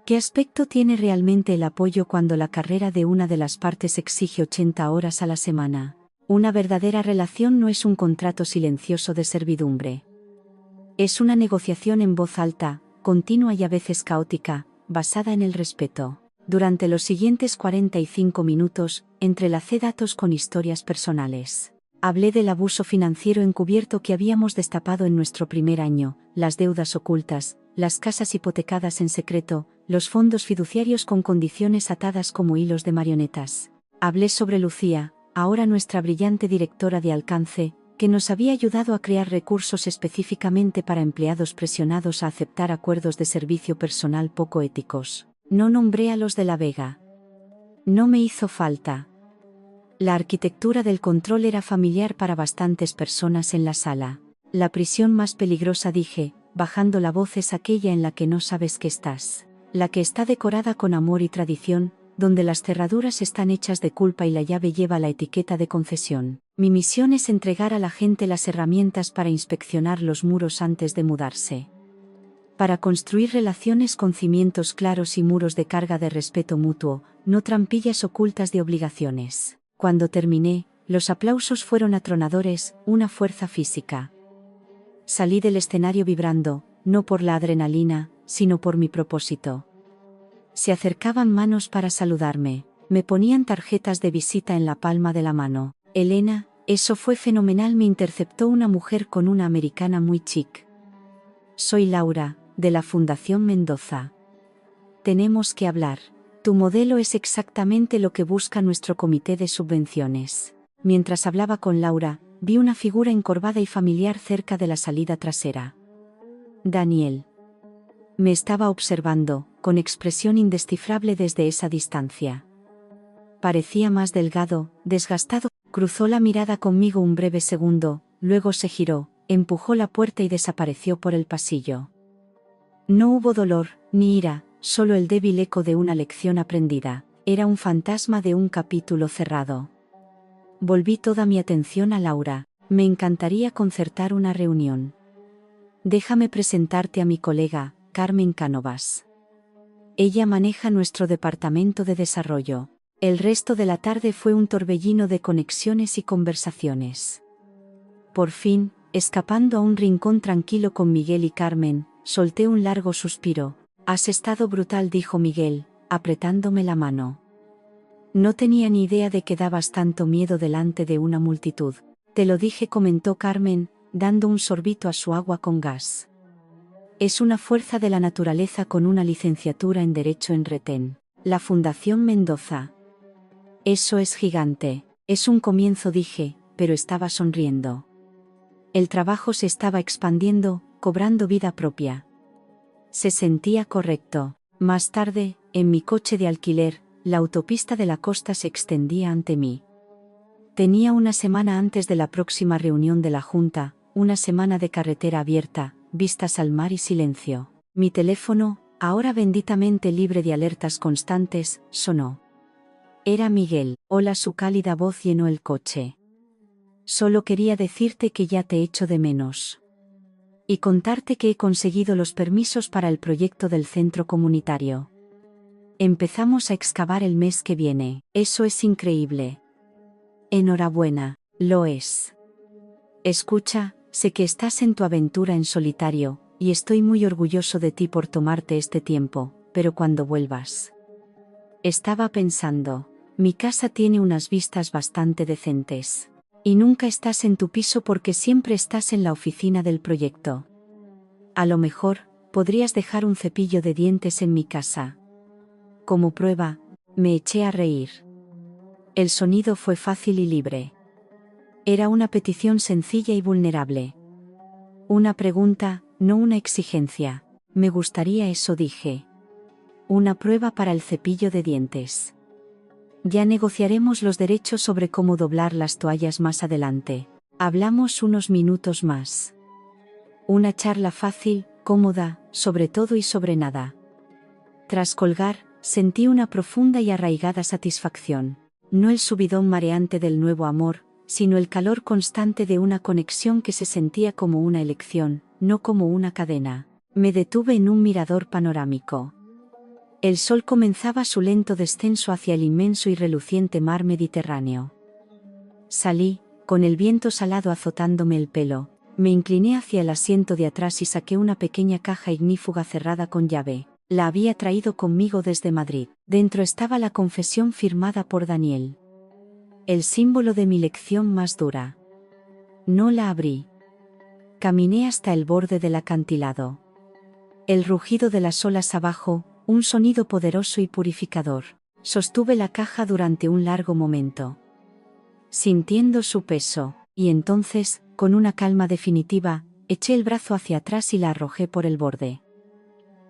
¿Qué aspecto tiene realmente el apoyo cuando la carrera de una de las partes exige 80 horas a la semana? Una verdadera relación no es un contrato silencioso de servidumbre. Es una negociación en voz alta, continua y a veces caótica, basada en el respeto. Durante los siguientes 45 minutos, entrelacé datos con historias personales. Hablé del abuso financiero encubierto que habíamos destapado en nuestro primer año, las deudas ocultas, las casas hipotecadas en secreto, los fondos fiduciarios con condiciones atadas como hilos de marionetas. Hablé sobre Lucía, ahora nuestra brillante directora de alcance, que nos había ayudado a crear recursos específicamente para empleados presionados a aceptar acuerdos de servicio personal poco éticos. No nombré a los de La Vega. No me hizo falta. La arquitectura del control era familiar para bastantes personas en la sala. La prisión más peligrosa, dije, bajando la voz, es aquella en la que no sabes que estás. La que está decorada con amor y tradición, donde las cerraduras están hechas de culpa y la llave lleva la etiqueta de concesión. Mi misión es entregar a la gente las herramientas para inspeccionar los muros antes de mudarse. Para construir relaciones con cimientos claros y muros de carga de respeto mutuo, no trampillas ocultas de obligaciones. Cuando terminé, los aplausos fueron atronadores, una fuerza física. Salí del escenario vibrando, no por la adrenalina, sino por mi propósito. Se acercaban manos para saludarme, me ponían tarjetas de visita en la palma de la mano. Elena, eso fue fenomenal, me interceptó una mujer con una americana muy chic. Soy Laura, de la Fundación Mendoza. Tenemos que hablar. Tu modelo es exactamente lo que busca nuestro comité de subvenciones. Mientras hablaba con Laura, vi una figura encorvada y familiar cerca de la salida trasera. Daniel. Me estaba observando, con expresión indescifrable desde esa distancia. Parecía más delgado, desgastado. Cruzó la mirada conmigo un breve segundo, luego se giró, empujó la puerta y desapareció por el pasillo. No hubo dolor, ni ira, solo el débil eco de una lección aprendida. Era un fantasma de un capítulo cerrado. Volví toda mi atención a Laura. Me encantaría concertar una reunión. Déjame presentarte a mi colega, Carmen Cánovas. Ella maneja nuestro departamento de desarrollo. El resto de la tarde fue un torbellino de conexiones y conversaciones. Por fin, escapando a un rincón tranquilo con Miguel y Carmen, solté un largo suspiro. Has estado brutal, dijo Miguel, apretándome la mano. No tenía ni idea de que dabas tanto miedo delante de una multitud. Te lo dije, comentó Carmen, dando un sorbito a su agua con gas. Es una fuerza de la naturaleza con una licenciatura en Derecho en Retén. La Fundación Mendoza. Eso es gigante. Es un comienzo, dije, pero estaba sonriendo. El trabajo se estaba expandiendo, cobrando vida propia. Se sentía correcto. Más tarde, en mi coche de alquiler, la autopista de la costa se extendía ante mí. Tenía una semana antes de la próxima reunión de la Junta, una semana de carretera abierta, vistas al mar y silencio. Mi teléfono, ahora benditamente libre de alertas constantes, sonó. Era Miguel. Hola, su cálida voz llenó el coche. Solo quería decirte que ya te echo de menos. Y contarte que he conseguido los permisos para el proyecto del centro comunitario. Empezamos a excavar el mes que viene. Eso es increíble. Enhorabuena, lo es. Escucha, sé que estás en tu aventura en solitario, y estoy muy orgulloso de ti por tomarte este tiempo, pero cuando vuelvas. Estaba pensando, mi casa tiene unas vistas bastante decentes. Y nunca estás en tu piso porque siempre estás en la oficina del proyecto. A lo mejor, podrías dejar un cepillo de dientes en mi casa. Como prueba, me eché a reír. El sonido fue fácil y libre. Era una petición sencilla y vulnerable. Una pregunta, no una exigencia. Me gustaría eso, dije. Una prueba para el cepillo de dientes. Ya negociaremos los derechos sobre cómo doblar las toallas más adelante. Hablamos unos minutos más. Una charla fácil, cómoda, sobre todo y sobre nada. Tras colgar, sentí una profunda y arraigada satisfacción. No el subidón mareante del nuevo amor, sino el calor constante de una conexión que se sentía como una elección, no como una cadena. Me detuve en un mirador panorámico. El sol comenzaba su lento descenso hacia el inmenso y reluciente mar Mediterráneo. Salí, con el viento salado azotándome el pelo, me incliné hacia el asiento de atrás y saqué una pequeña caja ignífuga cerrada con llave. La había traído conmigo desde Madrid. Dentro estaba la confesión firmada por Daniel. El símbolo de mi lección más dura. No la abrí. Caminé hasta el borde del acantilado. El rugido de las olas abajo, un sonido poderoso y purificador. Sostuve la caja durante un largo momento, sintiendo su peso, y entonces, con una calma definitiva, eché el brazo hacia atrás y la arrojé por el borde.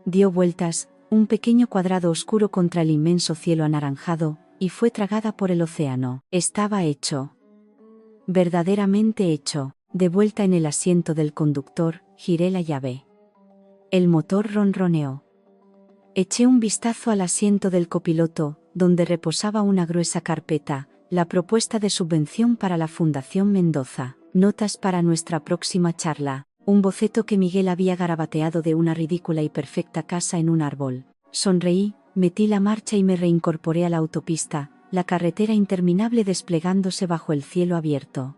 Dio vueltas, un pequeño cuadrado oscuro contra el inmenso cielo anaranjado, y fue tragada por el océano. Estaba hecho. Verdaderamente hecho. De vuelta en el asiento del conductor, giré la llave. El motor ronroneó. Eché un vistazo al asiento del copiloto, donde reposaba una gruesa carpeta, la propuesta de subvención para la Fundación Mendoza, notas para nuestra próxima charla, un boceto que Miguel había garabateado de una ridícula y perfecta casa en un árbol. Sonreí, metí la marcha y me reincorporé a la autopista, la carretera interminable desplegándose bajo el cielo abierto.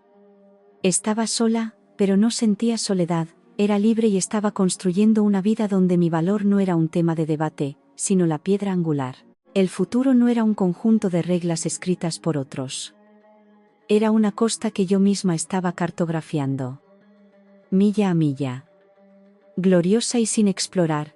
Estaba sola, pero no sentía soledad. Era libre y estaba construyendo una vida donde mi valor no era un tema de debate, sino la piedra angular. El futuro no era un conjunto de reglas escritas por otros. Era una costa que yo misma estaba cartografiando. Milla a milla. Gloriosa y sin explorar,